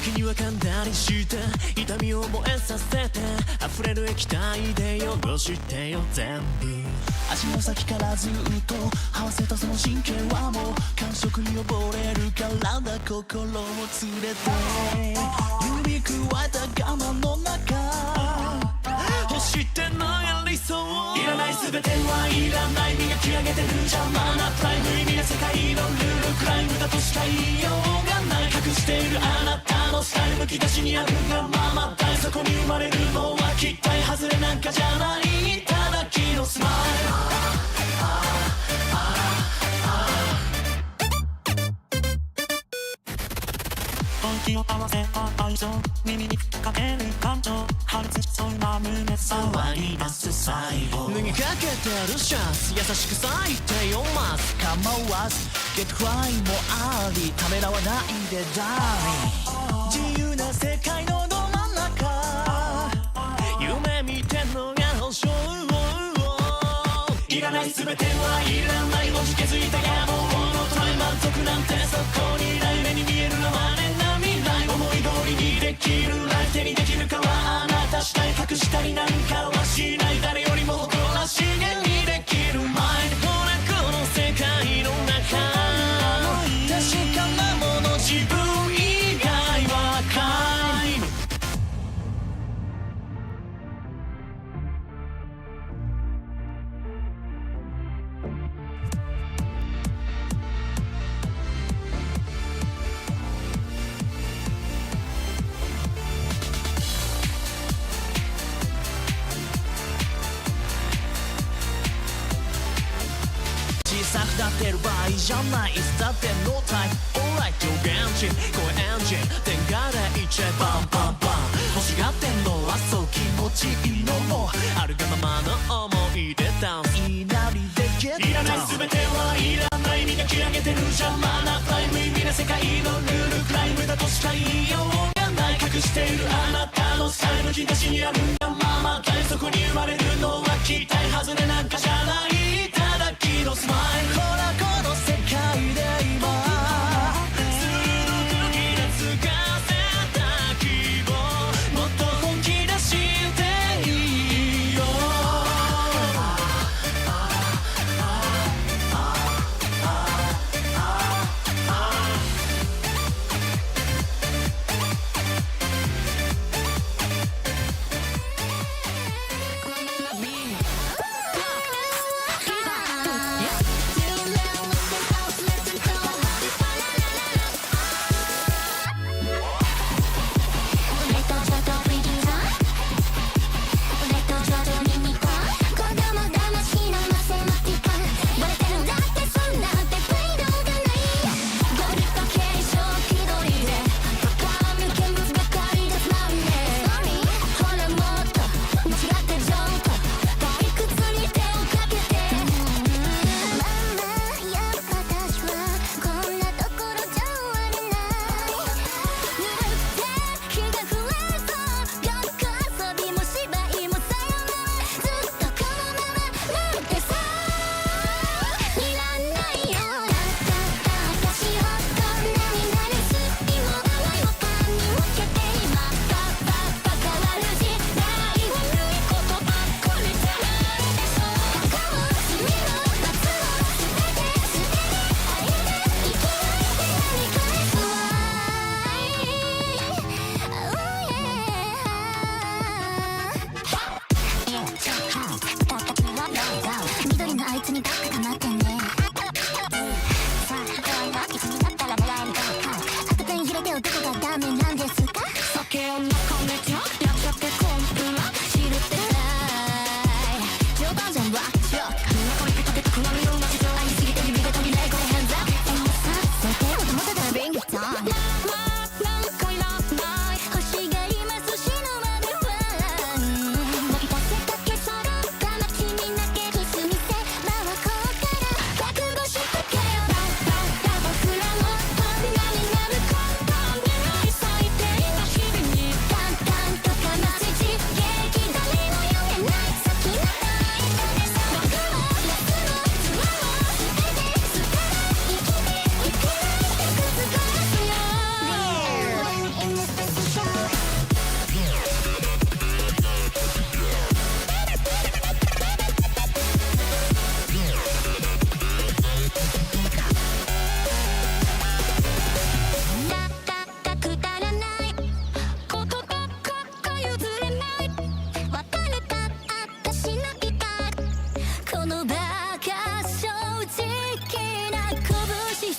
時には噛んだりして痛みを覚えさせて溢れる液体で汚してよ全部足の先からずっと合わせたその神経はもう感触に溺れるからだ心を連れて指くわえた我慢の中欲してない理想いらない全てはいらない磨き上げてる邪魔なプライム意味な世界のルールクライムだとしか言いようがない隠しているあなたのスタイルむき出しにあるがままだそこに生まれるのは期待外れなんかじゃないただきのスマイル本気を合わせた愛情耳に吹きかける感情破裂しそうな胸騒ぎ出す細胞脱ぎかけてるシャツ優しく咲いて読ます構わず Get cry もありためらわないでダーリン自由な世界のど真ん中夢見てんのが保証いらない全てはいらないおじけづいた野望のトライ満足なんてそこにない目に見えるのはねな未来思い通りにできるライフ手にできるかはあなた次第隠したりなんかはしない誰よりも誇らしげにできるマインドほらこの世界の中確かなもの自分以外は皆無小さくなってる場合じゃないいつだってノータイムオーライ上限値声エンジン天下でいっちゃえバンバンバン欲しがってんのはそう気持ちいいのもあるがままの思い出ダンスいなりでゲットいらない全てはいらない磨き上げてる邪魔なプライム意味な世界のルールクライムだとしか言いようがない隠しているあなたのスタイル引き出しにあるがままだそこに生まれるのは期待外れなんかじゃないただきのスマイルほらこの世界で今鋭く気がつかせた希望もっと本気出していいよ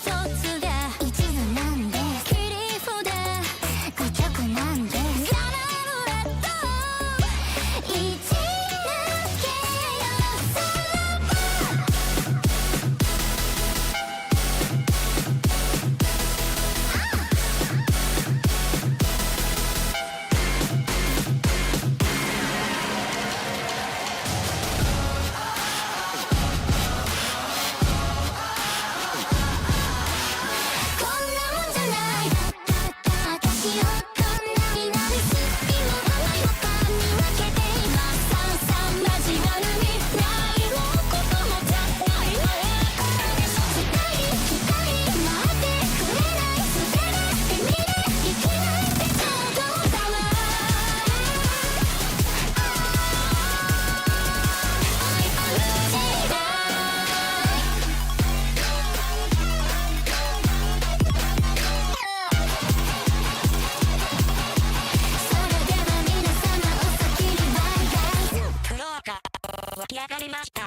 つが一途なんで切り札愚直なんでサラブレッド一抜けよさこんなもんじゃない私をこんなになるす今はないのかに分けて今さんさん交わるにないのこともじゃないの世界光待ってくれない捨てられてみれいけないってちょうどだわそれでは皆様お先にバイバイフロアが湧き上がりました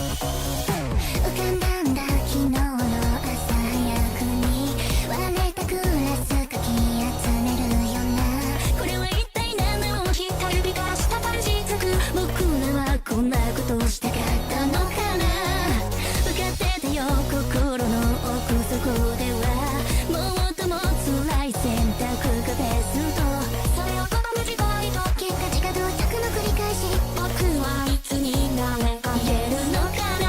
浮かんだんだ昨日の朝早くに割れたグラスかき集めるよなこれは一体何だろうひた指から下からじつく僕らはこんなことをしたかったのかな向かっててよ心の奥底ではもっとも辛い選択がベストそれを拒む自己愛と結果自覚を100の繰り返し僕はいつになれば言えるのかな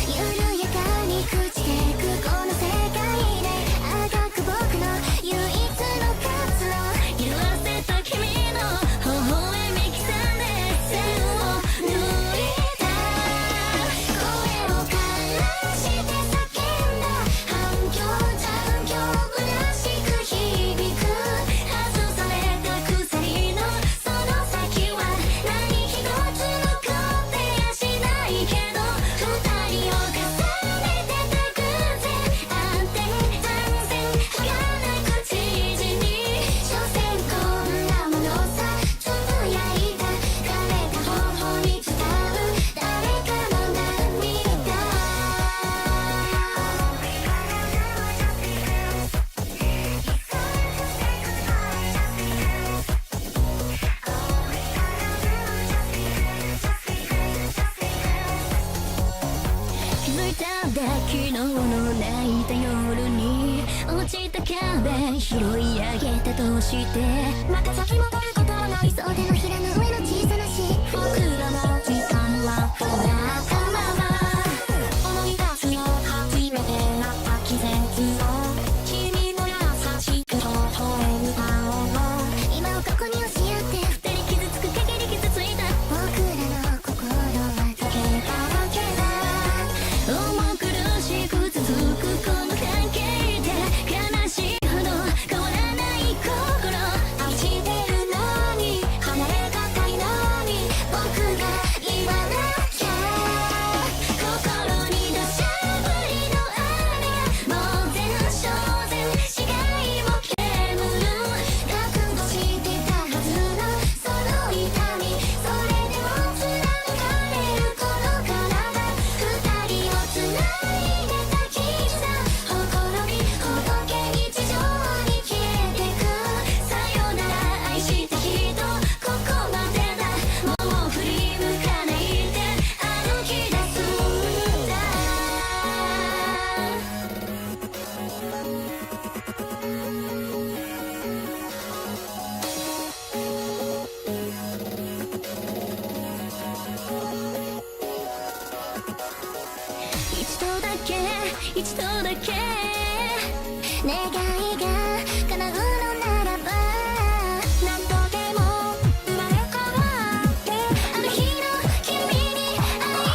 緩やかに朽ちてくこの世界であがく僕の唯一の活路色あせた君の微笑み刻んで線を抜いた声をからして叫んだ反響残響虚しく響く外された鎖のその先は何一つ残ってやしないけど二人を重ねてた偶然安定断然儚く知事に所詮こんなものさつぶやいた枯れた頬に伝う誰かの涙気づいたんだ昨日の泣いた夜に落ちた壁拾い上げたとしてまた先戻ることはない袖のひらの上の小さなし僕らの時間は止まったまま思い出すよ初めてなった季節を君の優しく微笑む顔を今をここに押し合って二人傷つく限り傷ついた僕らの心は溶けただけだ重苦しく続くこの関係で悲しいほど変わらない心愛してるのに離れがたいのに僕が言わなきゃ心に土砂降りの雨が呆然正然視界を煙る覚悟してたはずのその痛みそれでも貫かれるこの体二人をつないでた絆ほころびほどけ日常に消えてくさよなら愛した人ここまでだもう振り向かないで歩き出すんだ一度だけ願いが叶うのならば何度でも生まれ変わってあの日の君に会い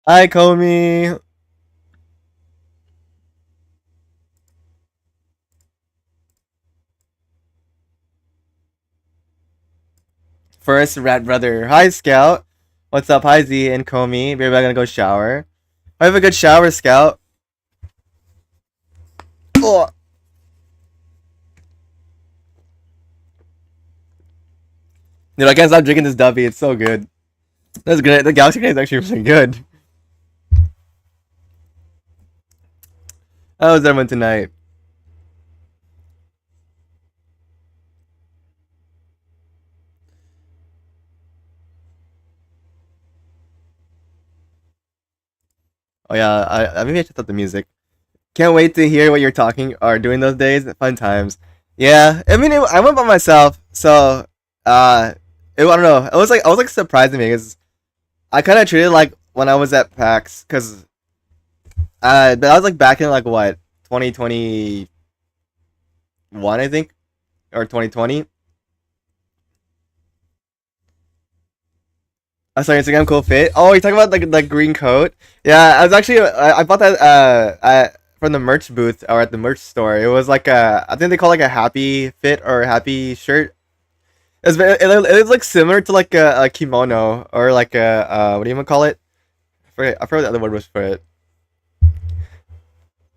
Hi, Komi. First rat brother. Hi, Scout. What's up? Hi, Z and Komi. Maybe I'm gonna go shower. I have a good shower, Scout. Oh. Dude, I can't stop drinking this Dubby. It's so good. That's good. The Galaxy Grenade is actually really good. How was everyone tonight? Oh yeah, maybe I should stop the music. Can't wait to hear what you're talking or doing those days. Fun times. Yeah, I mean, I went by myself, so I don't know. I was like surprising me because I kind of treated it like when I was at PAX because that was like back in like what 2021 I think or 2020. I saw your Instagram cool fit. Oh, you're talking about like green coat? Yeah, I was actually I bought that from the merch booth or at the merch store. It was like a I think they call it like a happy fit or happy shirt. It was like similar to like a kimono or like a what do you even call it? I forgot what the other word was for it.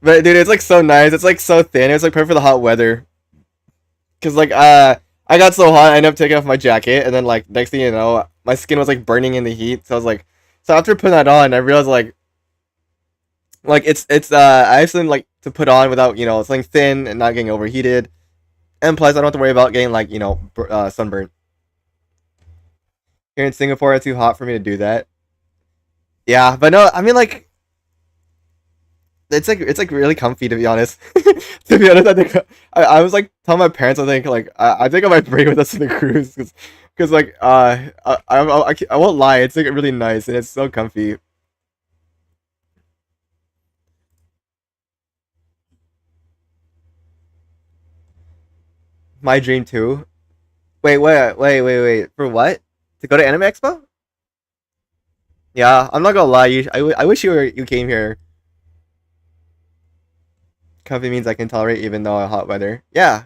But dude, it's like so nice. It's like so thin. It's like perfect for the hot weather. Cause like I got so hot, I ended up taking off my jacket, and then like next thing you know, my skin was like burning in the heat. So I was like, so after putting that on, I realized like it's I actually like to put on without something thin and not getting overheated, and plus I don't have to worry about getting like sunburned. Here in Singapore, it's too hot for me to do that. Yeah, but no, I mean like it's like really comfy to be honest. To be honest, I think I was like telling my parents I think like I think I might bring with us to the cruise because like I won't lie, it's like really nice and it's so comfy. My dream too. Wait. For what? To go to Anime Expo? Yeah, I'm not gonna lie. I wish you came here. Comfy means I can tolerate even though hot weather. Yeah,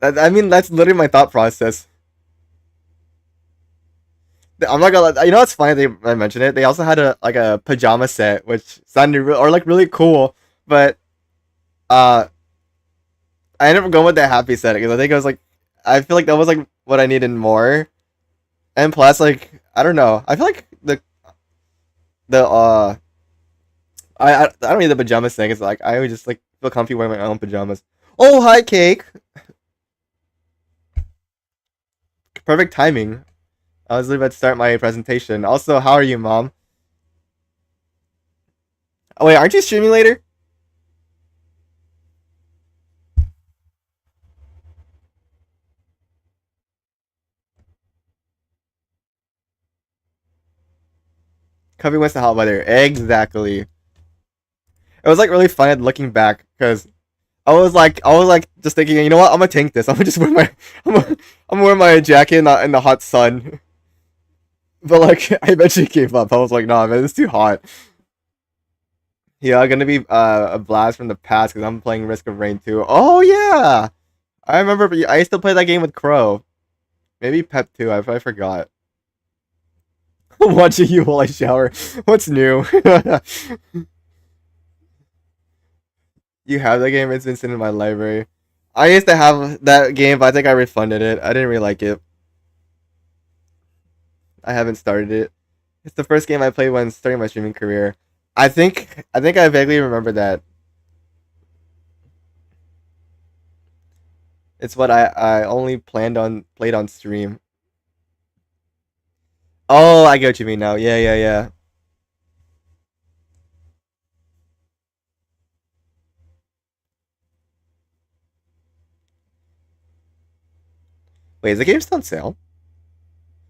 I mean that's literally my thought process. I'm not gonna. You know what's funny? I mentioned it. They also had a like a pajama set, which sounded or like really cool. But uh, I ended up going with the happy set because I think it was like I feel like that was like what I needed more. And plus, like I don't know. I feel like the I don't need the pajamas thing. It's like I would just like feel comfy wearing my own pajamas. Oh, hi, cake. Perfect timing. I was about to start my presentation. Also, how are you, mom? Oh wait, aren't you streaming later? Cubby wants the hot weather. Exactly. It was like really fun looking back because I was like just thinking, you know what? I'm gonna tank this. I'm gonna just wear my, I'm gonna wear my jacket in the hot sun. But like, I eventually gave up. I was like, nah, man, it's too hot. Yeah, gonna be a blast from the past because I'm playing Risk of Rain 2. Oh yeah, I remember. I used to play that game with Crow. Maybe Pep 2. I forgot. Watching you while I shower. What's new? You have that game? It's been sitting in my library. I used to have that game, but I think I refunded it. I didn't really like it. I haven't started it. It's the first game I played when starting my streaming career. I think I vaguely remember that. It's what I only played on stream. Oh, I get what you mean now. Yeah. Wait, is the game still on sale?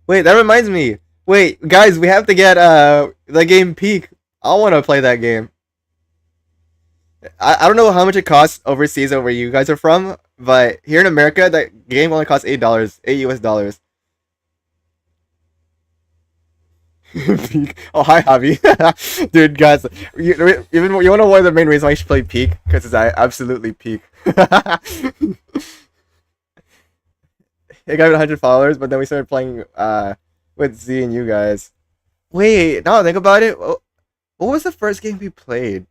Wait, that reminds me. Wait, guys, we have to get the game Peak. I want to play that game. I don't know how much it costs overseas over where you guys are from, but here in America, that game only costs $8, $8 US. Peak. Oh, hi, Javi. Dude, guys, even you want to know one of the main reasons why you should play Peak? Because it's absolutely peak. It got 100 followers, but then we started playing with Z and you guys. Wait, now think about it. What was the first game we played?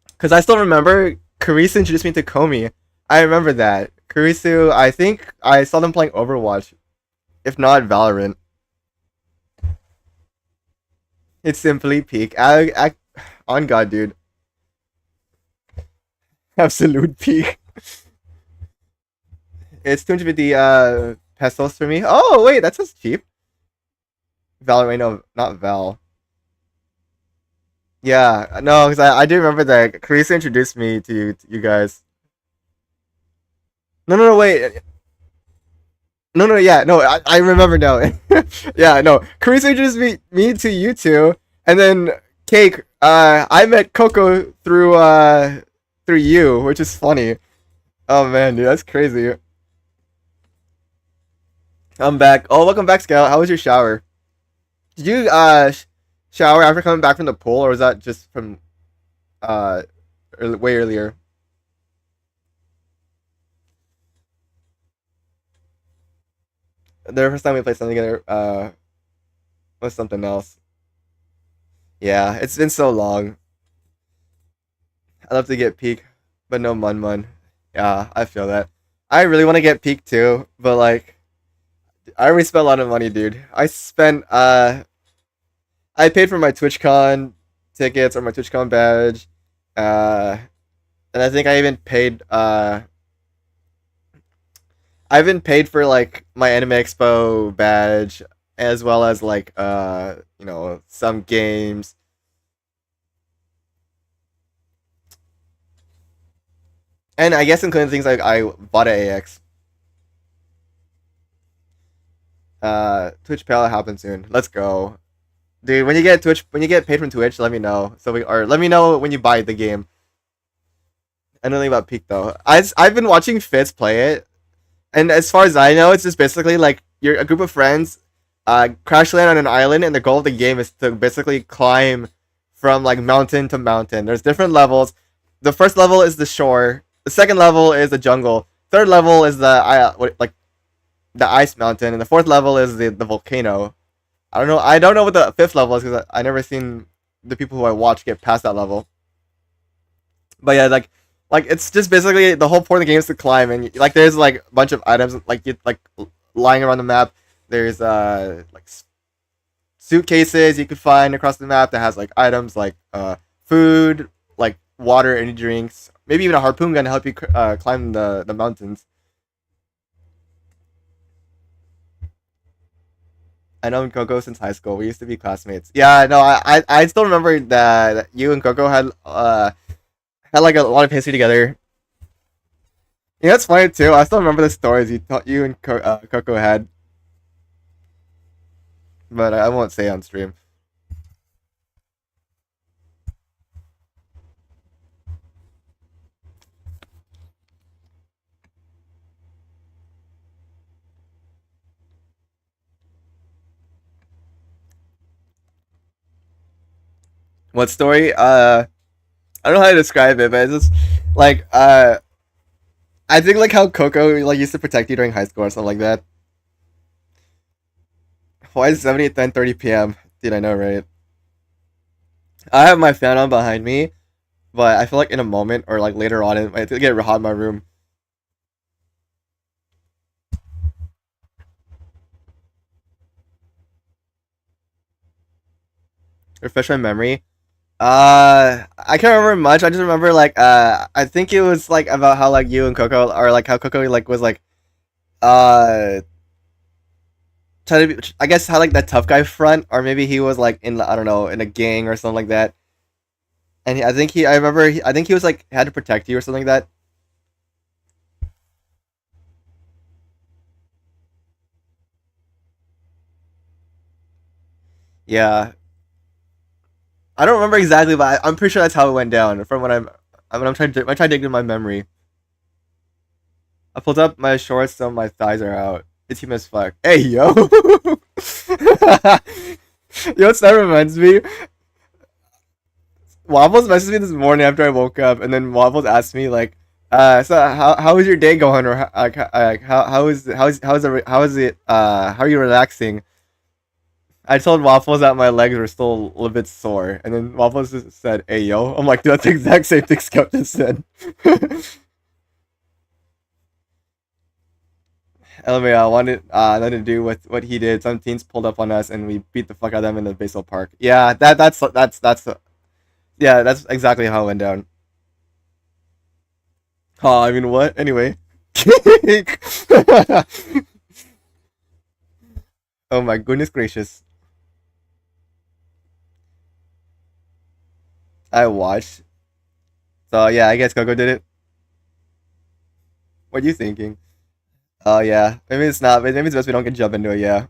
Because I still remember Karisu introduced me to Komi. I remember that. Karisu, I think I saw them playing Overwatch, if not Valorant. It's simply peak. On God, dude. Absolute peak. It's 250 pesos for me. Oh, wait, that's just cheap. Valorant, no, not Val. Yeah, no, because I do remember that Carissa introduced me to you guys. No, no, no, wait. No, no, yeah, no, I remember now. Yeah, no, Carissa introduced me to you two, and then Cake. I met Coco through you, which is funny. Oh man, dude, that's crazy. I'm back. Oh, welcome back, Scout. How was your shower? Did you shower after coming back from the pool, or was that just from uh way earlier? The first time we played something together was something else. Yeah, it's been so long. I'd love to get Peak, but no Mun Mun. Yeah, I feel that. I really want to get Peak too, but like I already spent a lot of money, dude. I paid for my TwitchCon tickets or my TwitchCon badge. Uh and I think I even paid for like my Anime Expo badge as well as like some games. And I guess including things like I bought an AX. Twitch Pal happen soon. Let's go. Dude, when you get paid from Twitch, let me know. Let me know when you buy the game. I don't know anything about Peak though. I've been watching Fitz play it, and as far as I know, it's just basically like you're a group of friends, crash land on an island, and the goal of the game is to basically climb from like mountain to mountain. There's different levels. The first level is the shore. The second level is the jungle. Third level is the ice mountain, and the fourth level is the volcano. I don't know what the fifth level is because I never seen the people who I watch get past that level. But yeah, like it's just basically the whole point of the game is to climb, and like there's like a bunch of items like lying around the map. There's suitcases you could find across the map that has like items like food, like water, energy drinks, maybe even a harpoon gun to help you climb the mountains. I know Coco since high school. We used to be classmates. Yeah, no, I still remember that you and Coco had like a lot of history together. Yeah, it's funny too. I still remember the stories you and Coco had, but I won't say on stream. What story? I don't know how to describe it, but it's just like I think like how Coco like used to protect you during high school or something like that. Why is 70 at 10:30 p.m.? Dude, I know, right? I have my fan on behind me, but I feel like in a moment or like later on, it might get hot in my room. Refresh my memory. I can't remember much. I just remember like I think it was like about how like you and Coco or like how Coco like was like uh trying to be, I guess how like that tough guy front, or maybe he was like in I don't know in a gang or something like that. And I remember I think he was like had to protect you or something like that. Yeah, I don't remember exactly, but I'm pretty sure that's how it went down. From what I'm trying to dig in my memory. I pulled up my shorts, so my thighs are out. It's human as fuck. Hey yo. You know what that reminds me? Waffles messaged me this morning after I woke up, and then Waffles asked me like, so how is your day going, or how is it how are you relaxing? I told Waffles that my legs were still a little bit sore, and then Waffles just said, "Hey yo," I'm like, dude, that's the exact same thing Scout just said. Anyway, I wanted nothing to do with what he did. Some teens pulled up on us, and we beat the fuck out of them in the baseball park. Yeah, that's yeah, that's exactly how it went down. Oh, I mean, what? Anyway. Oh my goodness gracious. I watched. So yeah, I guess Coco did it. What are you thinking? Oh yeah, maybe it's not. Maybe it's best we don't get jump into it. Yeah.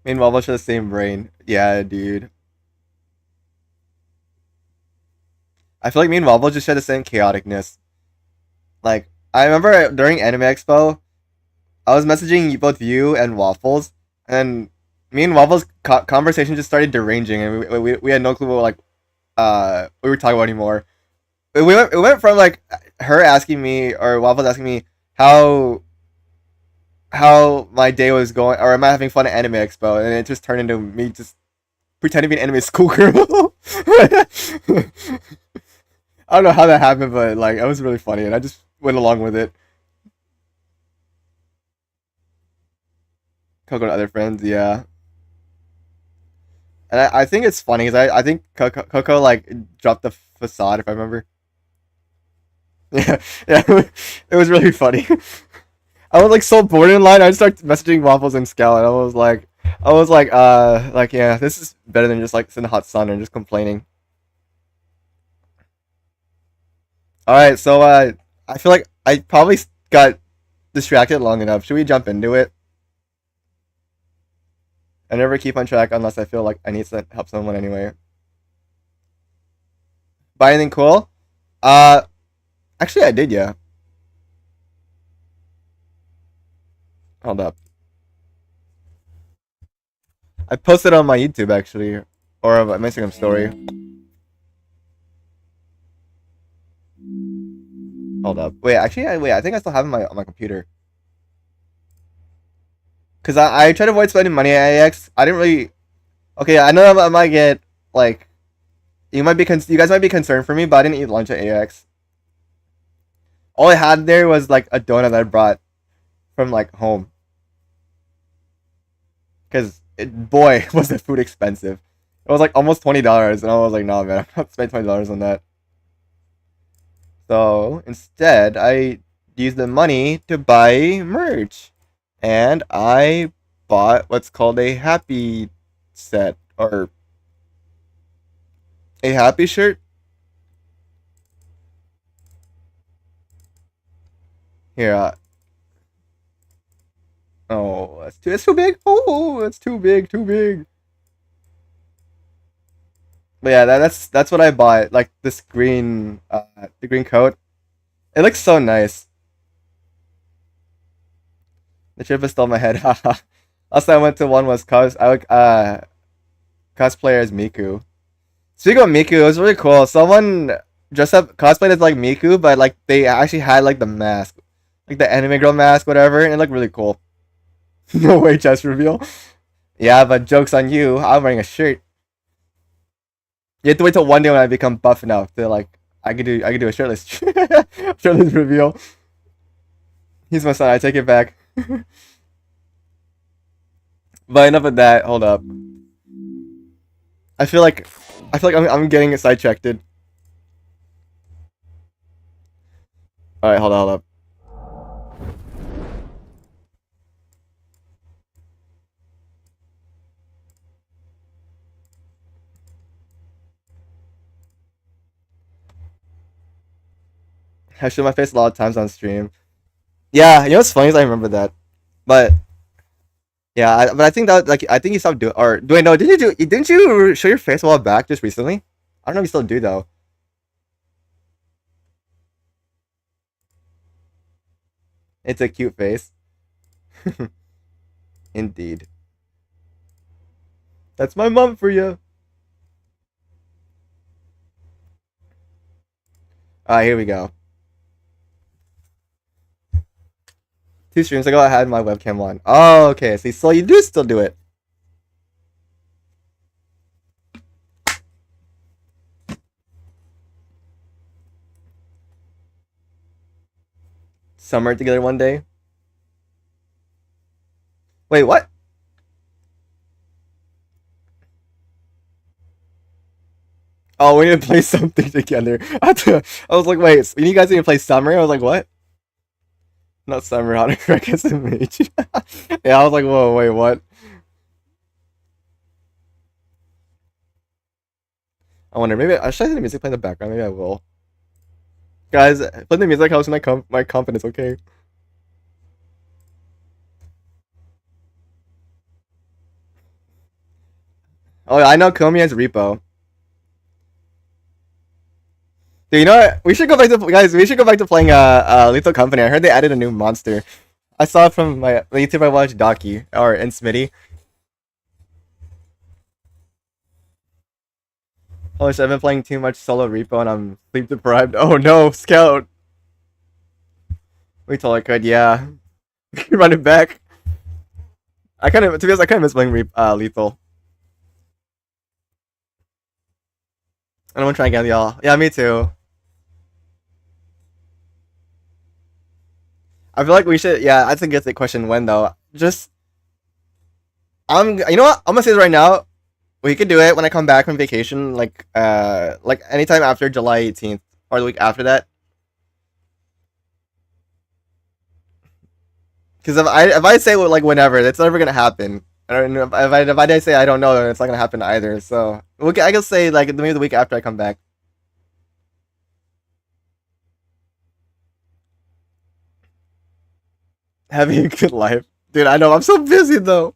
Meanwhile, we'll share the same brain. Yeah, dude. I feel like me and Wobble just share the same chaoticness. Like, I remember during Anime Expo, I was messaging both you and Waffles, and me and Waffles' conversation just started deranging, and we had no clue what like we were talking about anymore. It went from like her asking me or Waffles asking me how my day was going, or am I having fun at Anime Expo, and it just turned into me just pretending to be an anime schoolgirl. I don't know how that happened, but like it was really funny, and I just went along with it. Coco and other friends, yeah. And I think it's funny because I think Coco like dropped the facade if I remember. Yeah, yeah, it was really funny. I was like so bored in line. I just started messaging Waffles and Scout, and like yeah, this is better than just like sitting in the hot sun and just complaining. All right, so I feel like I probably got distracted long enough. Should we jump into it? I never keep on track unless I feel like I need to help someone anyway. Buy anything cool? Uh, actually, I did. Yeah. Hold up. I posted on my YouTube actually, or on my Instagram story. Hold up. Wait, actually, wait. I think I still have it on my computer. Cause I try to avoid spending money at AX. I didn't really. Okay, I know I might get like you guys might be concerned for me, but I didn't eat lunch at AX. All I had there was like a donut that I brought from like home. Cause boy was the food expensive. It was like almost $20, and I was like, nah, man, I'm not spending $20 on that. So instead, I used the money to buy merch, and I bought what's called a happy set or a happy shirt. Here, oh, it's too big. Oh, it's too big, too big. But yeah, that's what I bought. Like this green, the green coat. It looks so nice. The trip is still in my head. Last time I went to one was cosplayer as Miku. Speaking of Miku, it was really cool. Someone dressed up cosplayed as like Miku, but like they actually had like the mask, like the anime girl mask, whatever, and it looked really cool. No way, chest reveal. Yeah, but jokes on you. I'm wearing a shirt. You have to wait till one day when I become buff enough to like I could do a shirtless shirtless reveal. He's my son. I take it back. But enough of that. Hold up. I feel like I'm getting sidetracked. All right, hold up. I showed my face a lot of times on stream. Yeah, you know what's funny is I remember that, but Yeah, but I think that like I think you stopped doing or do I know? Didn't you show your face a while back just recently? I don't know if you still do though. It's a cute face. Indeed. That's my mom for you. Alright, here we go. 2 streams ago I had my webcam on. Oh, okay. See, so you do still do it. Summer together one day. Wait, what? Oh, we need to play something together. I was like, wait, so you guys need to play Summer? I was like, what? Not Summer, how to correct SMH. Yeah, I was like, whoa, wait, what? I wonder, maybe I should I have the music play in the background. Maybe I will. Guys, playing the music helps my confidence. Okay. Oh, I know Komi has Repo. Dude, you know what? We should go back to guys. We should go back to playing Lethal Company. I heard they added a new monster. I saw it from the YouTube I watched, Doki or and Smitty. Oh, shit, I've been playing too much solo Repo and I'm sleep deprived. Oh no, Scout. We told I could, yeah. Run it back. I kind of, to be honest, I kind of miss playing Lethal. I don't want to try again, y'all. Yeah, me too. I feel like we should. Yeah, that's a good question. When though? Just You know what? I'm gonna say this right now. We could do it when I come back from vacation, like anytime after July 18th or the week after that. Because if I say like whenever, that's never gonna happen. I don't know if I say I don't know, then it's not gonna happen either. So I can say like maybe the week after I come back. Having a good life, dude. I know I'm so busy though.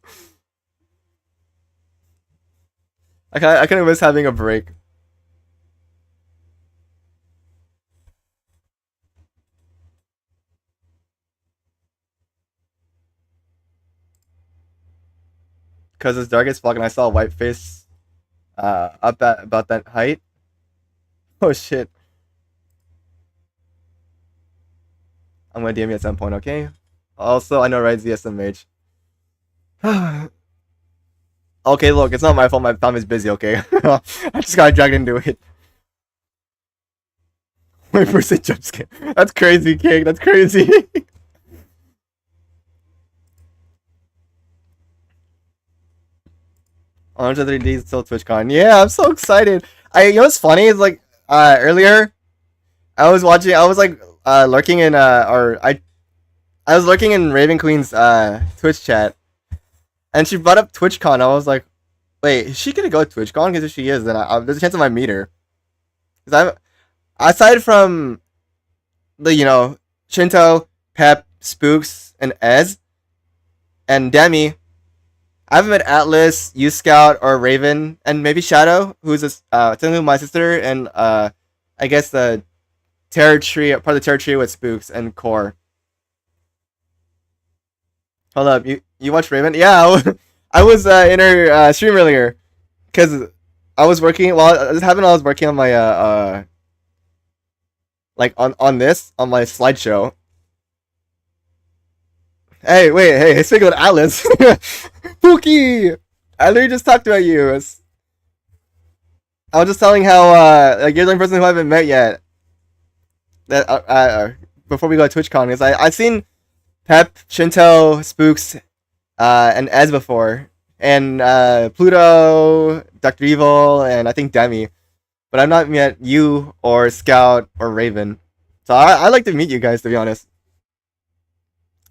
I kind of miss having a break. Because it's dark as fuck, and I saw a white face up at about that height. Oh shit! I'm gonna DM you at some point, okay? Also, I know right ZSMH. Okay, look, it's not my fault. My family's busy. Okay, I just got dragged into it. Wait for a jump scare. That's crazy, King. That's crazy. 103 days till TwitchCon. Yeah, I'm so excited. You know what's funny is like earlier I was watching. I was like lurking in or I was lurking in Raven Queen's Twitch chat, and she brought up TwitchCon. I was like, wait, is she gonna go to TwitchCon? Because if she is, then there's a chance I might meet her. Because aside from the Shinto, Pep, Spooks, and Ez, and Demi, I haven't met Atlas, U Scout, or Raven, and maybe Shadow, who's technically my sister, and I guess the Terror Tree, part of the Terror Tree with Spooks and Core. Hold up, you watched Raven? Yeah, I was in her stream earlier, cause I was working. Well, this happened while I was working on my like on this on my slideshow. Hey, wait, hey, speaking of Atlas, Pookie, I literally just talked about you. I was just telling how like you're the only person who I haven't met yet. That before we go to TwitchCon, is I've seen Pep, Shinto, Spooks, and Ez before, and Pluto, Dr. Evil, and I think Demi, but I've not met you or Scout or Raven. So I like to meet you guys, to be honest.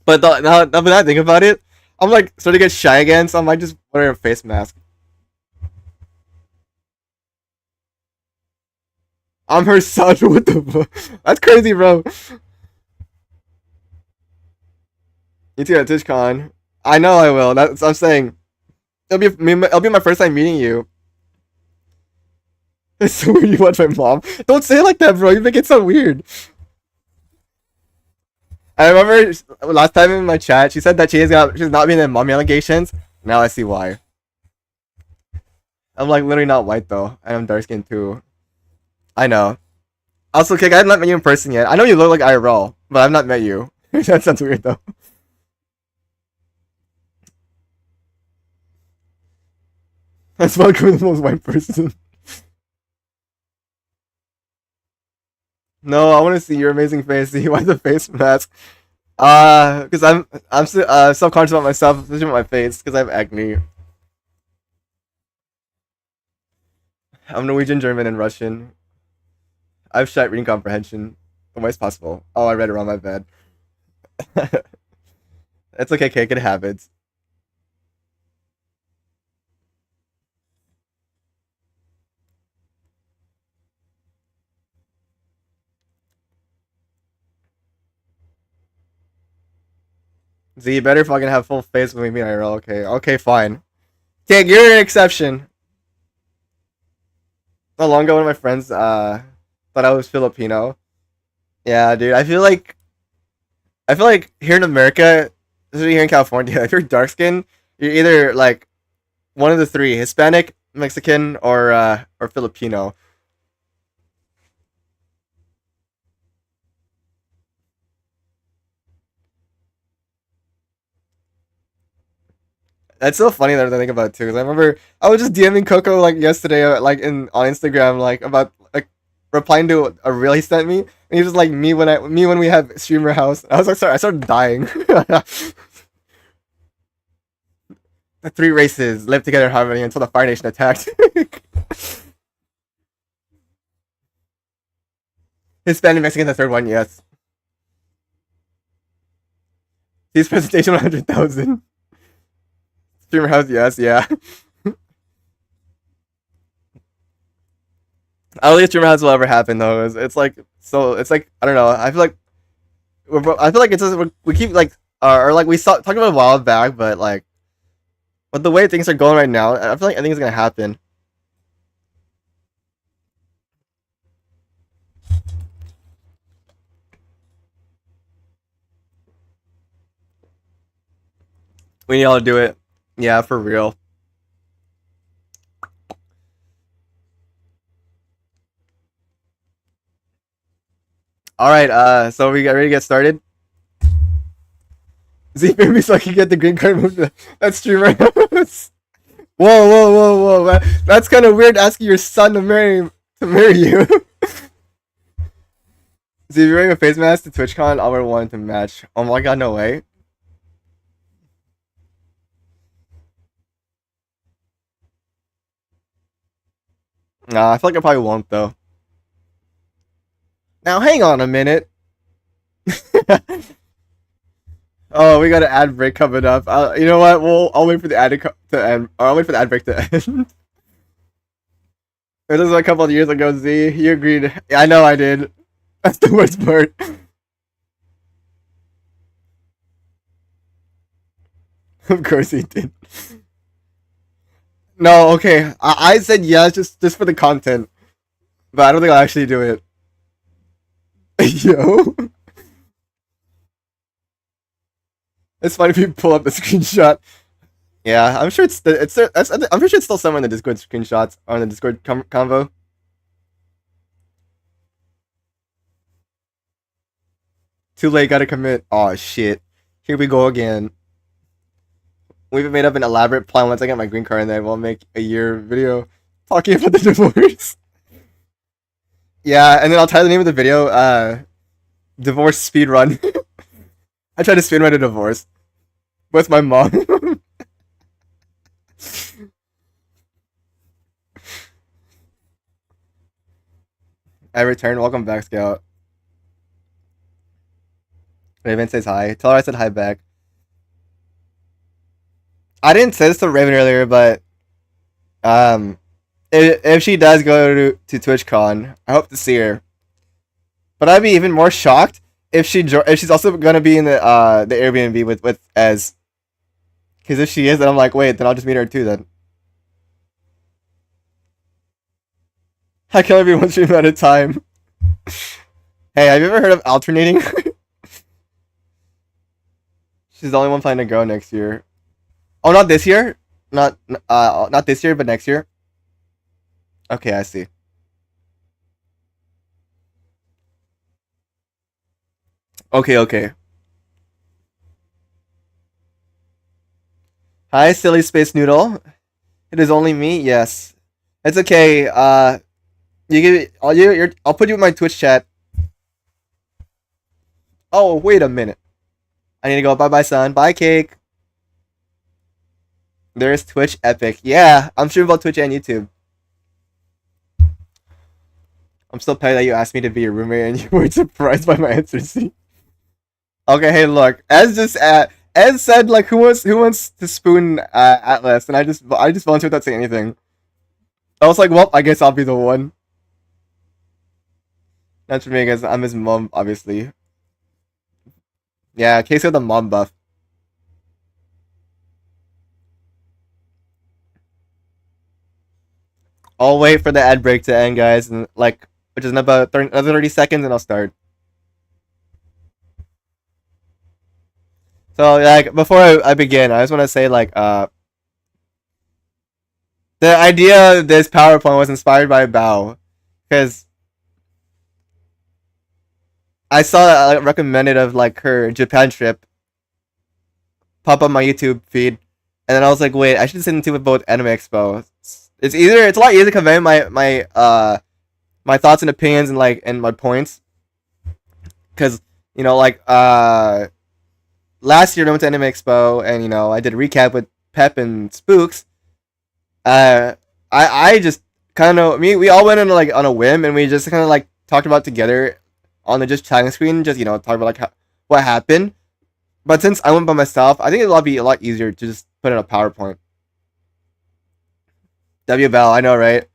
But now that I think about it, I'm like starting to get shy again, so I might just wear a face mask. I'm her son. What the fuck? That's crazy, bro. You too at TwitchCon. I know I will. That's what I'm saying. It'll be my first time meeting you. It's so weird you watch my mom. Don't say it like that, bro. You make it so weird. I remember last time in my chat, she said that she's not being in mommy allegations. Now I see why. I'm like literally not white though, and I'm dark skinned too. I know. Also, Kick, I have not met you in person yet. I know you look like IRL, but I've not met you. That sounds weird though. That's welcome the most white person. No, I want to see your amazing face. See why the face mask? Because I'm self-conscious about myself, especially with my face, because I have acne. I'm Norwegian, German, and Russian. I have shite reading comprehension. The way it's possible. Oh, I read it wrong. My bad. It's okay, Cake. It happens. Z, you better fucking have full face when we meet IRL. Okay, okay, fine. Cake, you're an exception. Not long ago, one of my friends thought I was Filipino. Yeah, dude. I feel like here in America, especially here in California, if you're dark skinned, you're either like one of the three: Hispanic, Mexican, or Filipino. That's so funny that I think about it too. Cause I remember I was just DMing Coco like yesterday, like in on Instagram, like about like replying to a reel he sent me, and he was just like me when we have streamer house. I was like, sorry, I started dying. The three races live together in harmony until the Fire Nation attacked. Hispanic, Mexican, the third one, yes. His presentation 100,000. Streamer house, yes, yeah. I don't think streamer house will ever happen though. It's like so. It's like I don't know. I feel like it's just we keep like or like we saw talked about it a while back, but like but the way things are going right now, I feel like anything's gonna happen. We need all to do it. Yeah, for real. All right. So we got ready to get started. Z maybe so I can get the green card move to that streamer house. Whoa! That's kind of weird asking your son to marry you. Z, if you're wearing a face mask to TwitchCon, I'll wear one to match. Oh my god, no way. Nah, I feel like I probably won't though. Now hang on a minute. Oh, we got an ad break coming up. You know what? I'll wait for the ad to end. Or I'll wait for the ad break to end. This was a couple of years ago. Z, you agreed. Yeah, I know I did. That's the worst part. Of course he did. No, okay. I said yes, just for the content, but I don't think I'll actually do it. Yo, it's funny if you pull up the screenshot. Yeah, I'm sure I'm pretty sure it's still somewhere in the Discord screenshots or in the Discord convo. Too late, gotta commit. Oh shit. Here we go again. We've made up an elaborate plan once I get my green card, and then we'll make a year video talking about the divorce. Yeah, and then I'll tie the name of the video, divorce speed run. I tried to speed run a divorce with my mom. I returned. Welcome back, Scout. Raven says hi. Tell her I said hi back. I didn't say this to Raven earlier, but if she does go to TwitchCon, I hope to see her. But I'd be even more shocked if she's also gonna be in the Airbnb with Ez. Because if she is, then I'm like, wait, then I'll just meet her too then. I kill every one stream at a time. Hey, have you ever heard of alternating? She's the only one planning to go next year. Oh, not this year? Not this year, but next year? Okay, I see. Okay. Hi, silly space noodle. It is only me. Yes, it's okay. I'll put you in my Twitch chat. Oh, wait a minute. I need to go. Bye, bye, son. Bye, cake. There's Twitch Epic. Yeah, I'm streaming about Twitch and YouTube. I'm still petty that you asked me to be your roommate and you weren't surprised by my answer. See? Okay, hey, look. Ez said like who wants to spoon Atlas, and I just volunteered without saying anything. I was like, well, I guess I'll be the one. Not for me, because I'm his mom, obviously. Yeah, Casey with the mom buff. I'll wait for the ad break to end, guys, and like, which is in about another 30 seconds, and I'll start. So, like, before I begin, I just want to say, like, the idea of this PowerPoint was inspired by Bao, because I saw it recommended of, like, her Japan trip pop up my YouTube feed, and then I was like, wait, I should send it to both Anime Expo. It's a lot easier to convey my thoughts and opinions and my points, because like last year I went to Anime Expo and I did a recap with Pep and Spooks. I just kind of we all went on a whim, and we just kind of like talked about together on the just chatting screen, just talk about like what happened. But since I went by myself, I think it'll be a lot easier to just put in a PowerPoint. W Bell, I know, right?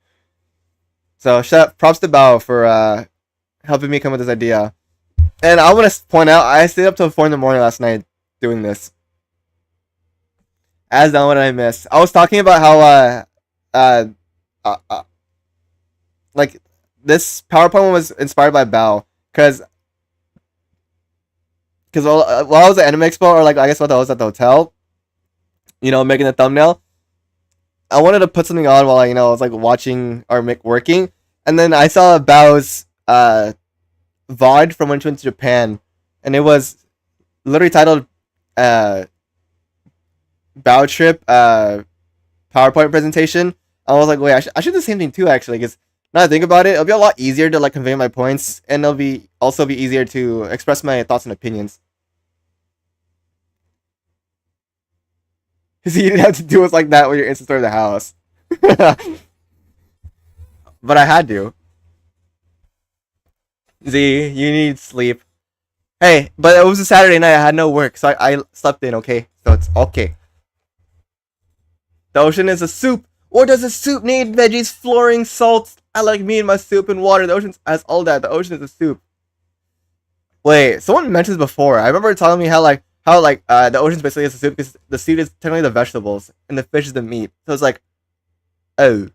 So props to Bao for helping me come up with this idea. And I want to point out, I stayed up till 4 in the morning last night doing this. As done, what did I miss? I was talking about how like this PowerPoint was inspired by Bao, because while I was at Anime Expo, or like I guess while I was at the hotel, making the thumbnail, I wanted to put something on while I was like watching or working, and then I saw Bao's VOD from when she went to Japan, and it was literally titled Bao Trip PowerPoint presentation. I was like, wait, I should do the same thing too, actually, because now that I think about it, it'll be a lot easier to like convey my points, and it'll also be easier to express my thoughts and opinions. Because you didn't have to do it like that when you're instant story of the house. But I had to. Z, you need sleep. Hey, but it was a Saturday night. I had no work, so I slept in, okay? So it's okay. The ocean is a soup. Or does a soup need veggies, flooring, salt? I like meat in my soup and water. The ocean has all that. The ocean is a soup. Wait, someone mentioned this before. I remember telling me how the ocean basically is a soup because the seed is technically the vegetables and the fish is the meat. So it's like, oh,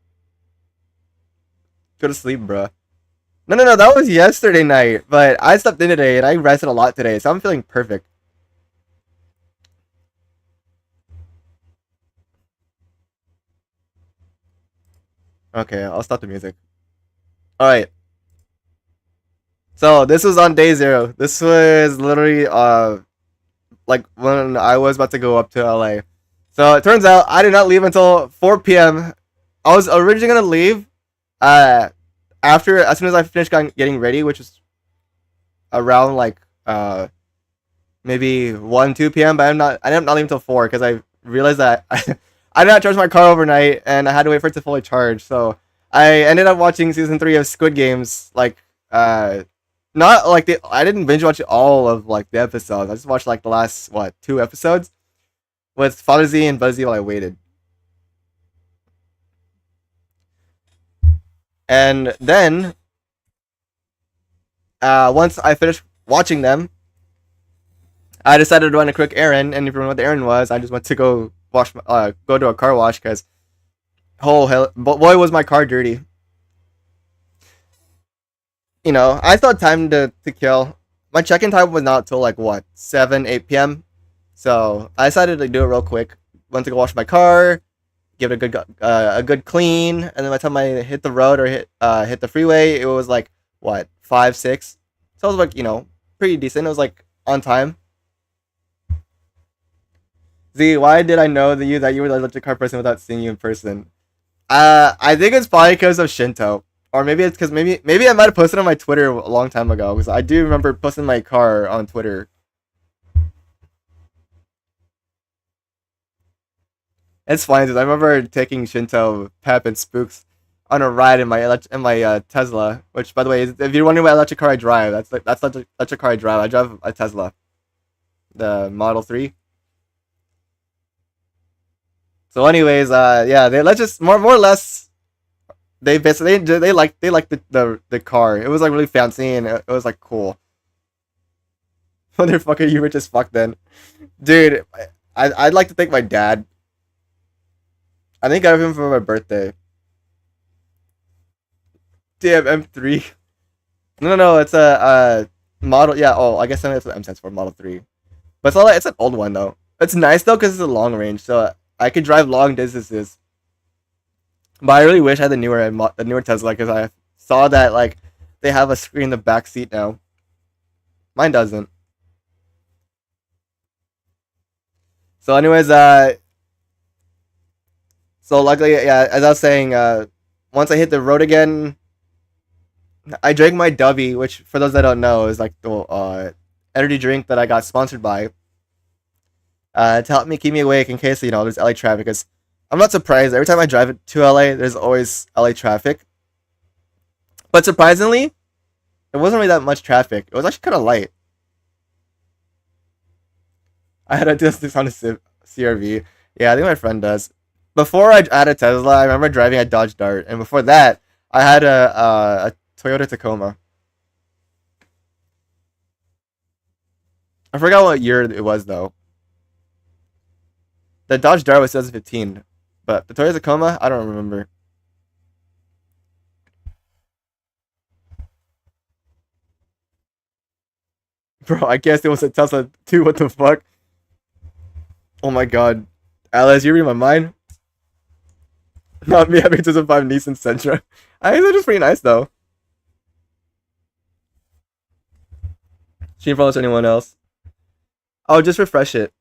go to sleep, bruh. No, that was yesterday night, but I slept in today and I rested a lot today, so I'm feeling perfect. Okay, I'll stop the music. Alright. So this was on day 0. This was literally like when I was about to go up to LA. So it turns out I did not leave until 4 p.m. I was originally gonna leave as soon as I finished getting ready, which was around like maybe 1-2 p.m. But I didn't not leave until 4 because I realized that I did not charge my car overnight and I had to wait for it to fully charge. So I ended up watching season 3 of Squid Games, like not like I didn't binge watch all of like the episodes. I just watched like the last 2 episodes with Father Z and Buzzy while I waited. And then once I finished watching them, I decided to run a quick errand, and if you remember what the errand was, I just went to go go to a car wash because oh hell, boy was my car dirty. You know, I thought time to kill. My check-in time was not till like what 7 8 p.m. So I decided to do it real quick. Went to go wash my car, give it a good clean, and then by the time I hit the road or hit the freeway, it was like what 5 6. So it was like pretty decent. It was like on time. Z, why did I know that you were the electric car person without seeing you in person? I think it's probably because of Shinto, or maybe it's because maybe I might have posted on my Twitter a long time ago because I do remember posting my car on Twitter. It's funny because I remember taking Shinto, Pep, and Spooks on a ride in my Tesla. Which, by the way, if you're wondering what electric car I drive, that's the electric car I drive. I drive a Tesla, the Model 3. So, anyways, yeah, they let's just more or less. They basically they like the car. It was like really fancy and it was like cool. Motherfucker, you rich as fuck then, dude. I'd like to thank my dad. I think I got him for my birthday. Damn M3. No, it's a model. Yeah. Oh, I guess that's what M stands for, Model 3. But it's an old one though. It's nice though because it's a long range, so I could drive long distances. But I really wish I had the newer Tesla because I saw that like they have a screen in the back seat now. Mine doesn't. So, anyways, so luckily, yeah, as I was saying, once I hit the road again, I drank my Dubby, which for those that don't know is like the energy drink that I got sponsored by, to help me keep me awake in case there's LA traffic. Because I'm not surprised every time I drive to LA, there's always LA traffic. But surprisingly, there wasn't really that much traffic. It was actually kind of light. I had to do this on a CRV. Yeah, I think my friend does. Before I had a Tesla, I remember driving a Dodge Dart, and before that, I had a Toyota Tacoma. I forgot what year it was though. The Dodge Dart was 2015, but the Toyota Tacoma, I don't remember. Bro, I guess it was a Tesla too. What the fuck? Oh my god, Alice, you read my mind. Not me having 2005 Nissan Sentra. I think it's pretty nice though. She didn't follow anyone else. Oh, just refresh it.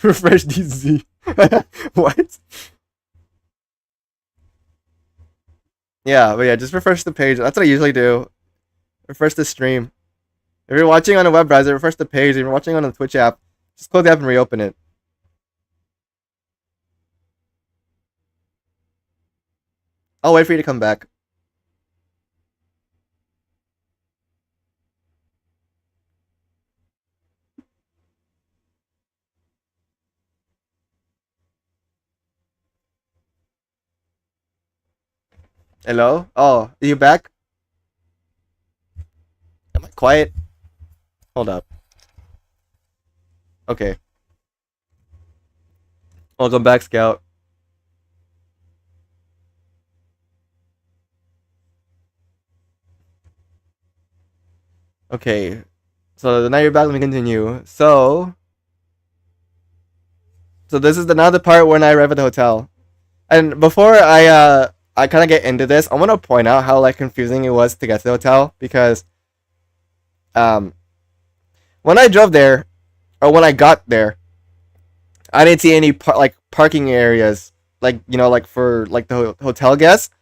Refresh DZ. What? Yeah, but yeah, just refresh the page. That's what I usually do. Refresh the stream. If you're watching on a web browser, refresh the page. If you're watching on the Twitch app, just close the app and reopen it. I'll wait for you to come back. Hello? Oh, are you back? Am I quiet? Hold up. Okay. Welcome back, Scout. Okay. So now you're back. Let me continue. So this is another part when I arrive at the hotel. And before I kind of get into this, I want to point out how like confusing it was to get to the hotel because um when I drove there or when I got there, I didn't see any parking areas like like for like the hotel guests.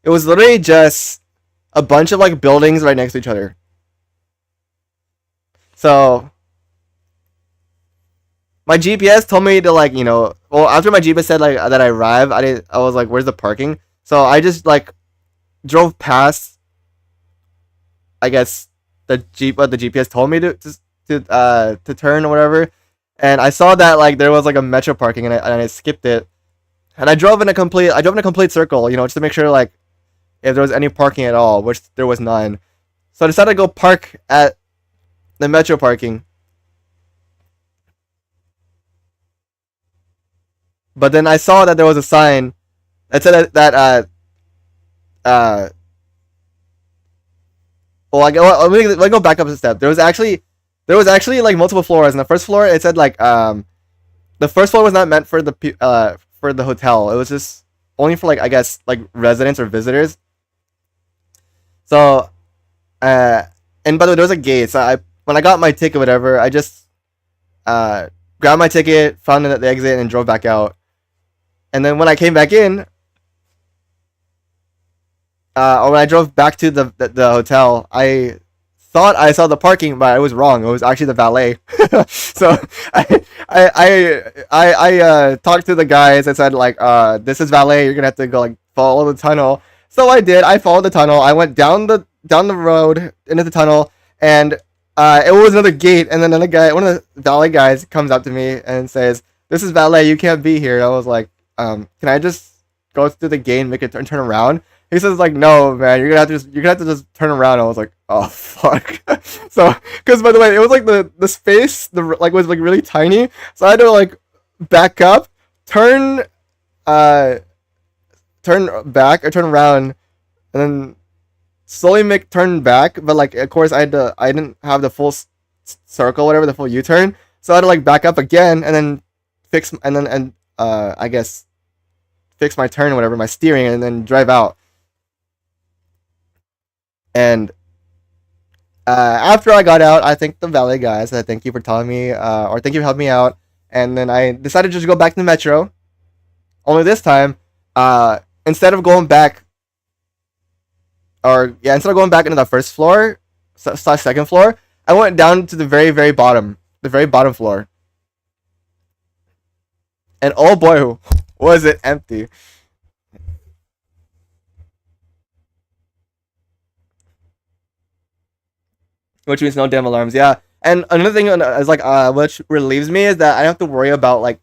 It was literally just a bunch of like buildings right next to each other. So my GPS told me to well after my GPS said like that I arrived, I was like, where's the parking? So I just like drove past, I guess what the GPS told me to turn or whatever, and I saw that like there was like a metro parking and I skipped it. And I drove in a complete circle, you know, just to make sure like if there was any parking at all, which there was none. So I decided to go park at the metro parking. But then I saw that there was a sign that said uh well, let me go back up a step. There was actually like multiple floors. And the first floor, it said like the first floor was not meant for the hotel. It was just only for like, I guess, like residents or visitors. So and by the way, there was a gate. So when I got my ticket, whatever, I just grabbed my ticket, found it at the exit, and drove back out. And then when I came back in, or when I drove back to the hotel, I thought I saw the parking, but I was wrong. It was actually the valet. So I talked to the guys and said like, this is valet. You're gonna have to go like follow the tunnel. So I did. I followed the tunnel. I went down the road into the tunnel, and it was another gate. And then another guy, one of the valet guys, comes up to me and says, "This is valet. You can't be here." And I was like, "Can I just go through the gate and make it turn around?" He says like, "No, man, you're gonna have to just turn around." I was like, "Oh fuck." So, because by the way, it was like the space was like really tiny, so I had to like back up, turn back or turn around, and then slowly turn back. But like, of course, I didn't have the full circle, whatever, the full U-turn, so I had to like back up again and then I guess fix my turn, whatever, my steering, and then drive out. And after I got out, I thanked the valet guys. I said, "Thank you for telling me, or thank you for helping me out." And then I decided to just go back to the metro. Only this time, instead of going back into the first floor, second floor, I went down to the very bottom floor. And oh boy, was it empty. Which means no damn alarms, yeah. And another thing is like, which relieves me, is that I don't have to worry about like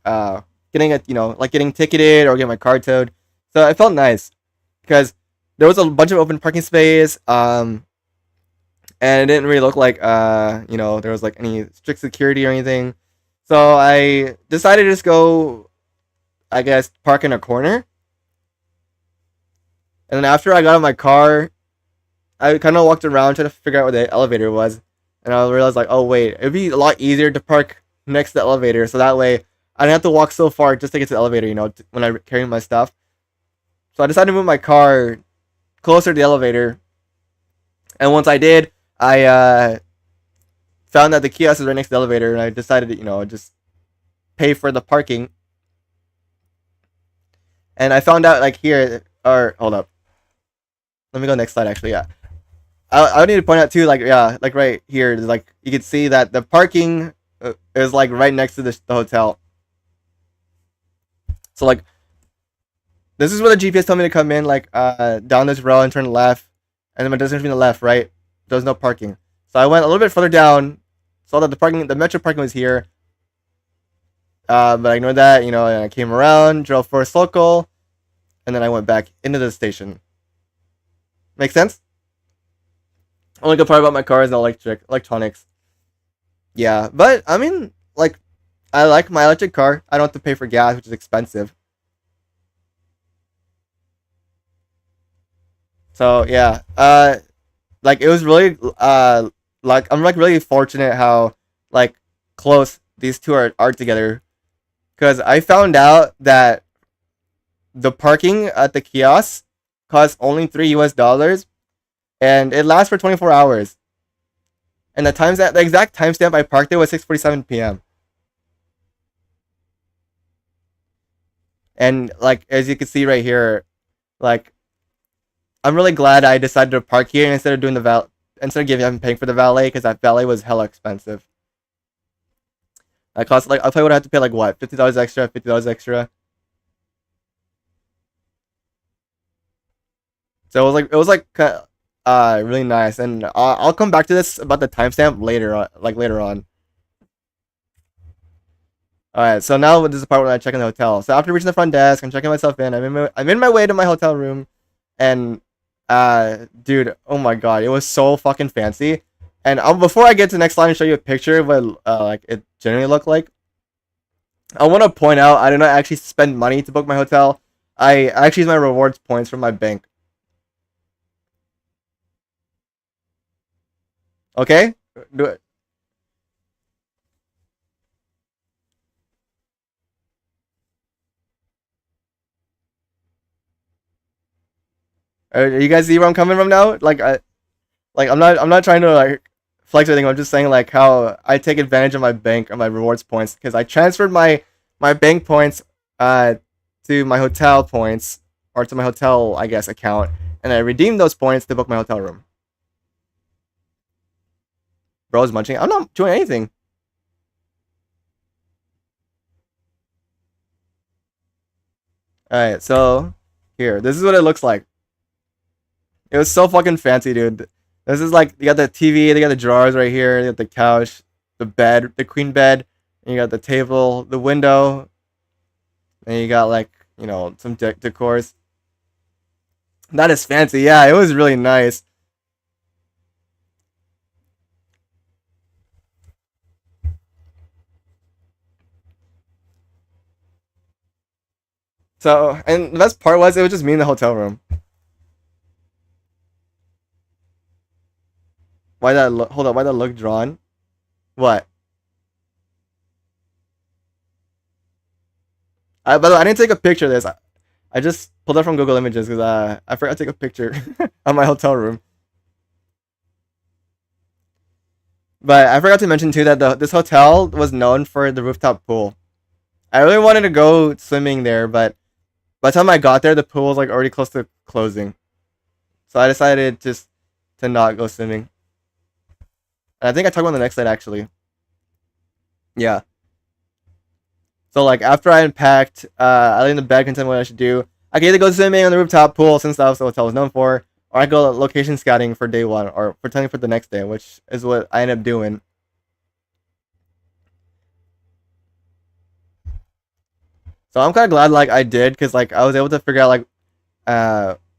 getting ticketed or getting my car towed. So it felt nice because there was a bunch of open parking space, and it didn't really look like there was like any strict security or anything. So I decided to just go, I guess, park in a corner. And then after I got out of my car, I kind of walked around trying to figure out where the elevator was, and I realized like, oh wait, it'd be a lot easier to park next to the elevator, so that way I didn't have to walk so far just to get to the elevator, when I carry my stuff. So I decided to move my car closer to the elevator, and once I did, I found that the kiosk is right next to the elevator, and I decided to, just pay for the parking. And I found out like here, or hold up, let me go next slide. Actually, yeah. I need to point out too, like, yeah, like right here, like you can see that the parking is like right next to the hotel. So like, this is where the GPS told me to come in, like down this road and turn left, and then my destination being the left, right? There's no parking. So I went a little bit further down, saw that the metro parking was here, but I ignored that, and I came around, drove for a circle, and then I went back into the station. Make sense? Only good part about my car is the electronics. Yeah, but I mean, like, I like my electric car. I don't have to pay for gas, which is expensive. So yeah, like it was really like I'm like really fortunate how like close these two are together, because I found out that the parking at the kiosk costs only $3 and it lasts for 24 hours. And the exact timestamp I parked there was 6:47 p.m. And like as you can see right here, like I'm really glad I decided to park here instead of doing instead of paying for the valet, because that valet was hella expensive. I cost like I probably would have to pay like what, $50 extra, $50 extra. So it was like really nice, and I'll come back to this about the timestamp later on, like later on. Alright, so now this is the part where I check in the hotel. So after reaching the front desk, I'm checking myself in. I'm in my way to my hotel room, and dude, oh my god, it was so fucking fancy. And before I get to the next slide and show you a picture of what like it generally looked like, I want to point out I did not actually spend money to book my hotel. I actually used my rewards points from my bank. Okay, do it. You guys see where I'm coming from now? Like I'm not trying to like flex or anything. I'm just saying like how I take advantage of my bank or my rewards points because I transferred my bank points to my hotel points or to my hotel, I guess, account, and I redeemed those points to book my hotel room. Bro's munching. I'm not doing anything. Alright, so here, this is what it looks like. It was so fucking fancy, dude. This is like, you got the TV, they got the drawers right here, you got the couch, the bed, the queen bed, and you got the table, the window, and you got like, you know, some decors. That is fancy, yeah, it was really nice. So, and the best part was, it was just me in the hotel room. Why that look, hold up, why that look drawn? What? By the way, I didn't take a picture of this. I just pulled it from Google Images because I forgot to take a picture of my hotel room. But I forgot to mention too that this hotel was known for the rooftop pool. I really wanted to go swimming there, but by the time I got there, the pool was like already close to closing. So I decided just to not go swimming. And I think I talked about the next slide actually. Yeah. So like after I unpacked, I lay in the bed content what I should do. I could either go swimming on the rooftop pool since that's what the hotel was known for, or I go location scouting for day one, or pretending for the next day, which is what I ended up doing. So I'm kind of glad like I did, because like I was able to figure out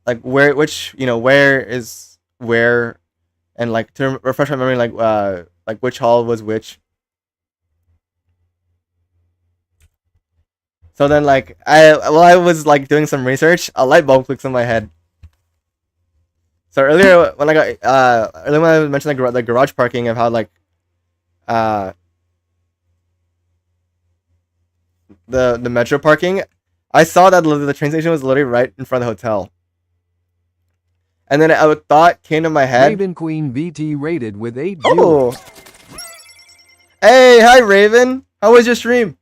like where which where is where, and like to refresh my memory like which hall was which. So then like while I was like doing some research, a light bulb clicks in my head. So earlier when I was mentioning the garage parking of how like uh the metro parking, I saw that the train station was literally right in front of the hotel. And then a thought came to my head. Raven Queen VT rated with 8 Oh. viewers. Hey, hi Raven. How was your stream?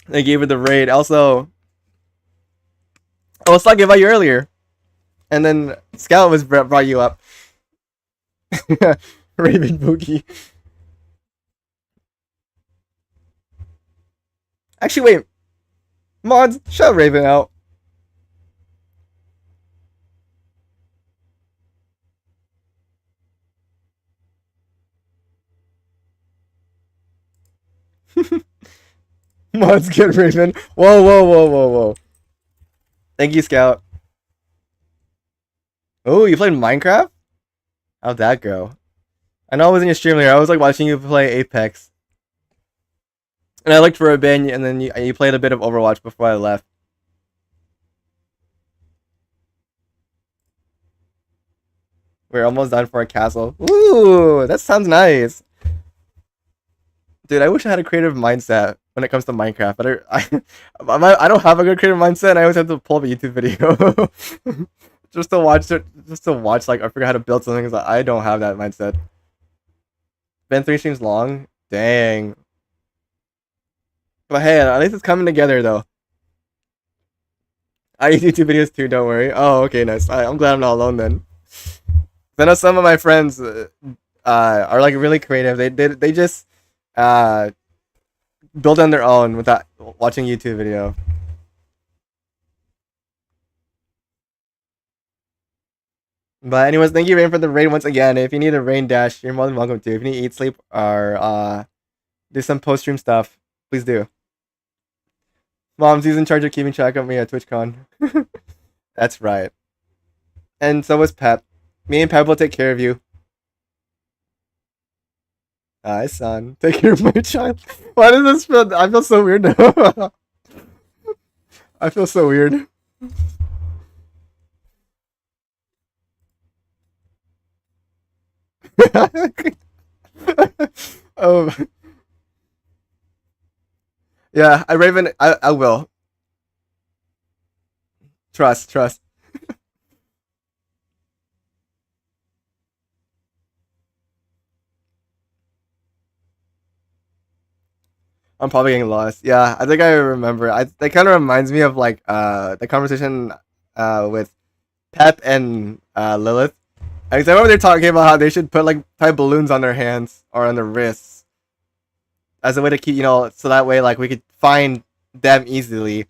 They gave her the raid. Also, I was talking about you earlier, and then Scout was brought you up. Raven Boogie. Actually, wait. Mods, shut Raven out. Mods, get Raven. Whoa, whoa, whoa, whoa, whoa. Thank you, Scout. Oh, you played Minecraft? How'd that go? I know I was in your stream later. I was like watching you play Apex. And I looked for a bit, and then you played a bit of Overwatch before I left. We're almost done for a castle. Ooh, that sounds nice. Dude, I wish I had a creative mindset when it comes to Minecraft, but I don't have a good creative mindset, and I always have to pull up a YouTube video just to watch it, like I forgot how to build something. Cause I don't have that mindset. Been 3 streams long, dang. But hey, at least it's coming together though. I use YouTube videos too. Don't worry. Oh, okay, nice. I'm glad I'm not alone then. I know some of my friends are like really creative. They just build on their own without watching YouTube video. But anyways, thank you, Rain, for the raid once again. If you need a rain dash, you're more than welcome to. If you need to eat, sleep, or do some post stream stuff, please do. Mom's in charge of keeping track of me at TwitchCon. That's right. And so was Pep. Me and Pep will take care of you. Hi, son. Take care of my child. Why does this feel? I feel so weird now. I feel so weird. Oh, yeah. Raven. I will. Trust. I'm probably getting lost. Yeah, I think I remember. That kind of reminds me of like the conversation with Pep and Lilith. Because I remember they're talking about how they should put like type balloons on their hands or on their wrists as a way to keep, so that way like we could find them easily.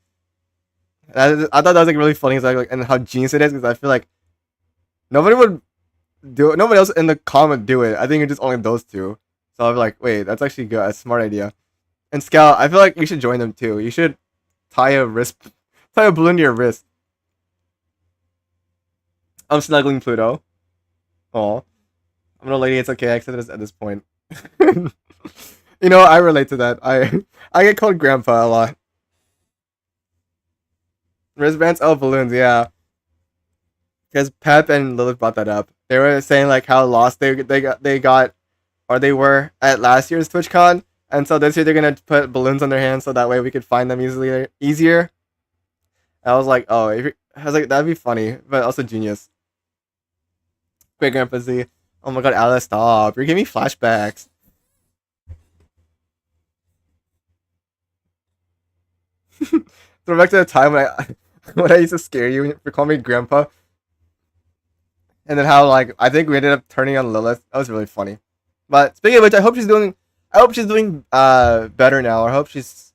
I thought that was like really funny, and how genius it is, because I feel like nobody would do it. Nobody else in the com would do it. I think it's just only those two. So I'm like, wait, that's actually good. That's a smart idea. And Scout, I feel like you should join them too. You should tie a balloon to your wrist. I'm snuggling Pluto. Oh, I'm no lady. It's okay. I accept it at this point. I relate to that. I get called grandpa a lot. Wristbands? Oh, balloons. Yeah, because Pep and Lilith brought that up. They were saying like how lost they got or they were at last year's TwitchCon, and so this year they're gonna put balloons on their hands so that way we could find them easier. I was like, oh, I was like, that'd be funny, but also genius. Great Grandpa Z. Oh my god, Alice, stop. You're giving me flashbacks. Throw back to the time when I used to scare you for calling me Grandpa. And then how like I think we ended up turning on Lilith. That was really funny. But speaking of which, I hope she's doing better now. I hope she's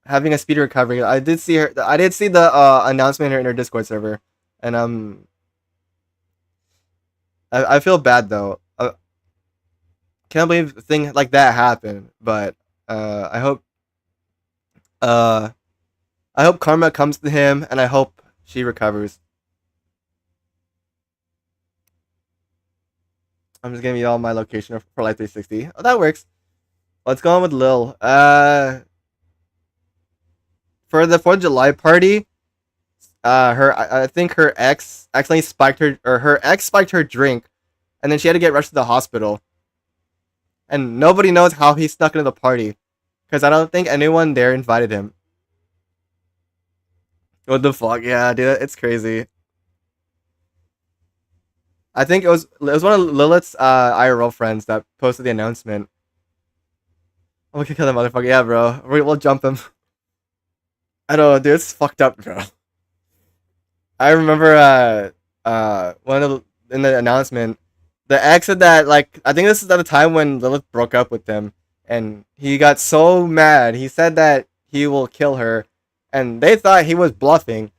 having a speedy recovery. I did see the announcement in her Discord server. And I feel bad though. Can't believe a thing like that happened. But I hope karma comes to him, and I hope she recovers. I'm just giving you all my location for Life 360. Oh, that works. Let's go on with Lil. For the 4th of July party, I think her ex accidentally her ex spiked her drink, and then she had to get rushed to the hospital. And nobody knows how he snuck into the party, because I don't think anyone there invited him. What the fuck? Yeah, dude, it's crazy. I think it was one of Lilith's IRL friends that posted the announcement. Oh, we can kill that motherfucker. Yeah, bro. We'll jump him. I don't know, dude. It's fucked up, bro. I remember in the announcement, the ex said that like I think this is at the time when Lilith broke up with them, and he got so mad. He said that he will kill her, and they thought he was bluffing,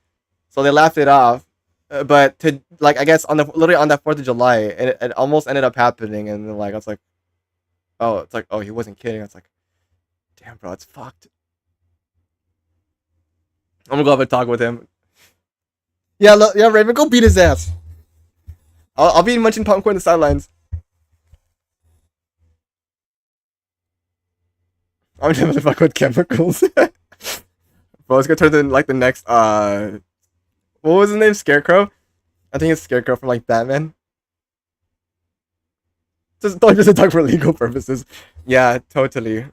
so they laughed it off. But to like I guess literally on that 4th of July, it almost ended up happening, and then like I was like, oh, he wasn't kidding. I was like, damn, bro, it's fucked. I'm gonna go up and talk with him. Yeah, Raven, go beat his ass. I'll be munching popcorn on the sidelines. I'm just gonna fuck with chemicals. Bro, it's gonna turn into like the next what was his name? Scarecrow? I think it's Scarecrow from like Batman. Don't just talk for legal purposes. Yeah, totally.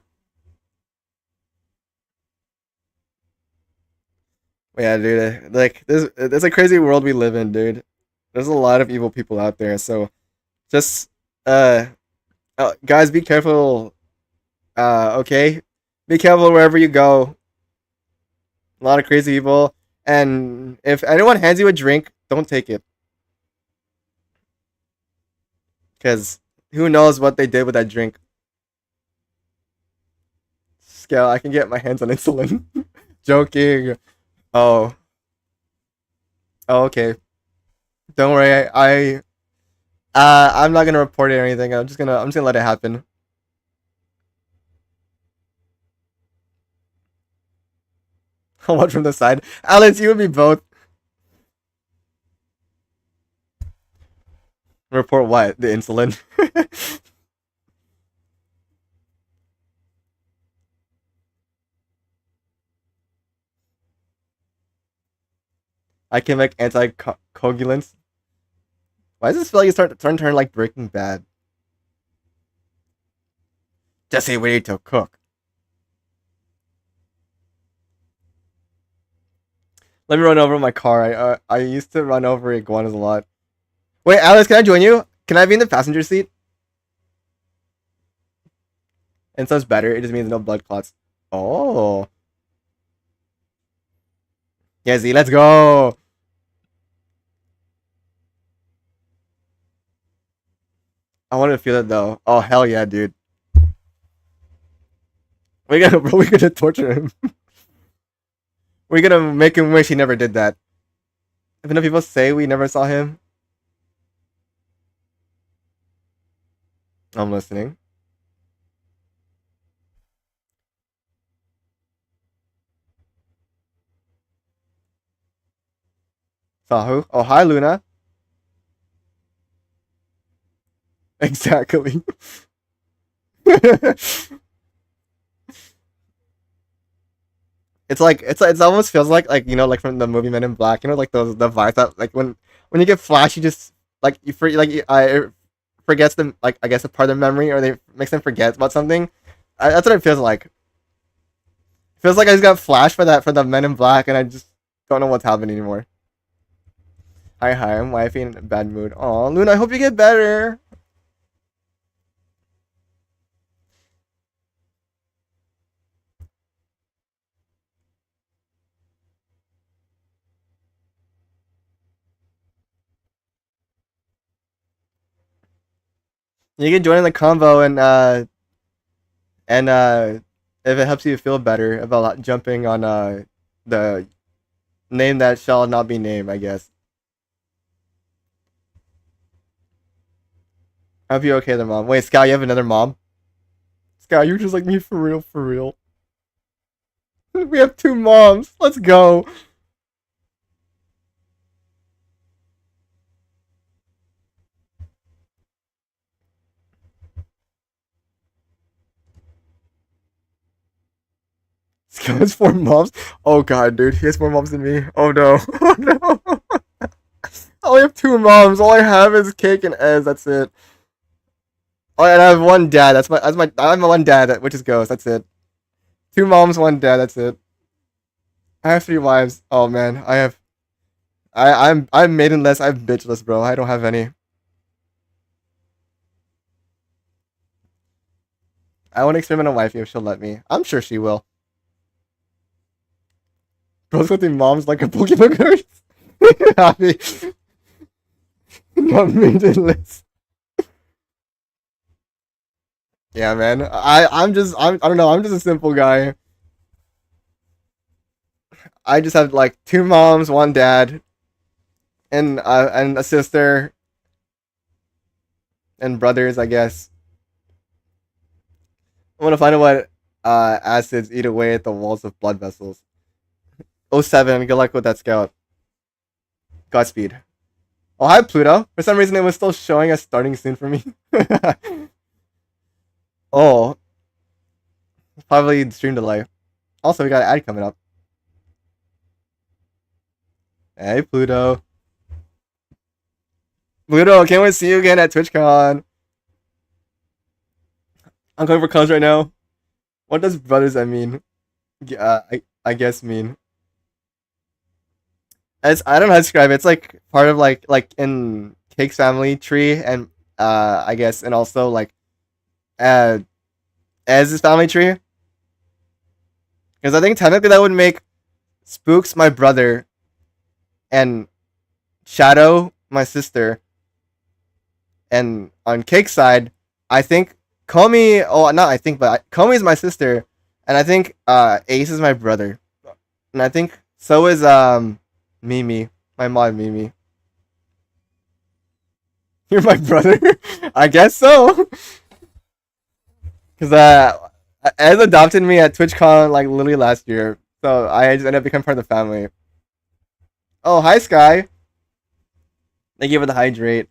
Yeah, dude. Like there's a crazy world we live in, dude. There's a lot of evil people out there, so just guys, be careful. Okay? Be careful wherever you go. A lot of crazy people. And if anyone hands you a drink, don't take it. Because who knows what they did with that drink. Scale, I can get my hands on insulin. Joking. Oh. Oh, okay. Don't worry, I'm not gonna report it or anything. I'm just gonna let it happen. I'll watch from the side. Alex, you and me both. Report what? The insulin. I can make anticoagulants. Why does this feel like you turn like Breaking Bad? Jesse, we need to cook. Let me run over my car. I used to run over iguanas a lot. Wait, Alex, can I join you? Can I be in the passenger seat? And so it's better. It just means no blood clots. Oh. Yeah, Z, let's go. I want to feel it though. Oh hell yeah, dude. We're gonna torture him. We're gonna make him wish he never did that. Even though people say we never saw him. I'm listening. Saw who? Oh hi Luna. Exactly. It's almost feels like you know like from the movie Men in Black, you know like those the vibes that like when you get flash you just like you for like it forgets them like I guess a part of their memory or they makes them forget about something. That's what it feels like. It feels like I just got flashed for the Men in Black and I just don't know what's happening anymore. Hi, I'm wifey in a bad mood. Oh Luna, I hope you get better. You can join in the combo and if it helps you feel better about jumping on the name that shall not be named, I guess. I hope you're okay there, mom. Wait, Scout, you have another mom? Scout, you're just like me for real, for real. We have two moms. Let's go. Scout has four moms. Oh god, dude, he has more moms than me. Oh no. Oh no. I only have two moms. All I have is Cake and Ez. That's it. Oh, and I have one dad. I have one dad, which is Ghost. That's it. Two moms, one dad. That's it. I have three wives. Oh man, I'm maidenless. I'm bitchless, bro. I don't have any. I want to experiment on wifey if she'll let me. I'm sure she will. Bro's got the moms like a Pokemon card. Happy. Not maidenless. Yeah, man. I don't know. I'm just a simple guy. I just have like two moms, one dad, and a sister and brothers, I guess. I want to find out what acids eat away at the walls of blood vessels. Oh 07, good luck with that scout. Godspeed. Oh, hi, Pluto. For some reason, it was still showing us starting soon for me. Oh, probably stream delay. Also, we got an ad coming up. Hey, Pluto. Pluto, can't wait to see you again at TwitchCon. I'm going for cons right now. What does brothers I mean? I guess mean. As I don't know how to describe it. It's like part of like in Cake's family tree and I guess and also like uh as his family tree. Because I think technically that would make Spooks my brother and Shadow my sister. And on Cake's side, I think Komi oh not I think but Komi is my sister and I think Ace is my brother. And I think so is Mimi, my mod Mimi. You're my brother? I guess so. Cause Ez adopted me at TwitchCon like literally last year, so I just ended up becoming part of the family. Oh, hi Sky. Thank you for the hydrate.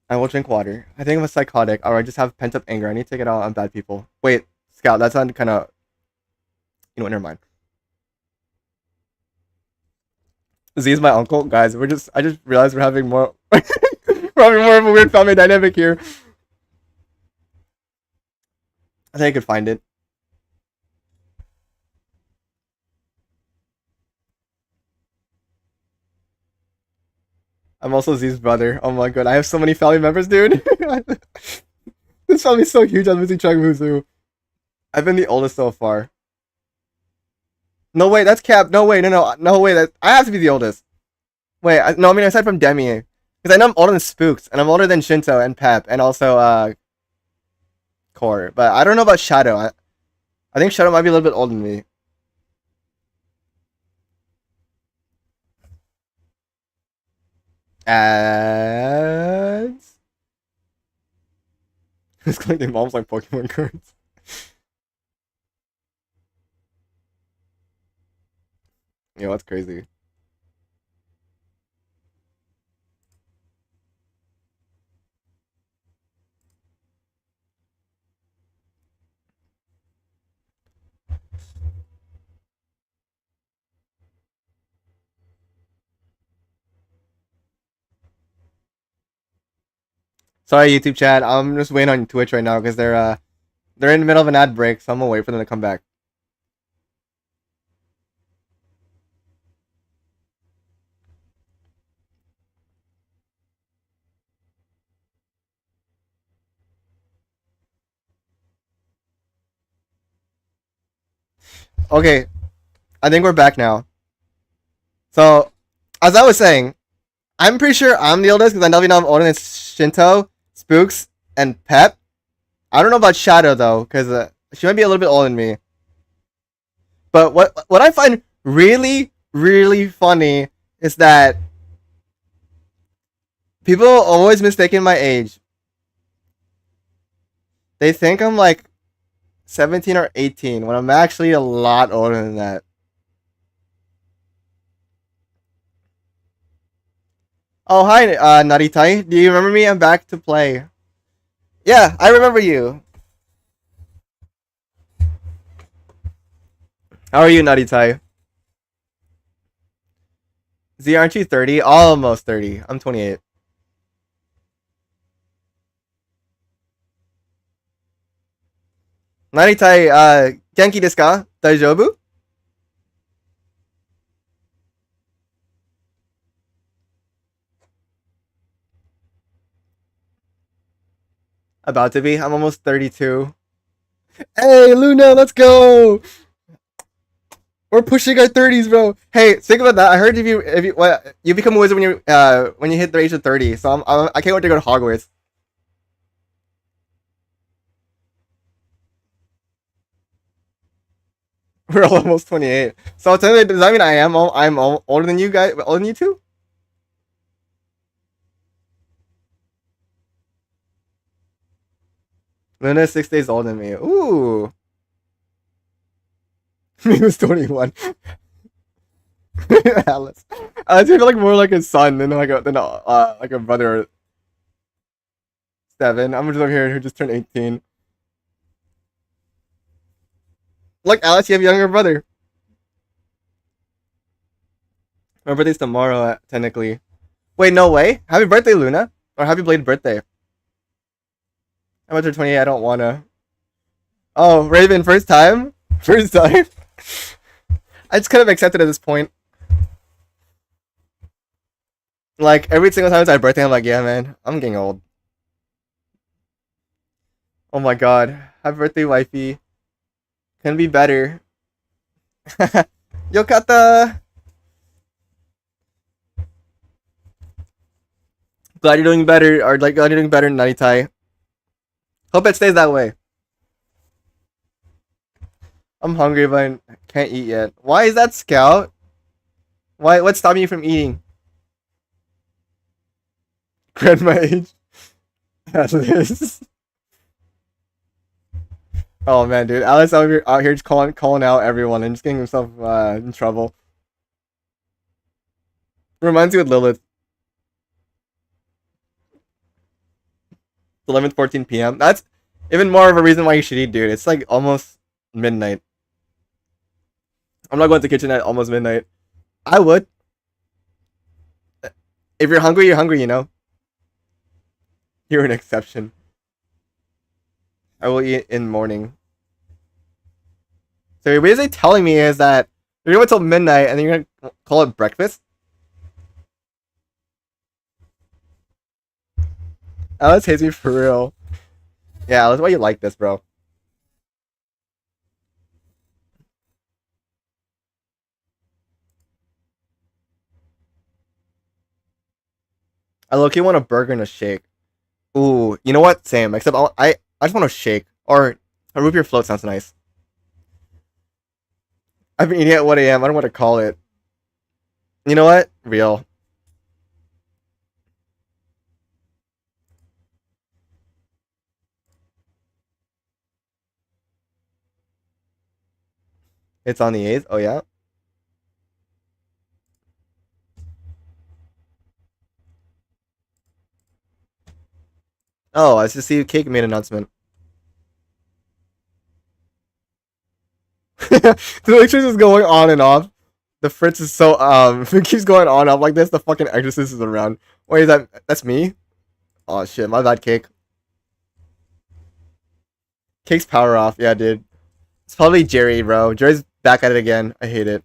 I will drink water. I think I'm a psychotic, or I just have pent up anger. I need to take it out on bad people. Wait, Scout, that sounded kind of. You know what? Never mind. Z is my uncle, guys. I just realized we're having more. We're having more of a weird family dynamic here. I think I could find it. I'm also Z's brother. Oh my god, I have so many family members, dude. This family's so huge. I'm busy trying Wuzu. I've been the oldest so far. No way, that's Cap. No way, no way. That I have to be the oldest. Wait, no, I mean aside from Demi, because I know I'm older than Spooks, and I'm older than Shinto and Pep, and also Core. But I don't know about Shadow. I think Shadow might be a little bit older than me. Ads. It's collecting moms like Pokemon cards. Yo, that's crazy. Sorry, YouTube chat. I'm just waiting on Twitch right now because they're in the middle of an ad break, so I'm gonna wait for them to come back. Okay, I think we're back now. So, as I was saying, I'm pretty sure I'm the oldest because I know I'm older than Shinto, Spooks, and Pep. I don't know about Shadow though, because she might be a little bit older than me. But what I find really, really funny is that people always mistaken my age. They think I'm like 17 or 18 when I'm actually a lot older than that. Oh, hi, Naritai. Do you remember me? I'm back to play. Yeah, I remember you. How are you, Naritai? Z, aren't you 30? Almost 30. I'm 28. Naritai, genki desu ka? Daijoubu? About to be. I'm almost 32. Hey, Luna, let's go! We're pushing our 30s, bro. Hey, think about that. I heard if you become a wizard when you hit the age of 30. So I can't wait to go to Hogwarts. We're almost 28. So technically, does that mean I'm older than you guys? Older than you two? Luna's 6 days older than me. Ooh. Me was 21. Alice. I feel like more like a son than like a brother or 7. I'm just over here who just turned 18. Like Alice, you have a younger brother. My birthday's tomorrow, technically. Wait, no way. Happy birthday, Luna. Or happy belated birthday. I'm about to 28. I don't wanna. Oh, Raven, first time? First time? I just kind of accepted at this point. Like, every single time it's my birthday, I'm like, yeah, man, I'm getting old. Oh my god. Happy birthday, wifey. Can be better. Yokata! Glad you're doing better, or like, glad you're doing better, Nanitai. Hope it stays that way. I'm hungry, but I can't eat yet. Why is that, Scout? What's stopping you from eating? Grandma age. That's what it is. Oh man, dude, Alex out here just calling out everyone and just getting himself in trouble. Reminds me of Lilith. 11:14 p.m. That's even more of a reason why you should eat, dude. It's like almost midnight. I'm not going to the kitchen at almost midnight. I would. If you're hungry, you're hungry, you know. You're an exception. I will eat in morning. So you're basically telling me is that you're going to wait till midnight and then you're going to call it breakfast? Alex hates me for real. Yeah, that's why you like this, bro. I low-key want a burger and a shake. Ooh, you know what? Same. Except I just want a shake. Or a root beer float sounds nice. I've been eating at 1 a.m. I don't know what to call it. You know what? Real. It's on the 8th? Oh, yeah? Oh, I just see Cake made an announcement. The lectures is going on and off. The Fritz is so it keeps going on and off like this. The fucking exorcist is around. Wait, that's me? Oh shit, my bad, Cake. Cake's power off, yeah, dude. It's probably Jerry, bro. Jerry's back at it again. I hate it.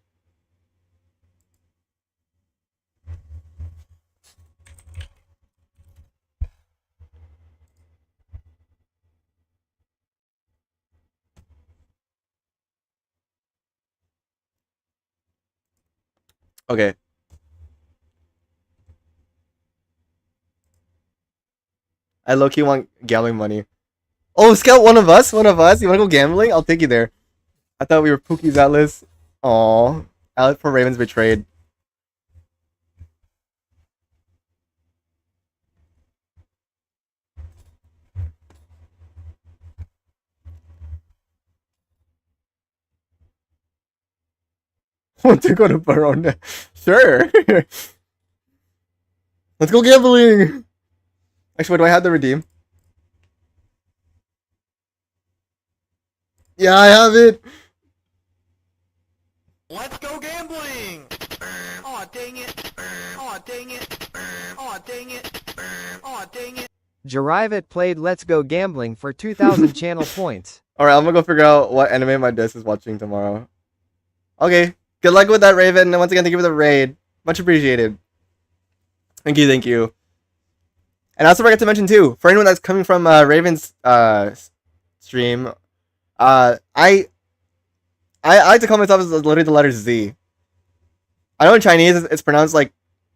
Okay. I low-key want gambling money. Oh, Scout, one of us? One of us? You wanna go gambling? I'll take you there. I thought we were Pookie's Atlas. Aw. Alex for Ravens betrayed. Want to go to Barona? Sure. Let's go gambling. Actually, what do I have to redeem? Yeah, I have it. Let's go gambling! Aw, dang it! Aw, dang it! Aw, dang it! Aw, dang it! ZhiVtuber played Let's Go Gambling for 2,000 channel points. Alright, I'm gonna go figure out what anime my disc is watching tomorrow. Okay. Good luck with that, Raven. And once again, thank you for the raid. Much appreciated. Thank you, thank you. And I also forgot to mention too, for anyone that's coming from Raven's stream, I like to call myself as literally the letter Z. I know in Chinese it's pronounced like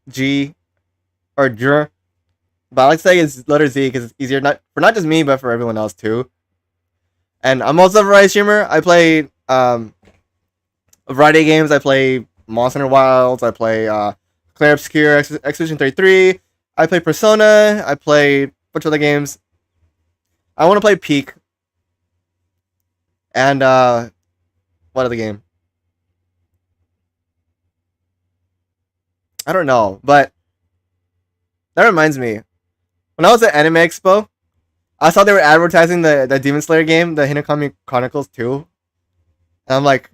G or J, but I like to say it's letter Z because it's easier not just me but for everyone else too. And I'm also a variety streamer. I play a variety of games. I play Monster Hunter Wilds. I play Clair Obscure, Expedition 33. I play Persona. I play a bunch of other games. I want to play Peak. And what other game? I don't know, but that reminds me. When I was at Anime Expo, I saw they were advertising the Demon Slayer game, the Hinokami Chronicles 2. And I'm like,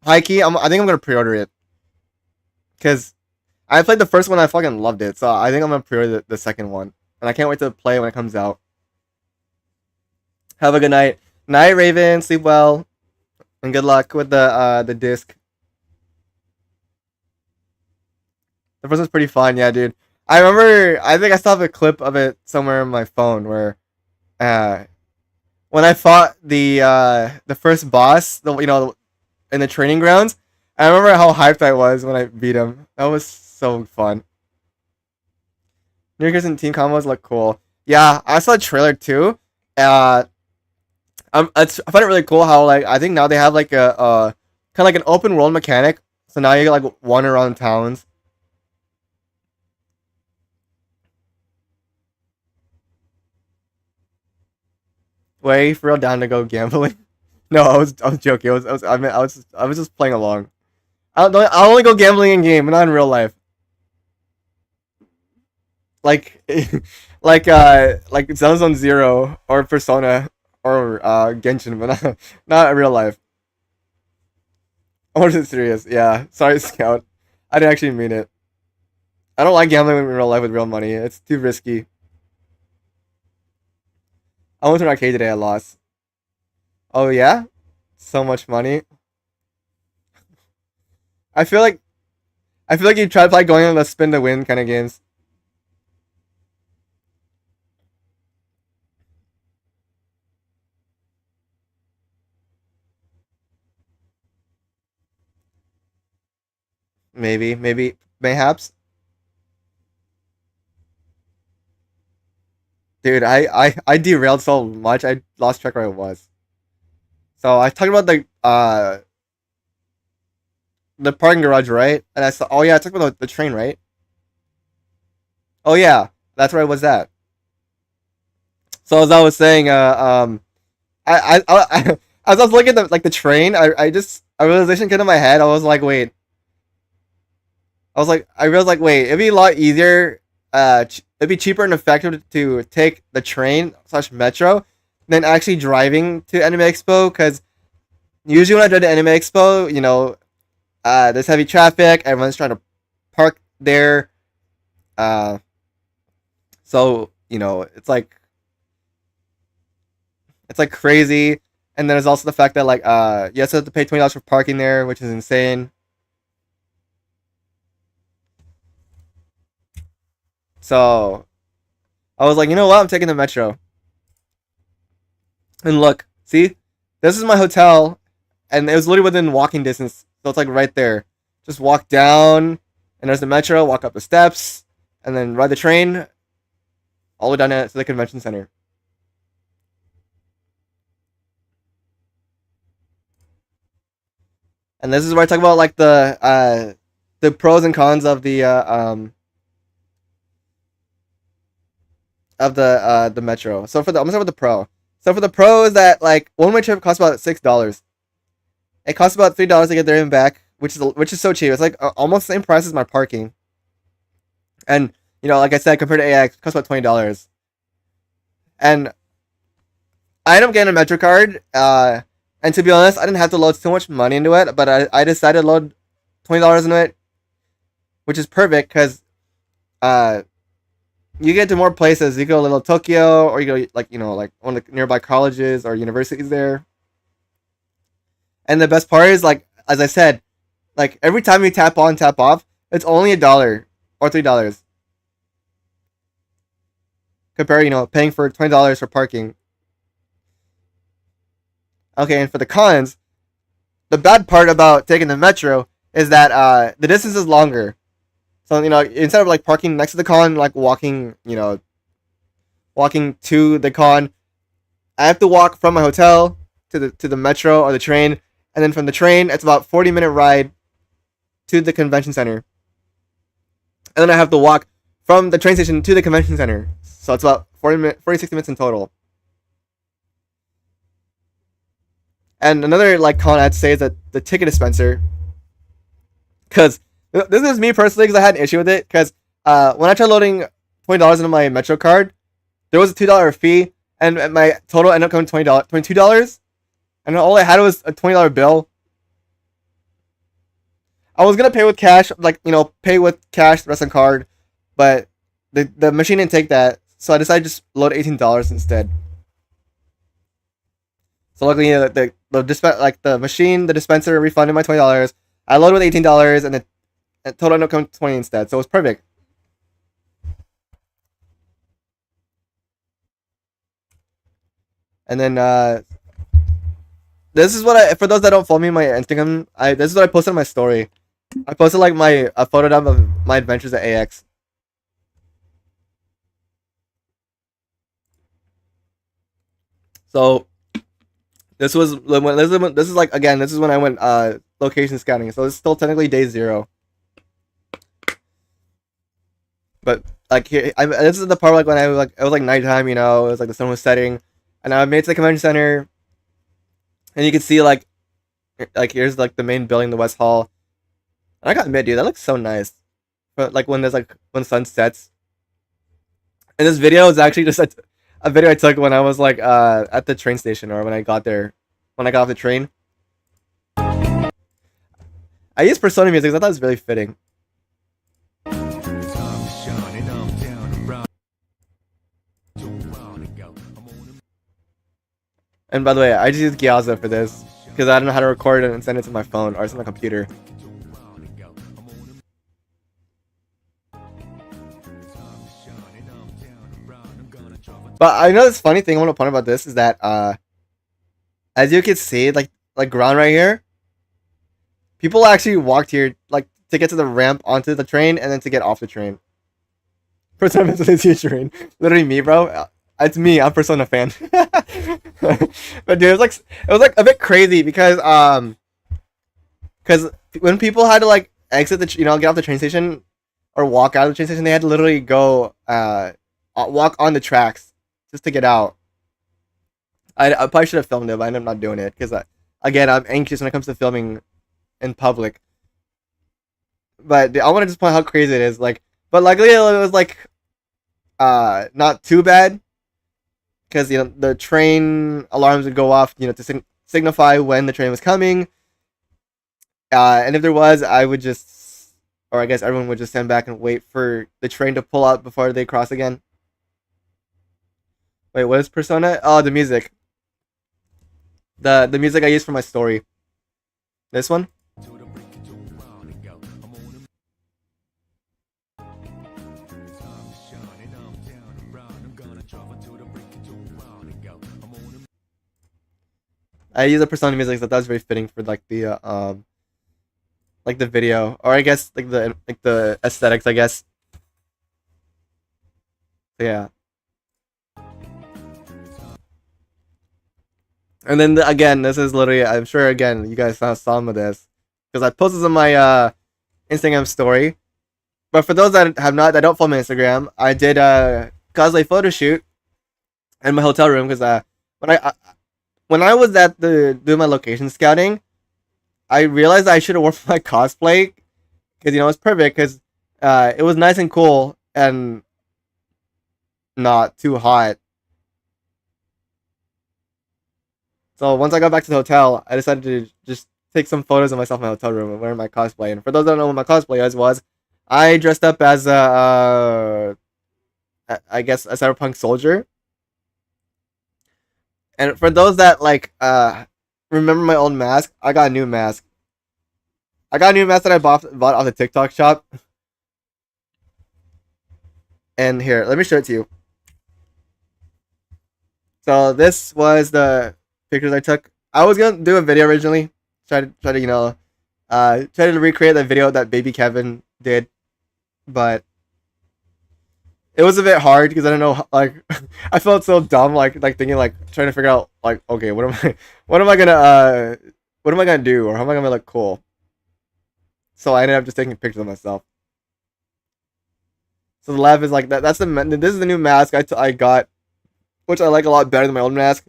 high key, I think I'm gonna pre-order it. Cause I played the first one, I fucking loved it. So I think I'm gonna pre-order the second one. And I can't wait to play when it comes out. Have a good night. Night, Raven. Sleep well. And good luck with the disc. The first one's pretty fun, yeah, dude. I remember, I think I still have a clip of it somewhere on my phone where, when I fought the first boss, in the training grounds, I remember how hyped I was when I beat him. That was so fun. New Yorkers and team combos look cool. Yeah, I saw a trailer too. I find it really cool how I think now they have like a kind of like an open world mechanic. So now you like wander around towns. Way for real down to go gambling. No, I was joking. I was just playing along. I'll only go gambling in game, but not in real life. Like like Zone Zero or Persona or Genshin, but not in real life. I wasn't serious. Yeah, sorry, Scout. I didn't actually mean it. I don't like gambling in real life with real money. It's too risky. I went to an arcade today. I lost. Oh yeah, so much money. I feel like you try to play going on the spin to win kind of games. Maybe, mayhaps. Dude, I derailed so much. I lost track where I was. So I talked about the parking garage, right? And I saw. Oh yeah, I talked about the train, right? Oh yeah, that's where I was at. So as I was saying, as I was looking at the train, I just a realization came to my head. I was like, wait. I realized like, wait, it'd be a lot easier. It'd be cheaper and effective to take the train slash metro than actually driving to Anime Expo. Because usually when I drive to Anime Expo, there's heavy traffic. Everyone's trying to park there. So it's like crazy. And then there's also the fact that like you also have to pay $20 for parking there, which is insane. So I was like, you know what? I'm taking the metro. And look, see, this is my hotel, and it was literally within walking distance. So it's like right there. Just walk down, and there's the metro. Walk up the steps, and then ride the train all the way down to the convention center. And this is where I talk about like the pros and cons of the metro. So I'm gonna start with the pro. So for the pro is that like one way trip costs about $6. It costs about $3 to get there and back, which is so cheap. It's like almost the same price as my parking. And like I said, compared to AX, it costs about $20. And I ended up getting a metro card. And to be honest, I didn't have to load so much money into it, but I decided to load $20 into it, which is perfect because you get to more places. You go to Little Tokyo, or you go like one of the nearby colleges or universities there. And the best part is like, as I said, like every time you tap on, tap off, it's only $1 or $3. Compare, paying for $20 for parking. Okay, and for the cons, the bad part about taking the metro is that the distance is longer. So instead of like parking next to the con, like walking to the con, I have to walk from my hotel to the metro or the train, and then from the train, it's about 40-minute ride to the convention center, and then I have to walk from the train station to the convention center. So it's about 60 minutes in total. And another like con I'd say is that the ticket dispenser, because this is me personally, because I had an issue with it. Because when I tried loading $20 into my Metro card, there was a $2 fee, and my total ended up coming $22, and all I had was a $20 bill. I was gonna pay with cash, pay with cash the rest of the card, but the machine didn't take that, so I decided to just load $18 instead. So luckily, the machine, the dispenser refunded my $20. I loaded with $18, and the total ended up coming to $20 instead. So it was perfect. And then this is what for those that don't follow me on my Instagram, this is what I posted on my story. I posted like a photo dump of my adventures at AX. So this is like, again, this is when I went location scouting. So it's still technically day 0. But like here, this is the part like when it was like nighttime. It was like the sun was setting, And I made it to the convention center, and you can see like here's like the main building, the West Hall. And I got admit, dude, that looks so nice. But like when the sun sets. And this video is actually just a video I took when I was like at the train station, or when I got off the train. I used Persona music because I thought it was really fitting. And by the way, I just used Gyaza for this because I don't know how to record it and send it to my phone or to my computer. But I know this funny thing I want to point about this is that as you can see, like ground right here, people actually walked here like to get to the ramp onto the train and then to get off the train. Persona to the train. Literally me, bro. It's me. I'm Persona fan. But dude, it was like a bit crazy because when people had to like exit the get off the train station or walk out of the train station, they had to literally go walk on the tracks just to get out. I probably should have filmed it, but I ended up not doing it because again, I'm anxious when it comes to filming in public. But I want to just point out how crazy it is. Like, but luckily it was like not too bad because the train alarms would go off to signify when the train was coming. And if there was, I would just, or I guess everyone would just stand back and wait for the train to pull out before they cross again. Wait, what is Persona? Oh, the music. The music I use for my story. This one? I use the Persona music, so that was very fitting for like the video, or I guess like the aesthetics, I guess. So, yeah. And then again, this is literally, I'm sure again you guys saw some of this because I posted this on my Instagram story. But for those that don't follow my Instagram, I did a cosplay photo shoot in my hotel room because when I was at doing my location scouting, I realized I should have worn my cosplay because it's perfect because it was nice and cool and not too hot. So once I got back to the hotel, I decided to just take some photos of myself in my hotel room and wearing my cosplay. And for those that don't know what my cosplay was I dressed up as I guess a cyberpunk soldier. And for those that remember my old mask, I got a new mask. I got a new mask that I bought off the TikTok shop. And here, let me show it to you. So this was the pictures I took. I was gonna do a video originally, try to recreate that video that Baby Kevin did, but it was a bit hard because I don't know, like I felt so dumb, thinking trying to figure out okay, what am I gonna do, or how am I gonna look cool? So I ended up just taking pictures of myself. So the left is like that. This is the new mask I got, which I like a lot better than my old mask.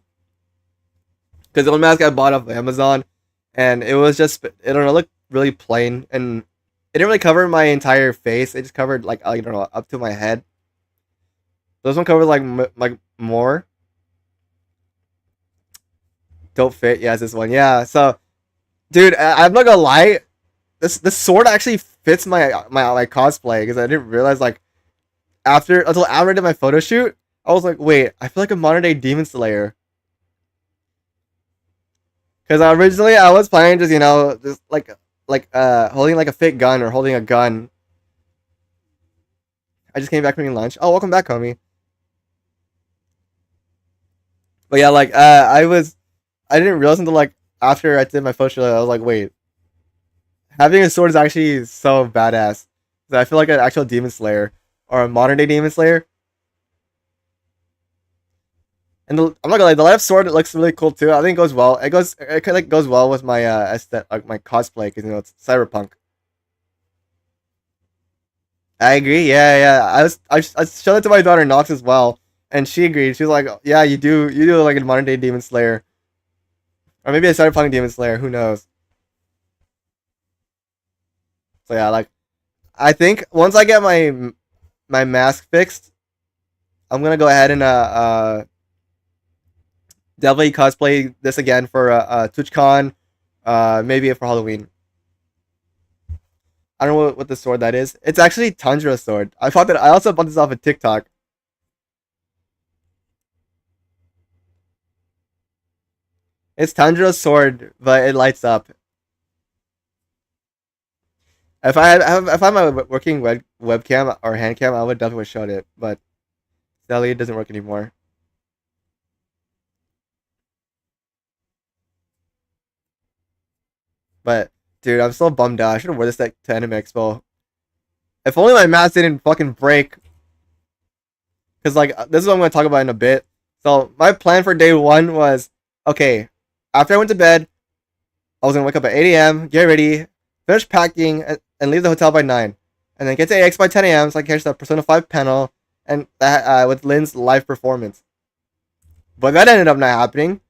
Because the old mask I bought off of Amazon, and it was just, I don't know, it looked really plain, and it didn't really cover my entire face. It just covered I don't know, up to my head. This one covers like more. Don't fit. Yeah, it's this one. Yeah. So, dude, I'm not gonna lie. This sword actually fits my cosplay because I didn't realize until I did my photo shoot, I was like, wait, I feel like a modern day demon slayer. Because originally I was planning just holding like a fake gun or holding a gun. I just came back from eating lunch. Oh, welcome back, homie. But yeah, I didn't realize until after I did my photo shoot, I was like, wait, having a sword is actually so badass. So I feel like an actual demon slayer or a modern day demon slayer. And I'm not gonna lie, the left sword looks really cool too. I think it goes well. It goes well with my my cosplay because it's cyberpunk. I agree. Yeah. I showed it to my daughter Nox as well, and she agreed. She was like, "Yeah, you do like a modern day Demon Slayer, or maybe I started playing Demon Slayer. Who knows?" So yeah, like I think once I get my mask fixed, I'm gonna go ahead and definitely cosplay this again for TwitchCon, maybe for Halloween. I don't know what the sword that is. It's actually Tanjiro's sword. I also bought this off of TikTok. It's Tanjiro's sword, but it lights up. If I had my working webcam or hand cam, I would definitely show it. But sadly, it doesn't work anymore. But dude, I'm so bummed out. I should have worn this to Anime Expo. If only my mask didn't fucking break. Cause like this is what I'm gonna talk about in a bit. So my plan for day one was okay. After I went to bed, I was gonna wake up at 8 a.m., get ready, finish packing, and leave the hotel by 9, and then get to AX by 10 a.m. so I can catch the Persona 5 panel and with Lynn's live performance. But that ended up not happening.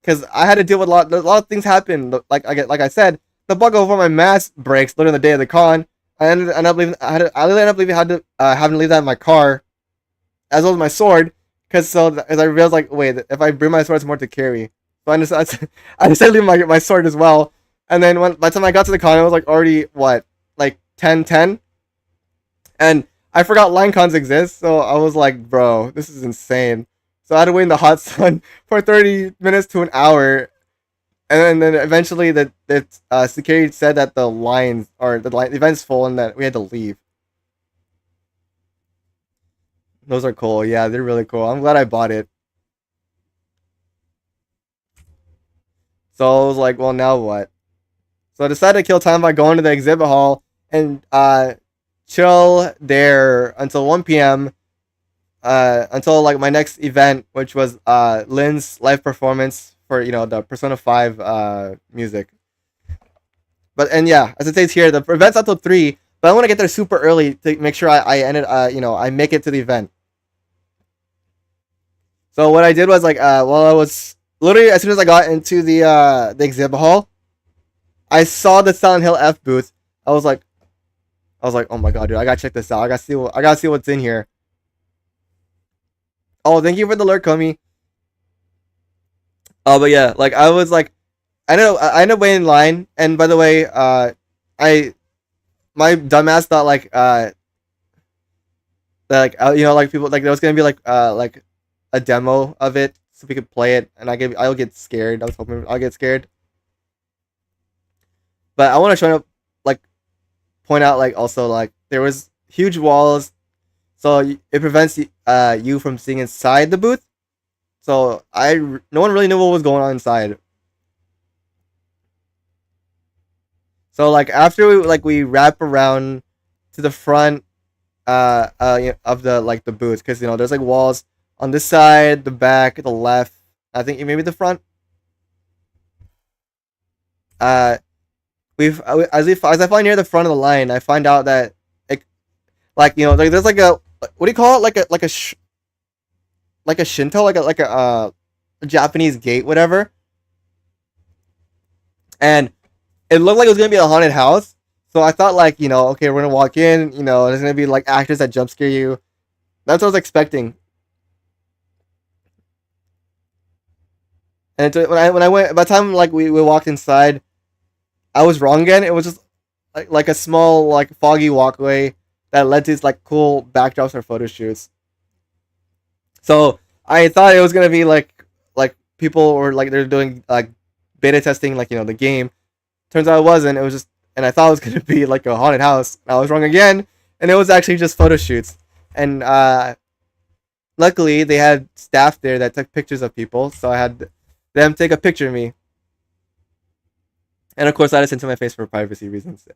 Because I had to deal with a lot of things happen. Like I said, the bug over my mask breaks literally the day of the con. I ended up leaving. I ended up leaving. Had to having to leave that in my car, as well as my sword. Because as I realized, like, wait, if I bring my sword, it's more to carry. So I decided to leave my sword as well. And then by the time I got to the con, it was like already what, like 10:10, and I forgot line cons exist. So I was like, bro, this is insane. So I had to wait in the hot sun for 30 minutes to an hour. And then eventually the security said that the event's full and that we had to leave. Those are cool. Yeah, they're really cool. I'm glad I bought it. So I was like, well, now what? So I decided to kill time by going to the exhibit hall and chill there until 1 p.m. Until like my next event, which was Lynn's live performance for the Persona 5 music. And yeah, as it says here, the event's until 3, but I want to get there super early to make sure I make it to the event. So what I did was like while I was literally as soon as I got into the exhibit hall, I saw the Silent Hill F booth. I was like, oh my god, dude, I gotta check this out. I gotta see what's in here. Oh, thank you for the alert, Komi. Oh, but yeah, like I was like, I ended up waiting in line, and by the way, my dumbass thought like that like people like there was gonna be like a demo of it so we could play it, and I'll get scared. I was hoping I'll get scared, but I want to point out like also like there was huge walls. So it prevents you from seeing inside the booth. So no one really knew what was going on inside. So like after we wrap around to the front of the booth, because there's like walls on this side, the back, the left. I think maybe the front. As I find near the front of the line, I find out that there's like a, what do you call it, like a Shinto, like a Japanese gate, whatever. And it looked like it was gonna be a haunted house. So I thought okay, we're gonna walk in, there's gonna be like actors that jump scare you. That's what I was expecting. And when I went, by the time we walked inside, I was wrong again. It was just like a small foggy walkway that led to these cool backdrops for photo shoots. So I thought it was gonna be like people were they're doing beta testing the game. Turns out it wasn't. It was just, and I thought it was gonna be like a haunted house. I was wrong again, and it was actually just photo shoots. And luckily they had staff there that took pictures of people, so I had them take a picture of me. And of course I had to censor my face for privacy reasons.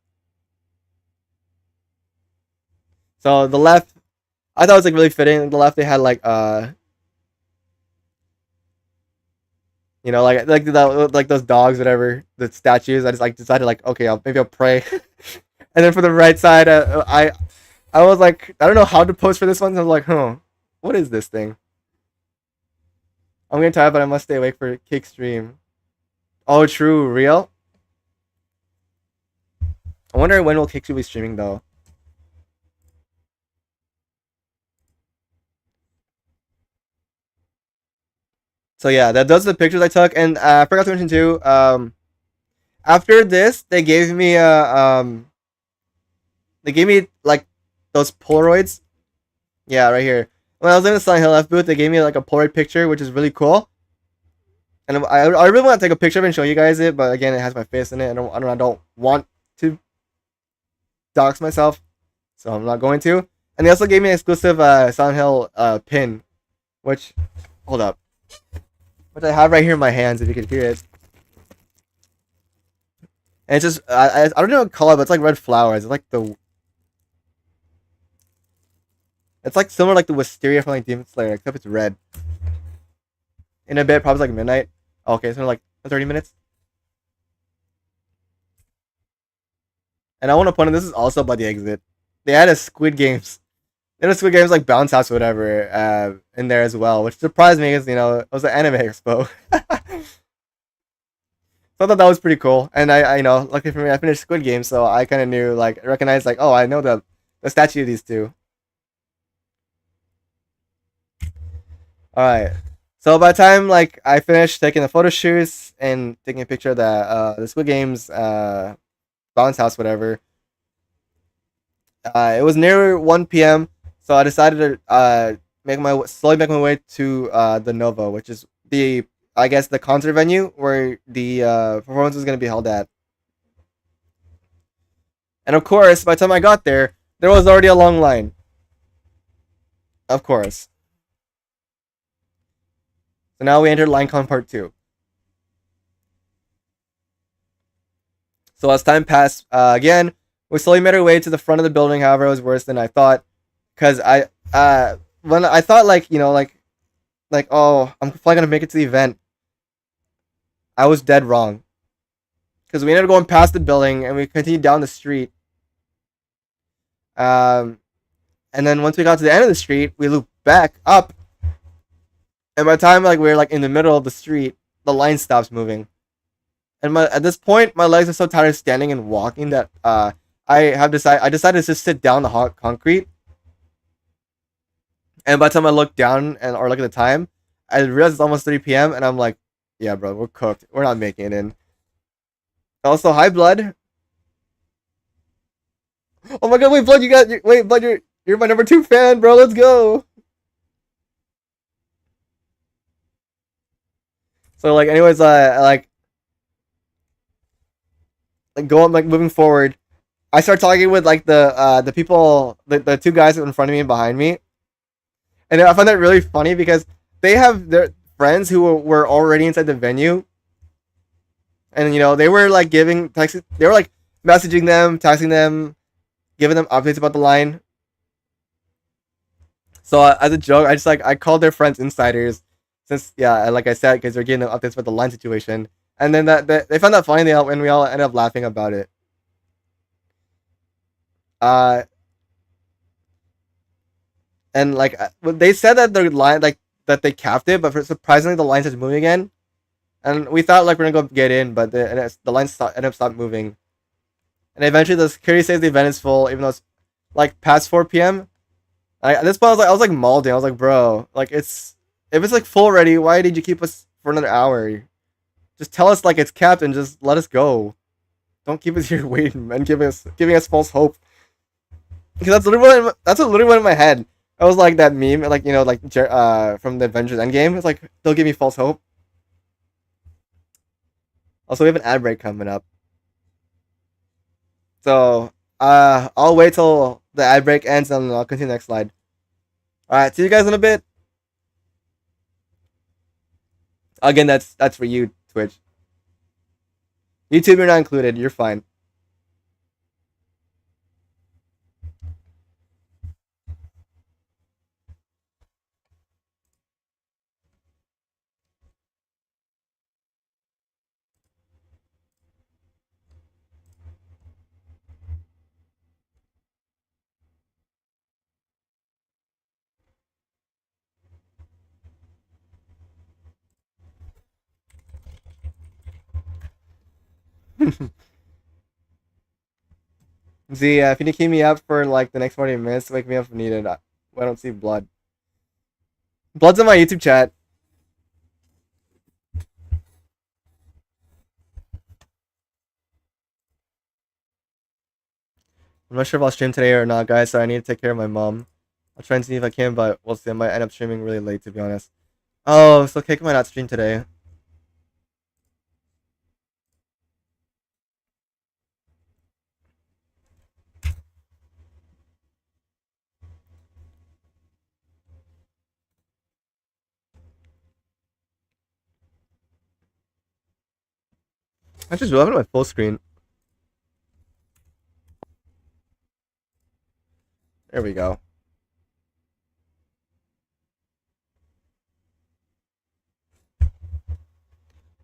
So the left, I thought it was really fitting. The left, they had those dogs, whatever, the statues. I just decided okay, maybe I'll pray. And then for the right side, I was like, I don't know how to post for this one. So I was like, what is this thing? I'm getting tired, but I must stay awake for kick stream. Oh, true, real. I wonder when will Kick be streaming though. So yeah, those are the pictures I took, and I forgot to mention too. After this, they gave me like those Polaroids. Yeah, right here. When I was in the Silent Hill F booth, they gave me like a Polaroid picture, which is really cool. And I really want to take a picture of it and show you guys it, but again, it has my face in it. I don't want to dox myself, so I'm not going to. And they also gave me an exclusive Silent Hill pin, which, hold up, which I have right here in my hands if you can hear it. And it's just I don't know what color, but it's like red flowers. It's like similar like the wisteria from like Demon Slayer, except it's red. In a bit, probably like midnight. Okay, so like 30 minutes. And I want to point out this is also about the exit. They had a Squid Games. They had a Squid Games like Bounce House or whatever in there as well, which surprised me because it was an Anime Expo. So I thought that was pretty cool. And I luckily for me, I finished Squid Game, so I kind of knew like recognized like, oh, I know the statue of these two. All right. So by the time like I finished taking the photo shoots and taking a picture of the Squid Games bounce house, whatever, it was near 1 p.m. So I decided to slowly make my way to the Nova, which is I guess the concert venue where the performance was going to be held at. And of course, by the time I got there was already a long line. Of course. So now we enter LineCon Part 2. So as time passed, again, we slowly made our way to the front of the building. However, it was worse than I thought, because when I thought oh, I'm probably gonna make it to the event, I was dead wrong. Because we ended up going past the building and we continued down the street. And then once we got to the end of the street, we looped back up. And by the time like we were like in the middle of the street, the line stops moving. And at this point, my legs are so tired of standing and walking that I decided to just sit down the hot concrete. And by the time I look down or look at the time, I realize it's almost 3 p.m. and I'm like, yeah, bro, we're cooked. We're not making it in. Also, hi, Blood. Oh my god, wait, Blood, Blood, you're my number 2 fan, bro. Let's go. So like, anyways, moving forward, I start talking with like the people, the two guys in front of me and behind me, and I find that really funny because they have their friends who were already inside the venue, and they were like they were like messaging them, texting them, giving them updates about the line. So as a joke, I called their friends insiders, since like I said, because they're giving them updates about the line situation, and then they found that funny, and we all ended up laughing about it. Uh, and like they said that the line that they capped it, but surprisingly the line started moving again, and we thought like we're gonna go get in, but the line ended up stopped moving, and eventually the security says the event is full, even though it's like past 4 p.m. At this point I was like mauling. I was like, bro, like if it's like full already, why did you keep us for another hour? Just tell us like it's capped and just let us go. Don't keep us here waiting and giving us false hope. Because that's what literally went in my head. I was like that meme, like from the Avengers Endgame. It's like they'll give me false hope. Also, we have an ad break coming up, so I'll wait till the ad break ends and I'll continue the next slide. All right, see you guys in a bit. Again, that's for you, Twitch. YouTube, you're not included. You're fine. Z, if you need to keep me up for like the next 40 minutes, wake me up if needed. I don't see blood. Blood's in my YouTube chat. I'm not sure if I'll stream today or not, guys, so I need to take care of my mom. I'll try and see if I can, but we'll see. I might end up streaming really late, to be honest. Oh, so Cake might not stream today. I just realized my full screen. There we go.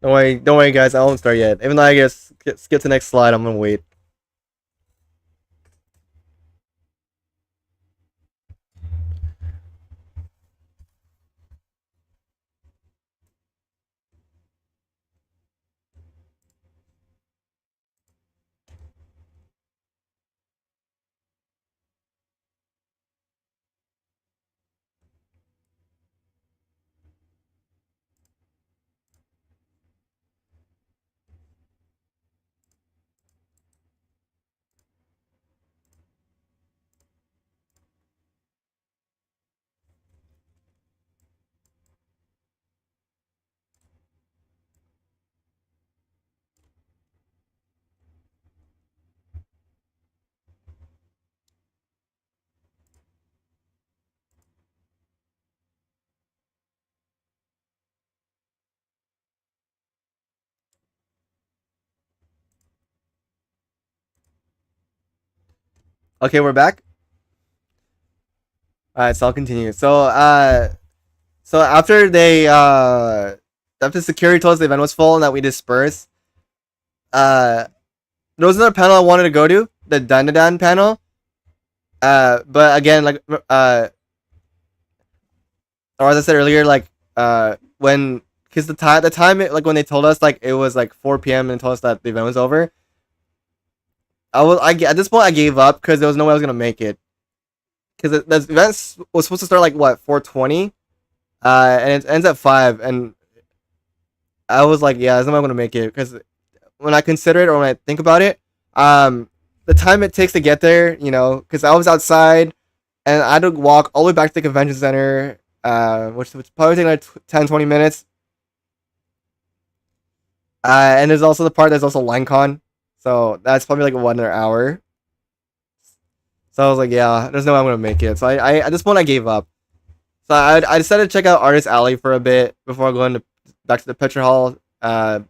Don't worry, guys. I won't start yet. Even though I guess skip to the next slide, I'm gonna wait. Okay, we're back. Alright, so I'll continue. So after after security told us the event was full and that we dispersed, there was another panel I wanted to go to, the Dandadan panel. But again, like or as I said earlier, like when because the time like when they told us like it was like 4 p.m. and told us that the event was over, at this point I gave up because there was no way I was gonna make it. Because the event was supposed to start like what 4:20, and it ends at 5, and I was like, yeah, there's no way I'm gonna make it. Because when I consider it or when I think about it, the time it takes to get there, you know, because I was outside and I had to walk all the way back to the convention center, which would probably take like 10-20 minutes. And there's also the part that's also LineCon, so that's probably like 1 hour. So I was like, yeah, there's no way I'm gonna make it. So I at this point I gave up. So I decided to check out Artist Alley for a bit before going back to the picture hall, to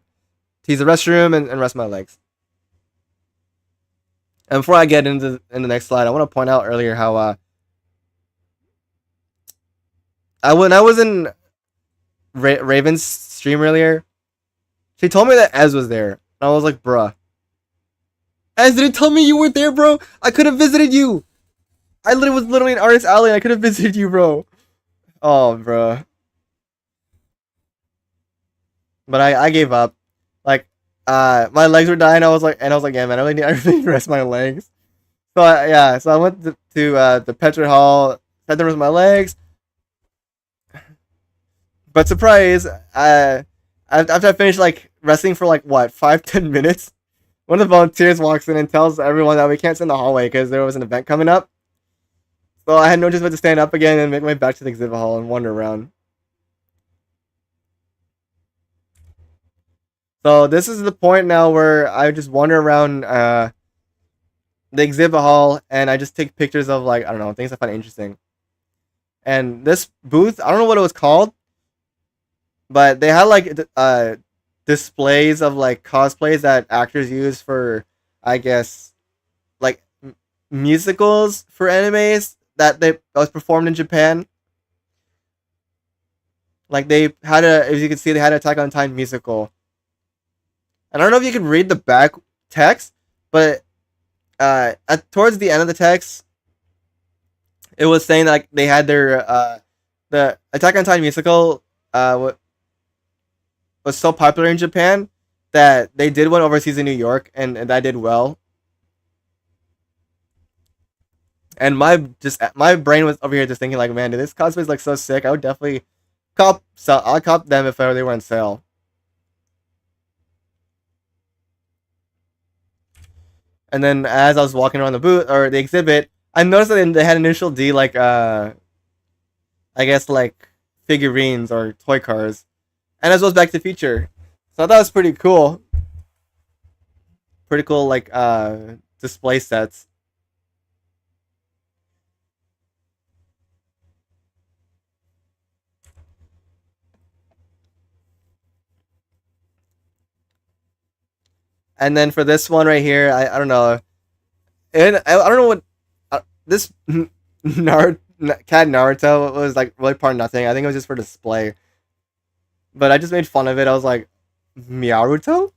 use the restroom and rest my legs. And before I get into the next slide, I want to point out earlier how when I was in Raven's stream earlier, she told me that Ez was there, and I was like, bruh. Ez didn't tell me you were there, bro. I could have visited you. I was literally in Artist Alley, and I could have visited you, bro. Oh, bro. But I gave up. Like, my legs were dying. I was like, yeah, man, I really need to rest my legs. So yeah, so I went to the Petra Hall, had to rest my legs. But surprise, after I finished like resting for like what 5-10 minutes, one of the volunteers walks in and tells everyone that we can't sit in the hallway because there was an event coming up. So I had no choice but to stand up again and make my way back to the exhibit hall and wander around. So this is the point now where I just wander around the exhibit hall and I just take pictures of like, I don't know, things I find interesting. And this booth, I don't know what it was called, but they had like displays of like cosplays that actors use for, I guess, like musicals for animes that was performed in Japan. Like they had as you can see, they had an Attack on Titan musical. And I don't know if you can read the back text, but towards the end of the text, it was saying that like, they had their the Attack on Titan musical was so popular in Japan that they did one overseas in New York, and that did well. And my brain was over here just thinking like, man, dude, this cosplay is like so sick. I would definitely I'll cop them if ever they were on sale. And then as I was walking around the booth or the exhibit, I noticed that they had initial D like I guess like figurines or toy cars, and as well as Back to the Future. So I thought it was pretty cool. Pretty cool like display sets. And then for this one right here, I don't know. And I don't know what this Naruto was like really part of nothing. I think it was just for display. But I just made fun of it. I was like, Miaruto?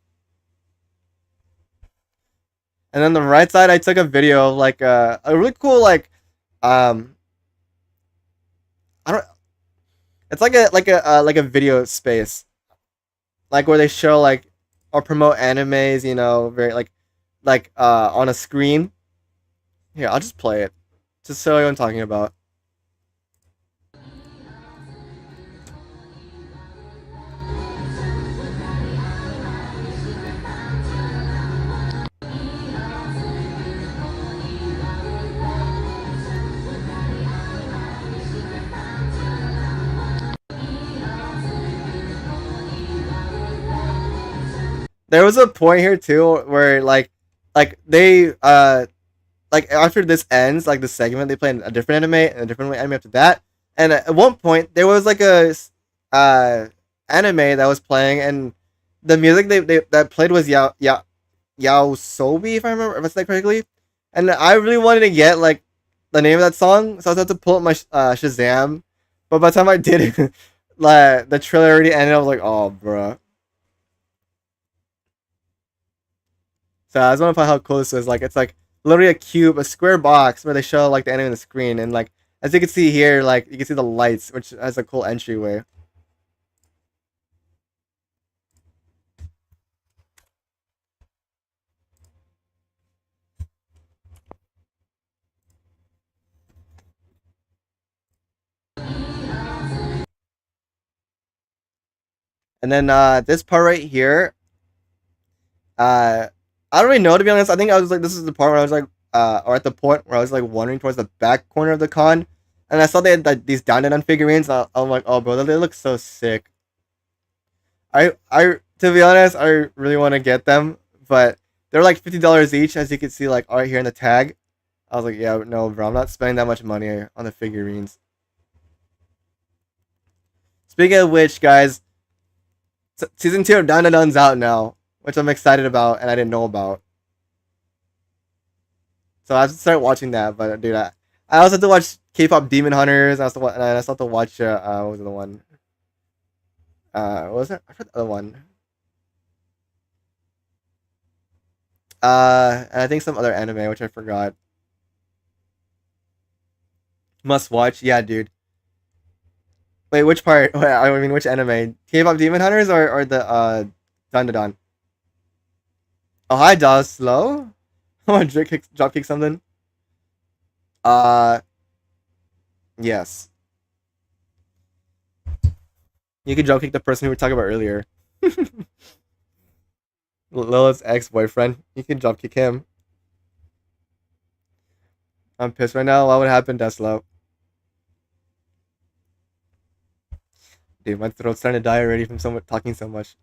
And then the right side, I took a video of like a really cool like I don't. It's like a video space, like where they show like or promote animes. You know, very like on a screen. Here, I'll just play it, just so you know what I'm talking about. There was a point here too where like they like after this ends like the segment they play a different anime and a different anime after that, and at one point there was like a anime that was playing, and the music they that played was Yao Sobi, if I remember if I said that correctly, and I really wanted to get like the name of that song, so I had to pull up my Shazam, but by the time I did it, like the trailer already ended. I was like, oh bruh. So I just want to find how cool this is. Like it's like literally a cube, a square box where they show like the anime on the screen, and like as you can see here, like you can see the lights, which has a cool entryway. And then this part right here, I don't really know to be honest. I think I was like, this is the part where I was like, or at the point where I was like wandering towards the back corner of the con, and I saw they had like, these down and figurines. I'm like, oh bro, they look so sick. To be honest, I really want to get them, but they're like $50 each, as you can see like right here in the tag. I was like, yeah, no, bro, I'm not spending that much money on the figurines. Speaking of which, guys, season 2 of Dandadan's out now, which I'm excited about and I didn't know about. So I have to start watching that. But dude, I also have to watch K-pop Demon Hunters. I also have to watch what was the one? What was it? I forgot the other one. And I think some other anime which I forgot. Must watch, yeah, dude. Wait, which part? Wait, I mean, which anime? K-pop Demon Hunters or the Dandadan? Oh, hi, Dawes. Slow. I want to drop kick something. Uh, yes. You can drop kick the person we were talking about earlier. Lilith's ex-boyfriend. You can drop kick him. I'm pissed right now. What would happen, Deslo? Dude, my throat's starting to die already from talking so much.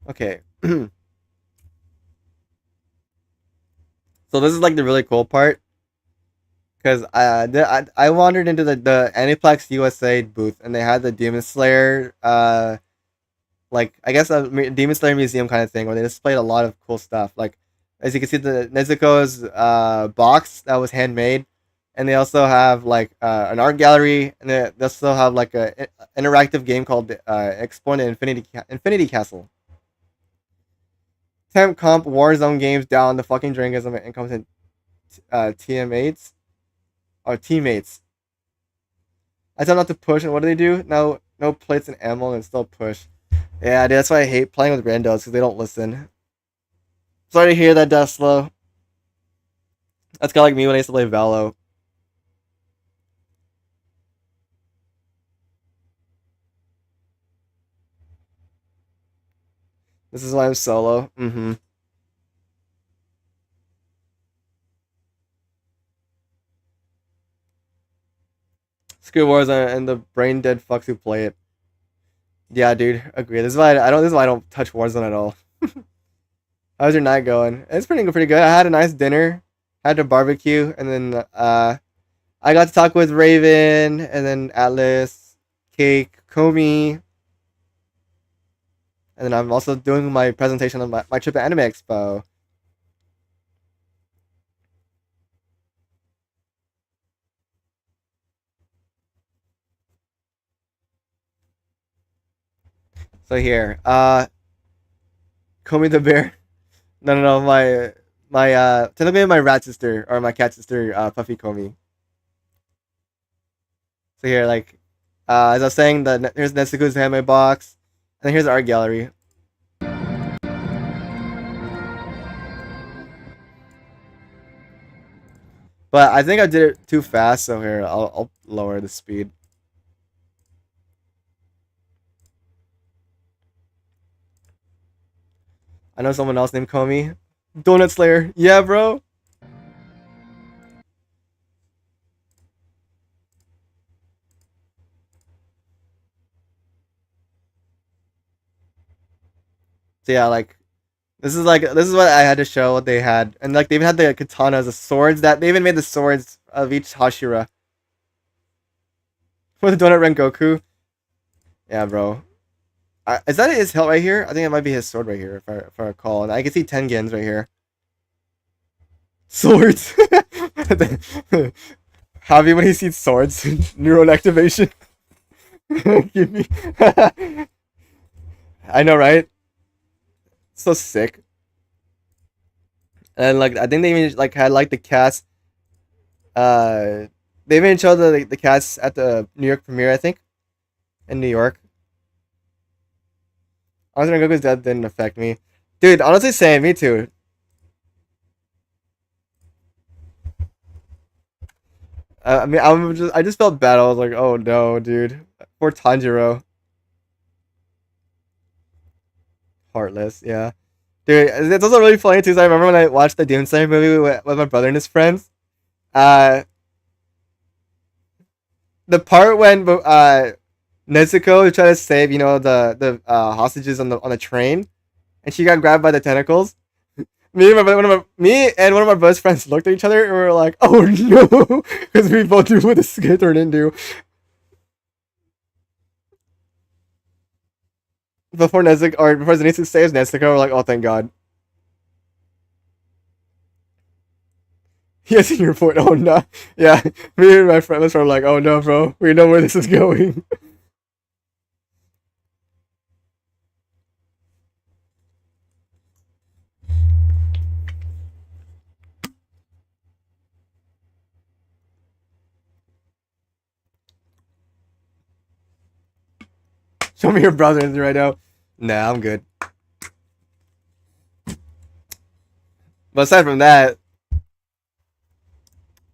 Okay. So this is like the really cool part, because I wandered into the Aniplex USA booth, and they had the Demon Slayer like I guess a Demon Slayer museum kind of thing where they displayed a lot of cool stuff. Like as you can see, the Nezuko's box that was handmade, and they also have like an art gallery, and they also have like a interactive game called Exploring the Infinity Castle. Temp comp Warzone games down the fucking drain and comes in TM8s. Our teammates. I tell them not to push, and what do? No plates and ammo, and still push. Yeah, dude, that's why I hate playing with randos, because they don't listen. Sorry to hear that, Deslo. That's kind of like me when I used to play Valo. This is why I'm solo. Mm-hmm. Screw Warzone and the brain dead fucks who play it. Yeah, dude, agree. This is why I don't touch Warzone at all. How's your night going? It's pretty good. I had a nice dinner, had a barbecue, and then I got to talk with Raven, and then Atlas, Cake, Komi, and then I'm also doing my presentation on my trip to Anime Expo. So here, Komi the bear. No, my technically my rat sister or my cat sister, Puffy Komi. So here, like, as I was saying, here's Netsuko's handmade box, and then here's the art gallery. But I think I did it too fast, so here I'll lower the speed. I know someone else named Komi. Donut Slayer. Yeah, bro. So yeah, like this is what I had to show what they had. And like they even had the katanas, the swords that they even made the swords of each Hashira. For the Donut Rengoku. Yeah, bro. Is that his hilt right here? I think it might be his sword right here, if I recall. And I can see Tengens right here. Swords. Javi when he sees swords. Neuron activation. Give me. I know, right? So sick. And like I think they even like had like the cast. They even showed the cast at the New York premiere, I think, in New York. Honestly, Goku's death didn't affect me, dude. Honestly, same. Me too. I mean, I just felt bad. I was like, oh no, dude. Poor Tanjiro. Heartless, yeah. Dude, it's also really funny too. So I remember when I watched the Demon Slayer movie with my brother and his friends. Uh, the part when Nezuko tried to save, the hostages on the train, and she got grabbed by the tentacles. Me and one of my best friends looked at each other and we were like, "Oh no," because we both knew what this guy turned into. Before Zenitsu saves Nezuko, we're like, "Oh, thank God." Yes, your point. Oh no, yeah. Me and my friends were like, "Oh no, bro, we know where this is going." Show me your brother right now. Nah, I'm good. But aside from that,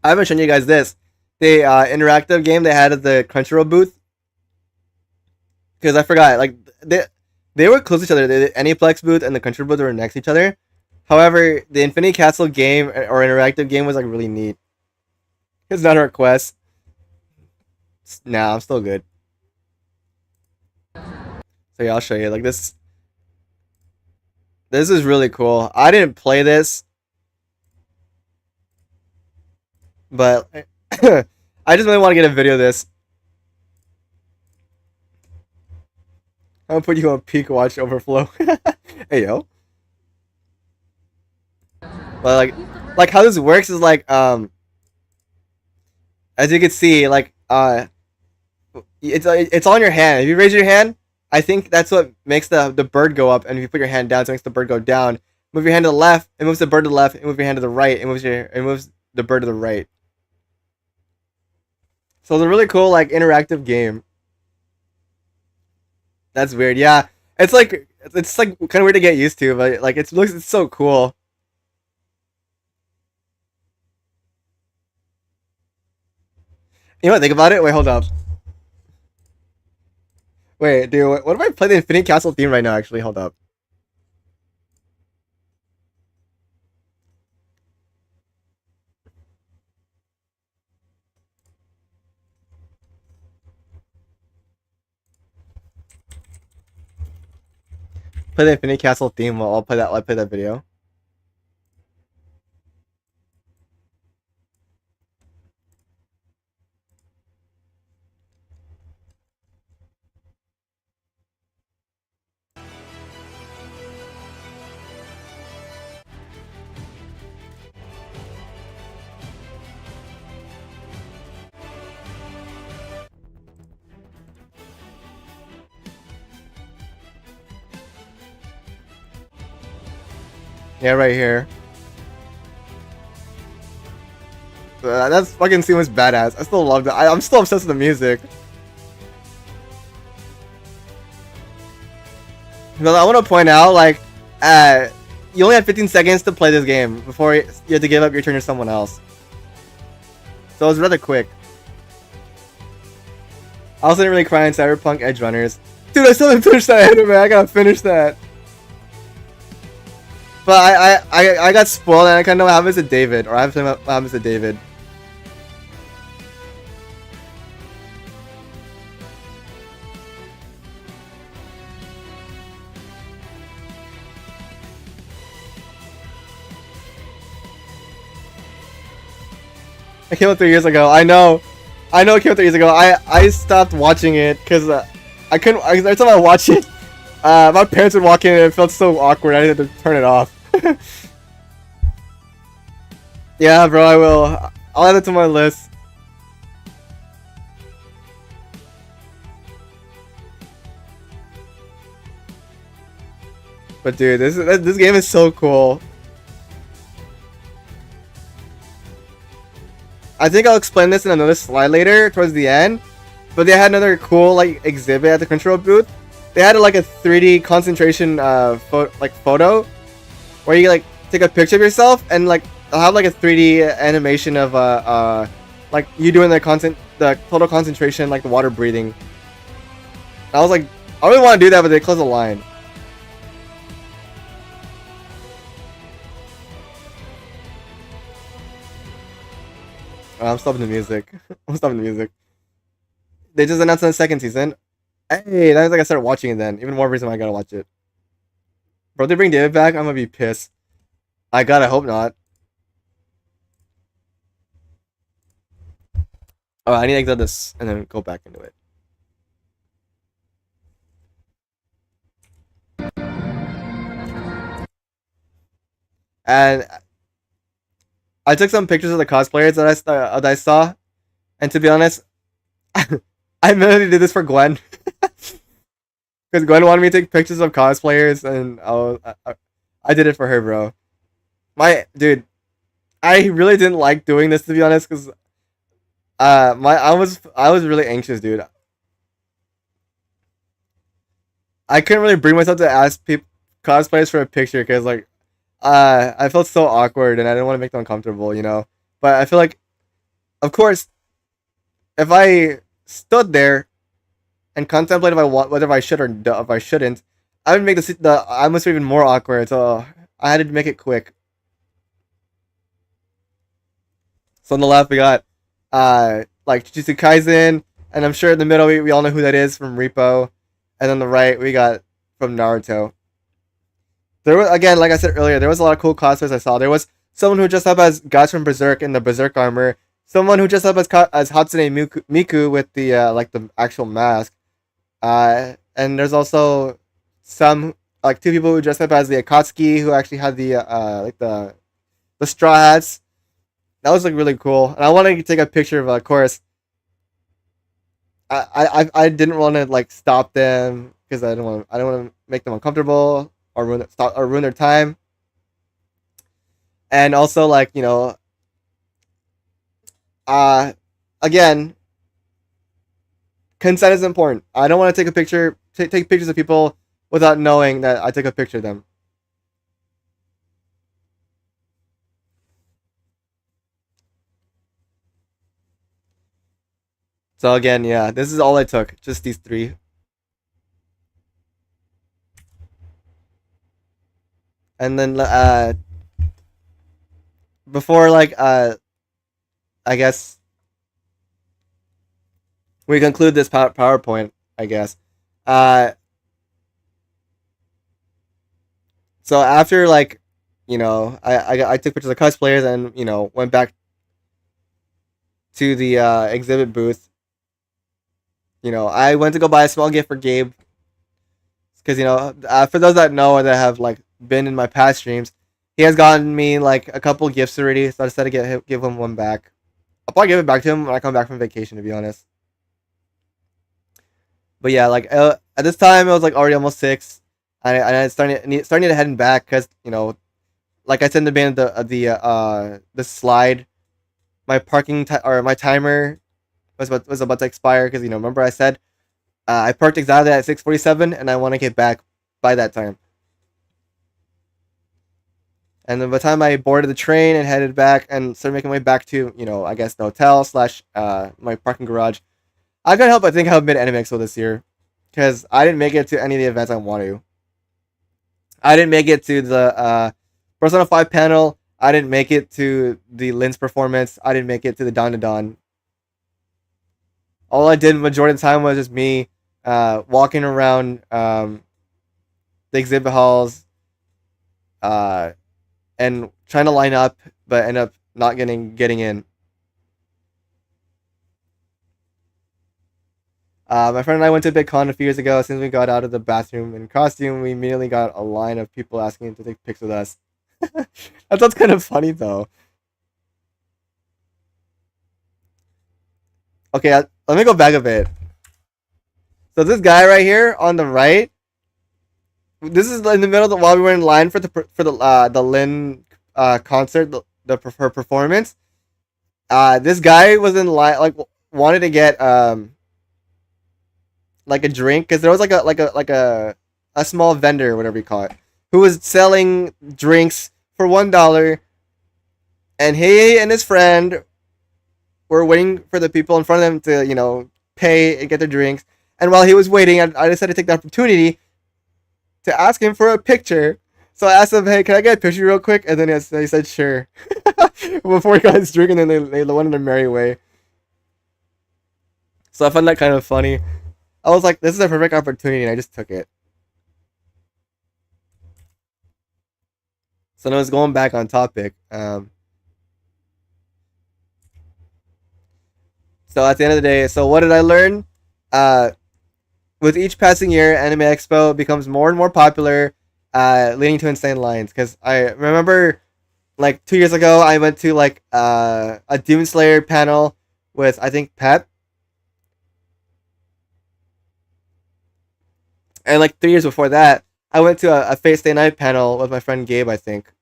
I haven't shown you guys this. The interactive game they had at the Crunchyroll booth. Because I forgot, like they were close to each other. The Aniplex booth and the Crunchyroll booth were next to each other. However, the Infinity Castle game or interactive game was like really neat. It's not a request. Nah, I'm still good. So yeah, I'll show you. Like this. This is really cool. I didn't play this, but I just really want to get a video of this. I'm gonna put you on peak watch overflow. Hey yo. But like how this works is like as you can see, like it's on your hand. If you raise your hand, I think that's what makes the bird go up, and if you put your hand down, it makes the bird go down. Move your hand to the left, it moves the bird to the left, and move your hand to the right, it moves the bird to the right. So it's a really cool like interactive game. That's weird. Yeah, it's like kind of weird to get used to, but like it's so cool. You know what? Think about it. Wait, hold up. Wait, dude. What if I play the Infinite Castle theme right now? Actually, hold up. Play the Infinite Castle theme. I'll play that. I'll play that video. Yeah, right here. That's fucking seems badass. I still love that. I'm still obsessed with the music. But I want to point out, like, you only have 15 seconds to play this game before you have to give up your turn to someone else. So it was rather quick. I also didn't really cry in Cyberpunk Edge Runners. Dude, I still didn't finish that anime. I gotta finish that. But I got spoiled and I kind of know what happens to David. Or I have to know what happens to David. It came out 3 years ago. I know it came out 3 years ago. I stopped watching it because I couldn't. Every time I watch it, my parents would walk in and it felt so awkward. I had to turn it off. Yeah, bro, I will. I'll add it to my list. But dude, this game is so cool. I think I'll explain this in another slide later towards the end. But they had another cool like exhibit at the control booth. They had like a 3D concentration photo where you like take a picture of yourself and like I'll have like a 3D animation of like you doing the total concentration, like the water breathing. I was like, I really want to do that, but they closed the line. I'm stopping the music. I'm stopping the music. They just announced the second season. Hey, that was like I started watching it then. Even more reason why I gotta watch it. Bro, they bring David back? I'm gonna be pissed. I hope not. Oh, I need to exit this and then go back into it. And I took some pictures of the cosplayers that I saw, and to be honest, I mainly did this for Gwen, because Gwen wanted me to take pictures of cosplayers, and I did it for her, bro. Dude, I really didn't like doing this, to be honest, because I was really anxious, dude. I couldn't really bring myself to ask cosplayers for a picture because like I felt so awkward and I didn't want to make them uncomfortable, you know. But I feel like, of course, if I stood there and contemplated whether I should or if I shouldn't, I would make the atmosphere even more awkward. So I had to make it quick. So on the left we got like Jujutsu Kaisen, and I'm sure in the middle we all know who that is from Repo, and on the right we got from Naruto. There was, again, like I said earlier, there was a lot of cool cosplays I saw. There was someone who dressed up as Guts from Berserk in the Berserk armor. Someone who dressed up as Hatsune Miku with the like the actual mask. And there's also some like two people who dressed up as the Akatsuki who actually had the like the straw hats. That was like really cool. And I wanted to take a picture of course. I didn't want to like stop them because I don't want to make them uncomfortable or ruin their time. And also like, you know, again, consent is important. I don't want to take a picture, take pictures of people without knowing that I took a picture of them. So again, yeah, this is all I took, just these 3. And then before like I guess we conclude this PowerPoint, I guess. So after like, I took pictures of cosplayers and went back to the exhibit booth. I went to go buy a small gift for Gabe because for those that know or that have like been in my past streams, he has gotten me like a couple gifts already. So I decided to give him one back. I'll probably give it back to him when I come back from vacation, to be honest. But yeah, like at this time it was like already almost 6, and I starting to heading back because like I said in the beginning of the slide, my my timer was about to expire because remember I said I parked exactly at 6:47 and I want to get back by that time. And then by the time I boarded the train and headed back and started making my way back to I guess the hotel / my parking garage, I couldn't help but think how I've been Anime Expo this year, because I didn't make it to any of the events I want to. I didn't make it to the Persona 5 panel. I didn't make it to the Lynn's performance. I didn't make it to the Dawn to Dawn. All I did majority of the time was just me walking around the exhibit halls and trying to line up, but end up not getting in. My friend and I went to a big con a few years ago. As soon as we got out of the bathroom in costume, we immediately got a line of people asking to take pics with us. That sounds kind of funny, though. Okay, let me go back a bit. So this guy right here on the right, this is in the middle of while we were in line for the Lynn concert, her performance. This guy was in line, like wanted to get like a drink, because there was like a small vendor, whatever you call it, who was selling drinks for $1, and he and his friend were waiting for the people in front of them to pay and get their drinks. And while he was waiting, I decided to take the opportunity to ask him for a picture. So I asked him, "Hey, can I get a picture real quick?" And then he said, "Sure." Before he got his drink, and then they went on their merry way. So I found that kind of funny. I was like, this is a perfect opportunity, and I just took it. So now it's going back on topic. So at the end of the day, so what did I learn? With each passing year, Anime Expo becomes more and more popular, leading to insane lines. Because I remember, like 2 years ago, I went to like a Demon Slayer panel with, I think, Pep. And like 3 years before that, I went to a Fate Stay Night panel with my friend Gabe, I think.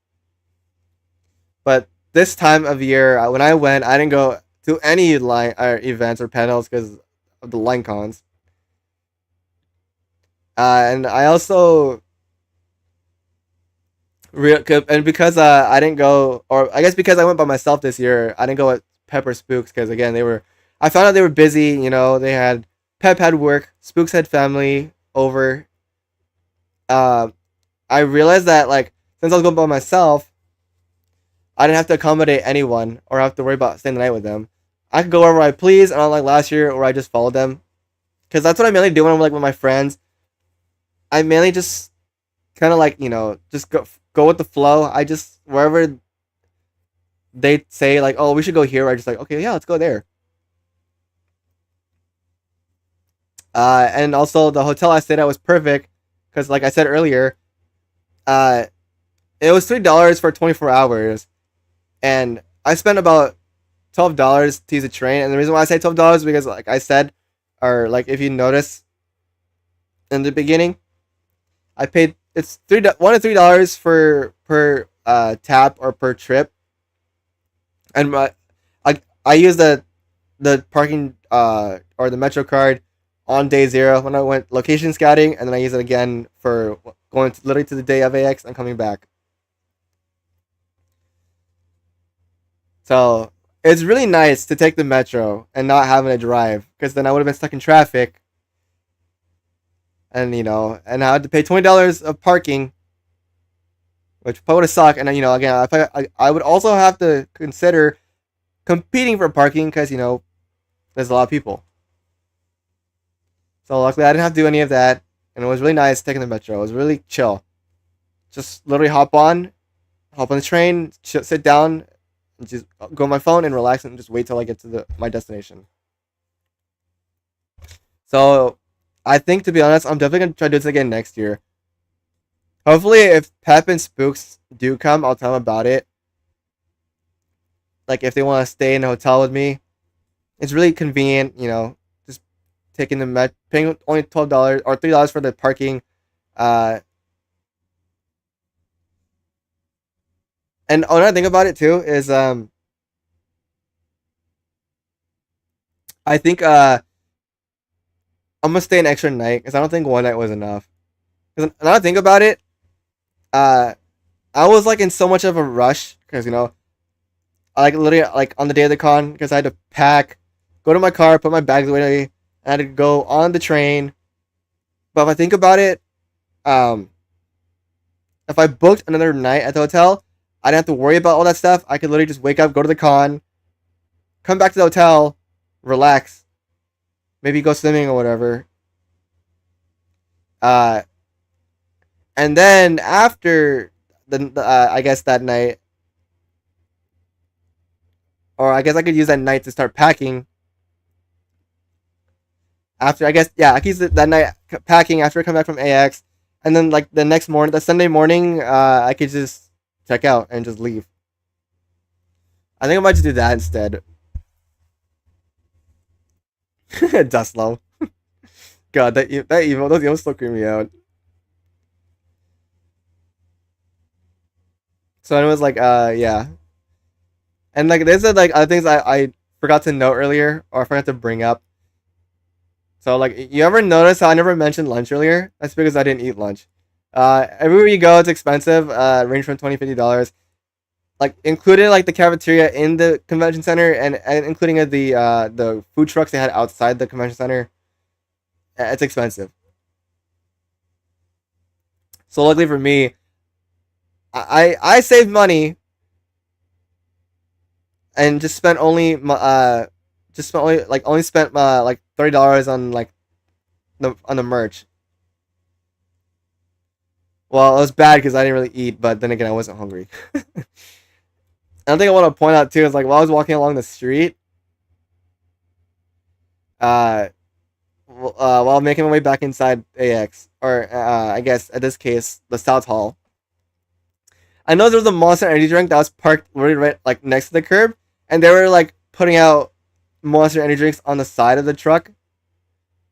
But this time of year, when I went, I didn't go to any line events or panels because of the line cons. And I also and because I didn't go, or I guess because I went by myself this year, I didn't go at Pepper Spooks because again I found out they were busy. Pep had work, Spooks had family over. I realized that like since I was going by myself, I didn't have to accommodate anyone or have to worry about staying the night with them. I could go wherever I please, and unlike last year where I just followed them, because that's what I mainly do when I'm like with my friends. I mainly just kind of like just go with the flow. I just wherever they say like, oh, we should go here, I just like, okay, yeah, let's go there. And also the hotel I stayed at was perfect because, like I said earlier, it was $3 for 24 hours, and I spent about $12 to use a train. And the reason why I say $12 is because, like I said, or like if you notice in the beginning, I paid it's $1 to $3 for per tap or per trip, and I use the parking or the Metro card on day 0 when I went location scouting, and then I use it again for going literally to the day of AX and coming back. So it's really nice to take the metro and not having to drive, because then I would have been stuck in traffic, and and I had to pay $20 of parking, which probably would have sucked. And then again, I would also have to consider competing for parking, because there's a lot of people. So luckily I didn't have to do any of that, and it was really nice taking the metro. It was really chill. Just literally hop on the train, sit down, and just go on my phone and relax and just wait till I get to my destination. So I think, to be honest, I'm definitely gonna try to do this again next year. Hopefully, if Pep and Spooks do come, I'll tell them about it. Like, if they want to stay in a hotel with me, it's really convenient, just taking the paying only $12 or $3 for the parking. And another thing about it too is I think I'm gonna stay an extra night, because I don't think one night was enough. Because now I think about it, I was like in so much of a rush, because I like literally like on the day of the con, because I had to pack, go to my car, put my bags away, and I had to go on the train. But if I think about it, if I booked another night at the hotel, I didn't have to worry about all that stuff. I could literally just wake up, go to the con, come back to the hotel, relax, maybe go swimming or whatever. And then after I guess that night, or I guess I could use that night to start packing. After, I guess, yeah, I could use that night packing after I come back from AX, and then like the next morning, the Sunday morning, I could just check out and just leave. I think I might just do that instead. Dustlow. God, those emotes still creep me out. So it was like, yeah. And like, there's like other things I forgot to note earlier, or I forgot to bring up. So like, you ever notice how I never mentioned lunch earlier? That's because I didn't eat lunch. Everywhere you go, it's expensive. Range from $20-$50. Like, including like the cafeteria in the convention center, and including the food trucks they had outside the convention center. It's expensive. So luckily for me, I saved money and just spent only like $30 on like the merch. Well, it was bad because I didn't really eat, but then again, I wasn't hungry. Another thing I want to point out too is like, while I was walking along the street, while making my way back inside AX, or I guess in this case the South Hall, I know there was a Monster Energy drink that was parked right like next to the curb, and they were like putting out Monster Energy drinks on the side of the truck,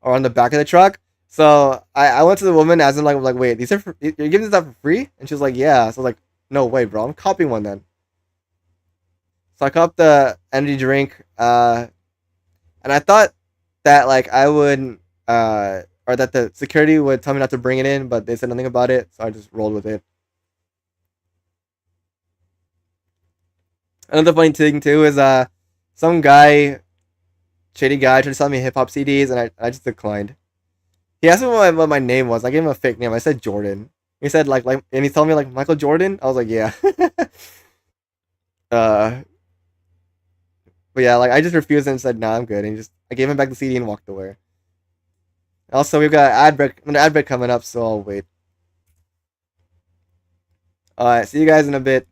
or on the back of the truck. So I went to the woman, as in like, wait, these are you're giving this out for free? And she was like, yeah. So I was like, no way, bro, I'm copying one then. So I copped the energy drink, and I thought that like I would, or that the security would tell me not to bring it in, but they said nothing about it, so I just rolled with it. Another funny thing too is some guy, shady guy, tried to sell me hip hop CDs, and I just declined. He asked me what my name was. I gave him a fake name. I said Jordan. He said like, and he told me like Michael Jordan. I was like, yeah. But yeah, like I just refused and said, nah, I'm good, and I gave him back the CD and walked away. Also, we've got an ad break coming up, so I'll wait. Alright, see you guys in a bit.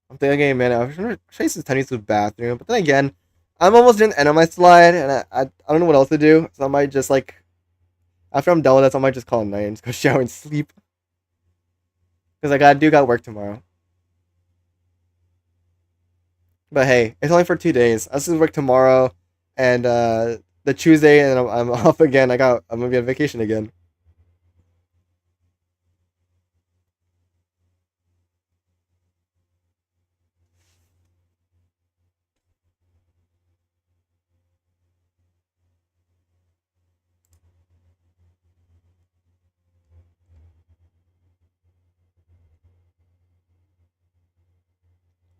I'm thinking, man, I should use this tiny to the bathroom, but then again, I'm almost doing the end of my slide, and I don't know what else to do, so I might just like, after I'm done with this, I might just call it night and just go shower and sleep. Because I got work tomorrow. But hey, it's only for 2 days. I still work tomorrow, and the Tuesday, and I'm off again. I'm gonna be on vacation again.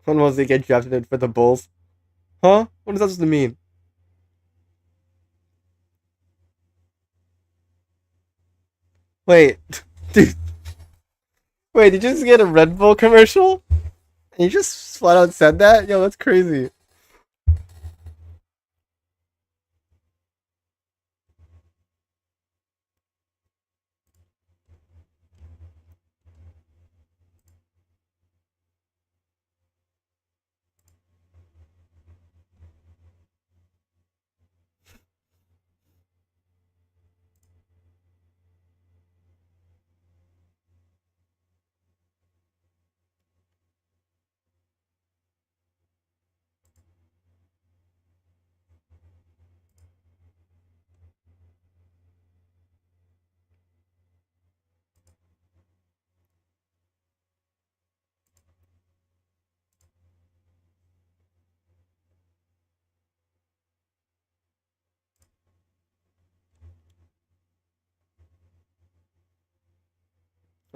When will they get drafted for the Bulls? Huh? What is that supposed to mean? Wait, dude. Wait, did you just get a Red Bull commercial? And you just flat out said that? Yo, that's crazy.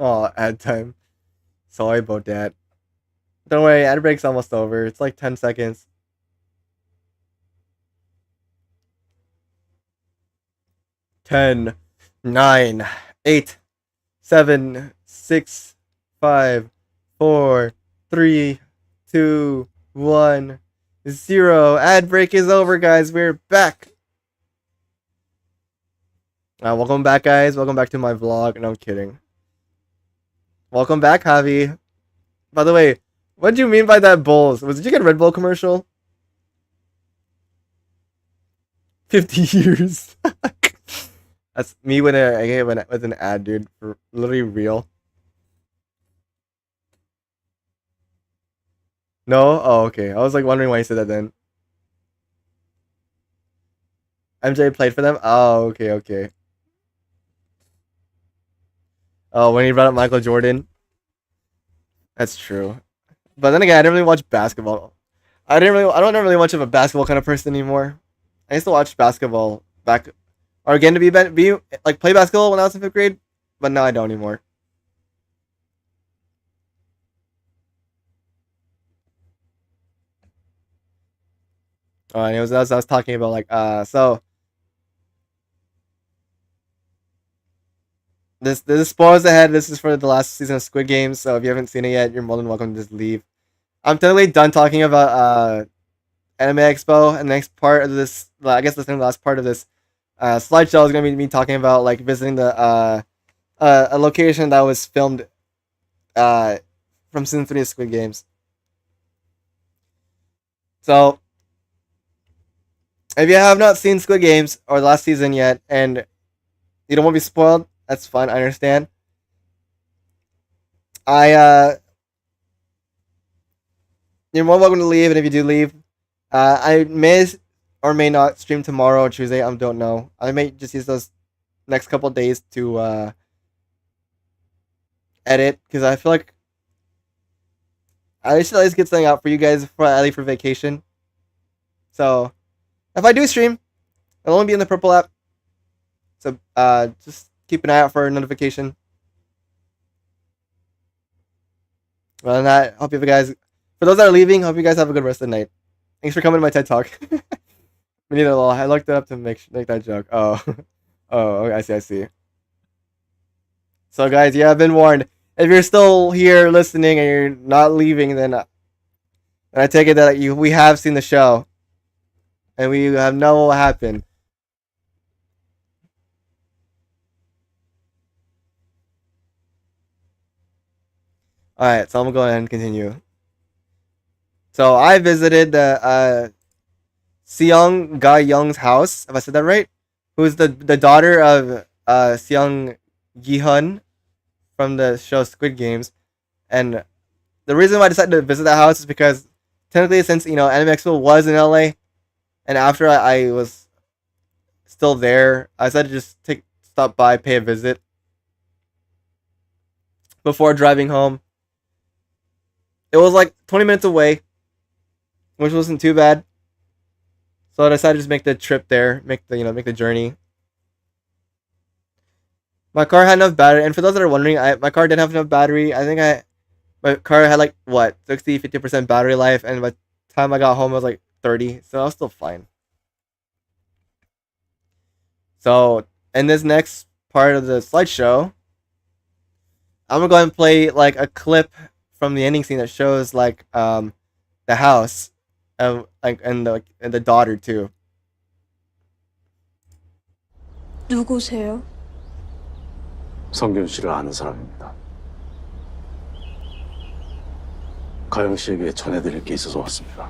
Oh, ad time. Sorry about that. Don't worry, ad break's almost over. It's like 10 seconds. 10, 9, 8, 7, 6, 5, 4, 3, 2, 1, 0. Ad break is over, guys. We're back. Welcome back, guys. Welcome back to my vlog. No, I'm kidding. Welcome back, Javi. By the way, what do you mean by that Bulls? Did you get a Red Bull commercial? 50 years. That's me with an ad, dude. For literally real. No? Oh, okay. I was like wondering why you said that then. MJ played for them? Oh, okay, okay. Oh, when he brought up Michael Jordan. That's true. But then again, I didn't really watch basketball. I don't know really much of a basketball kind of person anymore. I used to watch basketball back, or again to be like play basketball when I was in 5th grade, but now I don't anymore. Anyways, I was talking about like so this is spoilers ahead. This is for the last season of Squid Games, so if you haven't seen it yet, you're more than welcome to just leave. I'm totally done talking about Anime Expo, and the next part of this, well, I guess the last part of this slideshow is gonna be me talking about like visiting the a location that was filmed from season 3 of Squid Games. So if you have not seen Squid Games or the last season yet, and you don't want to be spoiled, that's fine. I understand. You're more welcome to leave, and if you do leave, I may or may not stream tomorrow or Tuesday. I don't know. I may just use those next couple days to edit, because I feel like I should at least get something out for you guys before I leave for vacation. So if I do stream, it'll only be in the purple app. So just keep an eye out for a notification. Other than that, hope you guys, for those that are leaving, hope you guys have a good rest of the night. Thanks for coming to my TED Talk. Me neither, lol. I looked it up to make that joke. Oh, oh, okay, I see. So guys, yeah, I've been warned. If you're still here listening and you're not leaving, then I take it that we have seen the show, and we have know what happened. All right, so I'm gonna go ahead and continue. So I visited the Seong Ga Young's house. If I said that right, who's the daughter of Seong Gi-hun from the show Squid Games, and the reason why I decided to visit that house is because technically, since Anime Expo was in LA, And after I was still there, I decided to just stop by, pay a visit before driving home. It was like 20 minutes away, which wasn't too bad. So I decided to just make the trip there, make the journey. My car had enough battery, and for those that are wondering, my car did have enough battery. I think my car had like what 50% battery life, and by the time I got home, it was like 30, so I was still fine. So in this next part of the slideshow, I'm gonna go ahead and play like a clip from the ending scene that shows like the house, like and the daughter too. 누구세요? 성균 씨를 아는 사람입니다. 가영 씨에게 전해드릴 게 있어서 왔습니다.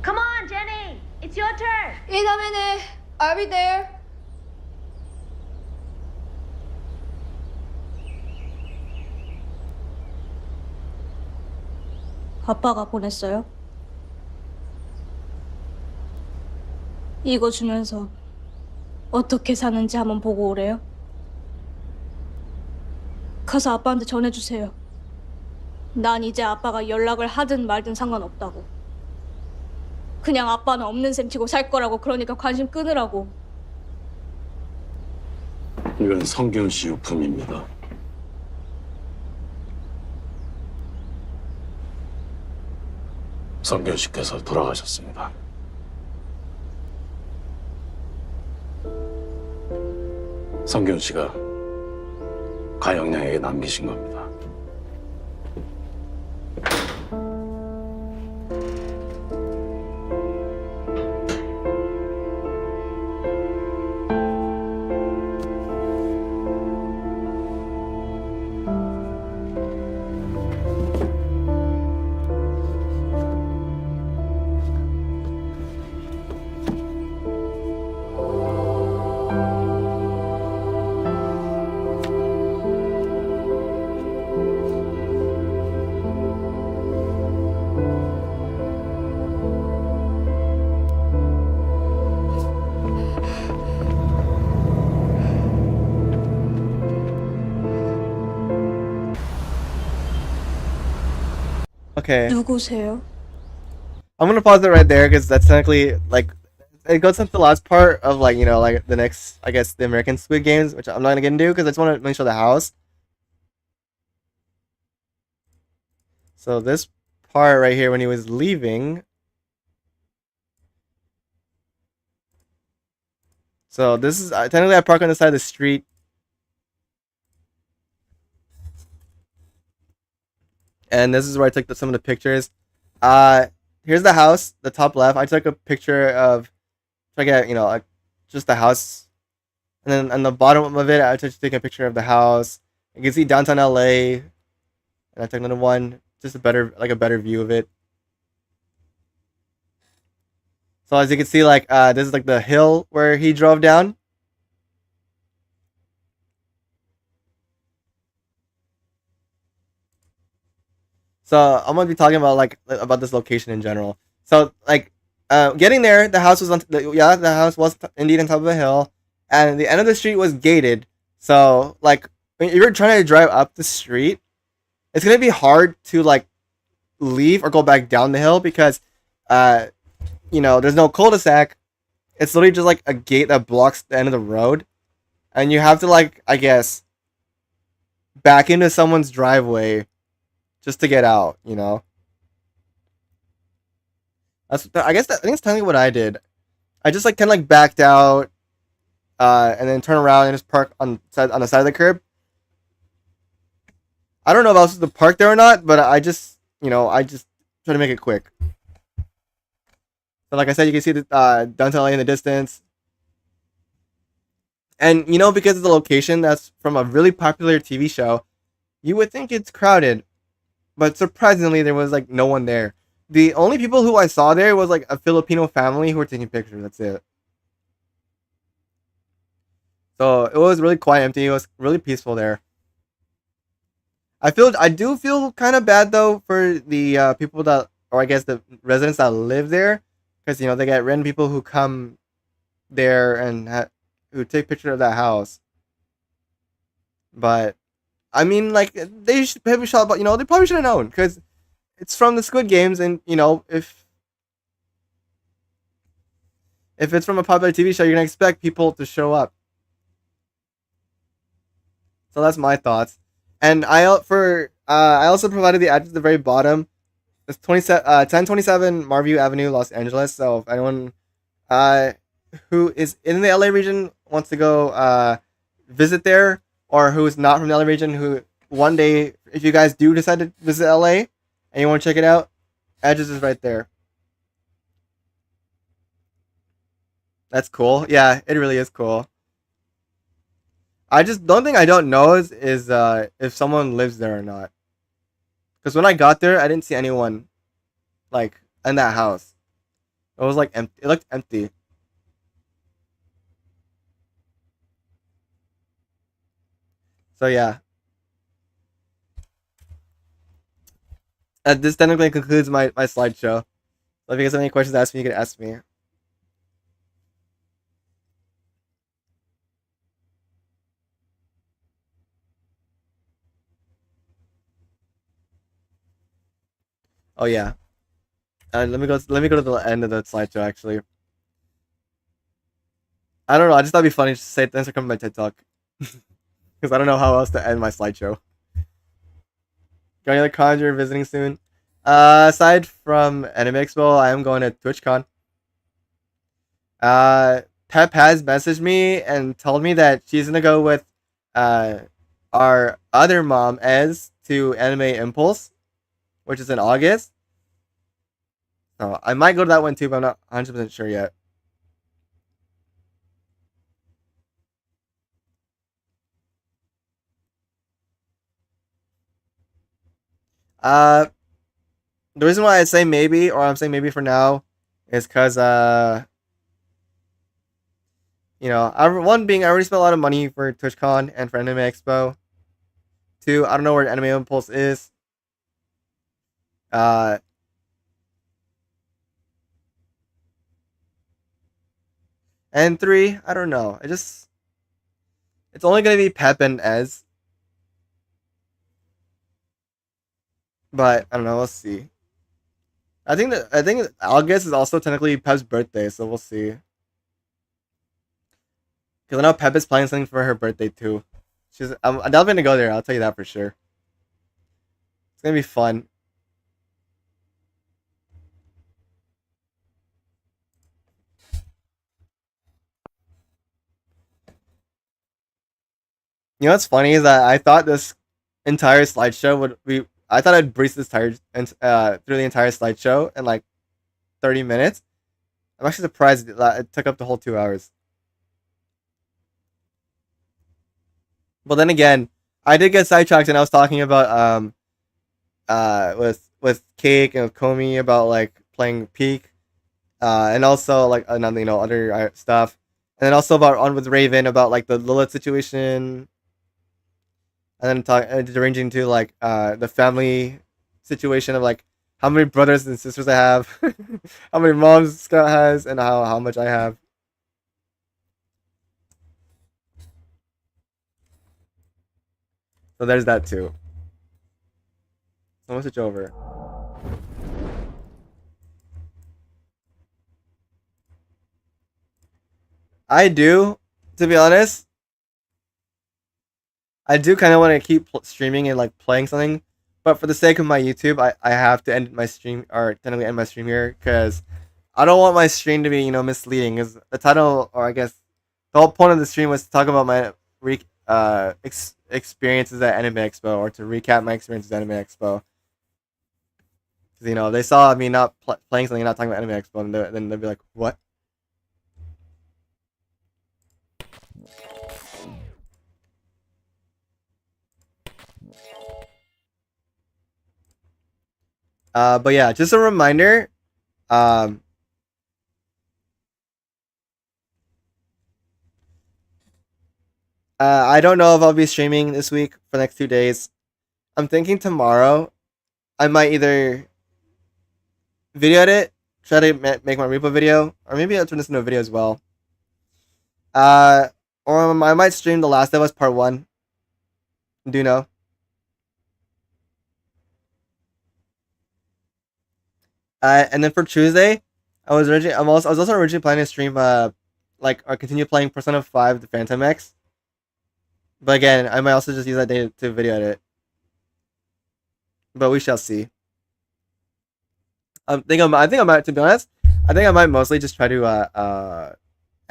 Come on, Jenny! It's your turn! In a minute. I'll be there. 아빠가 보냈어요? 이거 주면서 어떻게 사는지 한번 보고 오래요? 가서 아빠한테 전해주세요. 난 이제 아빠가 연락을 하든 말든 상관없다고. 그냥 아빠는 없는 셈 치고 살 거라고. 그러니까 관심 끊으라고. 이건 성균 씨 유품입니다. 성균 씨께서 돌아가셨습니다. 성균 씨가 가영 양에게 남기신 겁니다. Okay. 누구세요? I'm gonna pause it right there because that's technically like it goes into the last part of like like the next, I guess, the American Squid Games, which I'm not gonna get into because I just want to make sure the house. So this part right here when he was leaving. So this is technically I park on the side of the street. And this is where I took some of the pictures. Here's the house, the top left. I took a picture of, try to get, like just the house. And then on the bottom of it, I took a picture of the house. You can see downtown LA. And I took another one, just a better view of it. So as you can see, like this is like the hill where he drove down. So I'm gonna be talking about this location in general. So like, getting there, the house was the house was indeed on top of a hill, and the end of the street was gated. So like, when you're trying to drive up the street, it's gonna be hard to like leave or go back down the hill because, there's no cul-de-sac. It's literally just like a gate that blocks the end of the road, and you have to like, I guess, back into someone's driveway just to get out, I think that's technically what I did. I just like kind of like backed out, and then turn around and just park on the side of the curb. I don't know if I was supposed to park there or not, but I just try to make it quick. So like I said, you can see the downtown LA in the distance, and because of the location that's from a really popular TV show, you would think it's crowded. But surprisingly, there was like no one there. The only people who I saw there was like a Filipino family who were taking pictures. That's it. So it was really quiet, empty. It was really peaceful there. I do feel kind of bad though for the people that, or I guess the residents that live there, because they get random people who come there and who take pictures of that house. But I mean, like they should probably should, but they probably should have known because it's from the Squid Games, and if it's from a popular TV show, you're gonna expect people to show up. So that's my thoughts. And I also provided the address at the very bottom. It's 1027 Marview Avenue, Los Angeles. So if anyone who is in the LA region wants to go visit there, or who is not from the LA region, who one day, if you guys do decide to visit LA and you want to check it out, address is right there. That's cool. Yeah, it really is cool. I just don't think I don't know is if someone lives there or not. Because when I got there, I didn't see anyone like in that house. It was like empty. It looked empty. So yeah. This technically concludes my slideshow. So if you guys have any questions to ask me, you can ask me. Oh yeah. Let me go. Let me go to the end of the slideshow. Actually, I don't know. I just thought it'd be funny to say thanks for coming to my TED Talk, because I don't know how else to end my slideshow. Got any other cons you're visiting soon? Aside from Anime Expo, I am going to TwitchCon. Pep has messaged me and told me that she's gonna go with our other mom, Ez, to Anime Impulse, which is in August. So I might go to that one too, but I'm not 100% sure yet. Uh, the reason why I say maybe, or I'm saying maybe for now, is because one being I already spent a lot of money for TwitchCon and for Anime Expo. Two, I don't know where Anime Impulse is. Uh, and three, I don't know. It's only gonna be Pep and Ez, but I don't know. We'll see. I think August is also technically Pep's birthday, so we'll see. Because I know Pep is planning something for her birthday too. I'm definitely gonna go there. I'll tell you that for sure. It's gonna be fun. You know what's funny is that I thought this entire slideshow would be. I thought I'd breeze this entire through the entire slideshow in like 30 minutes. I'm actually surprised that it took up the whole 2 hours. But then again, I did get sidetracked and I was talking about with Cake and with Komi about like playing Peak, and also like another other stuff, and then also about on with Raven about like the Lilith situation, and then arranging to like the family situation of like how many brothers and sisters I have, how many moms Scott has, and how much I have. So there's that too. So let's switch over. I do, to be honest. I do kind of want to keep streaming and like playing something, but for the sake of my YouTube, I have to end my stream, or technically end my stream here, because I don't want my stream to be misleading. Because the title, or I guess the whole point of the stream was to talk about my experiences at Anime Expo, or to recap my experiences at Anime Expo. Because they saw me not playing something and not talking about Anime Expo, and then they'd be like, "What?" But yeah, just a reminder. Um, I don't know if I'll be streaming this week for the next 2 days. I'm thinking tomorrow I might either video edit, try to make my repo video, or maybe I'll turn this into a video as well. Or I might stream The Last of Us Part 1. Do you know? And then for Tuesday, I was also originally planning to stream or continue playing Persona 5 The Phantom X. But again, I might also just use that day to video edit. But we shall see. I think I might, to be honest, I think I might mostly just try to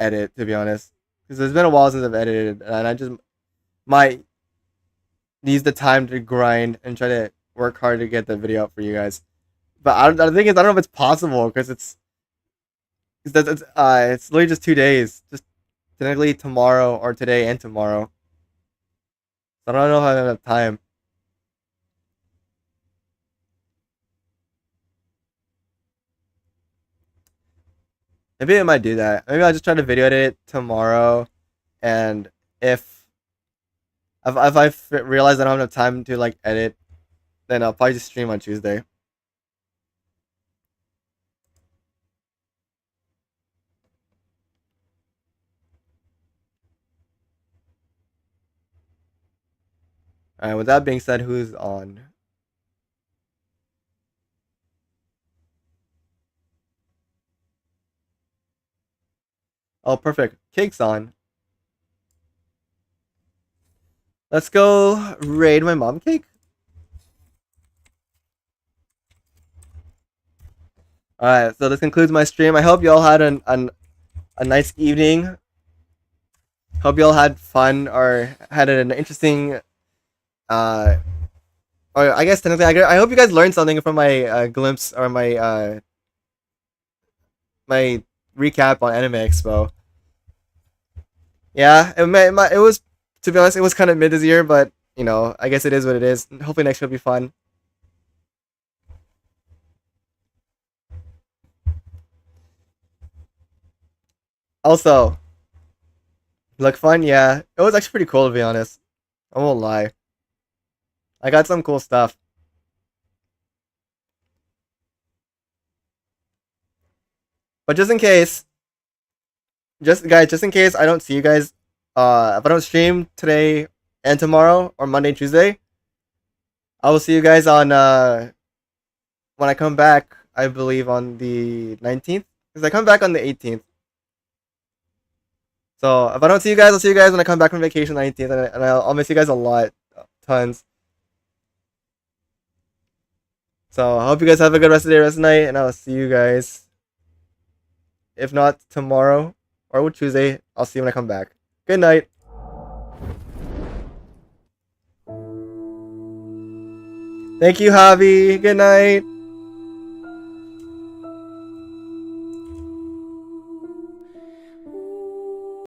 edit, to be honest, because it's been a while since I've edited, and I just might use the time to grind and try to work hard to get the video up for you guys. But I think I don't know if it's possible because it's literally just 2 days, just technically tomorrow or today and tomorrow. So I don't know if I have enough time. Maybe I might do that. Maybe I'll just try to video edit it tomorrow, and if I realize I don't have enough time to like edit, then I'll probably just stream on Tuesday. Alright, with that being said, who's on? Oh, perfect. Cake's on. Let's go raid my mom, Cake. Alright, so this concludes my stream. I hope you all had a nice evening. Hope you all had fun or had an interesting or I guess technically I hope you guys learned something from my glimpse or my my recap on Anime Expo. Yeah, it was, to be honest, it was kind of mid this year, but you know, I guess it is what it is. Hopefully next year will be fun. Also, look fun, yeah. It was actually pretty cool, to be honest. I won't lie. I got some cool stuff. But just in case, just in case I don't see you guys, if I don't stream today and tomorrow or Monday and Tuesday, I will see you guys on when I come back. I believe on the 19th, because I come back on the 18th. So if I don't see you guys, I'll see you guys when I come back from vacation 19th, and I'll miss you guys a lot, tons. So I hope you guys have a good rest of the day, rest of the night, and I'll see you guys. If not tomorrow or Tuesday, I'll see you when I come back. Good night. Thank you, Javi. Good night.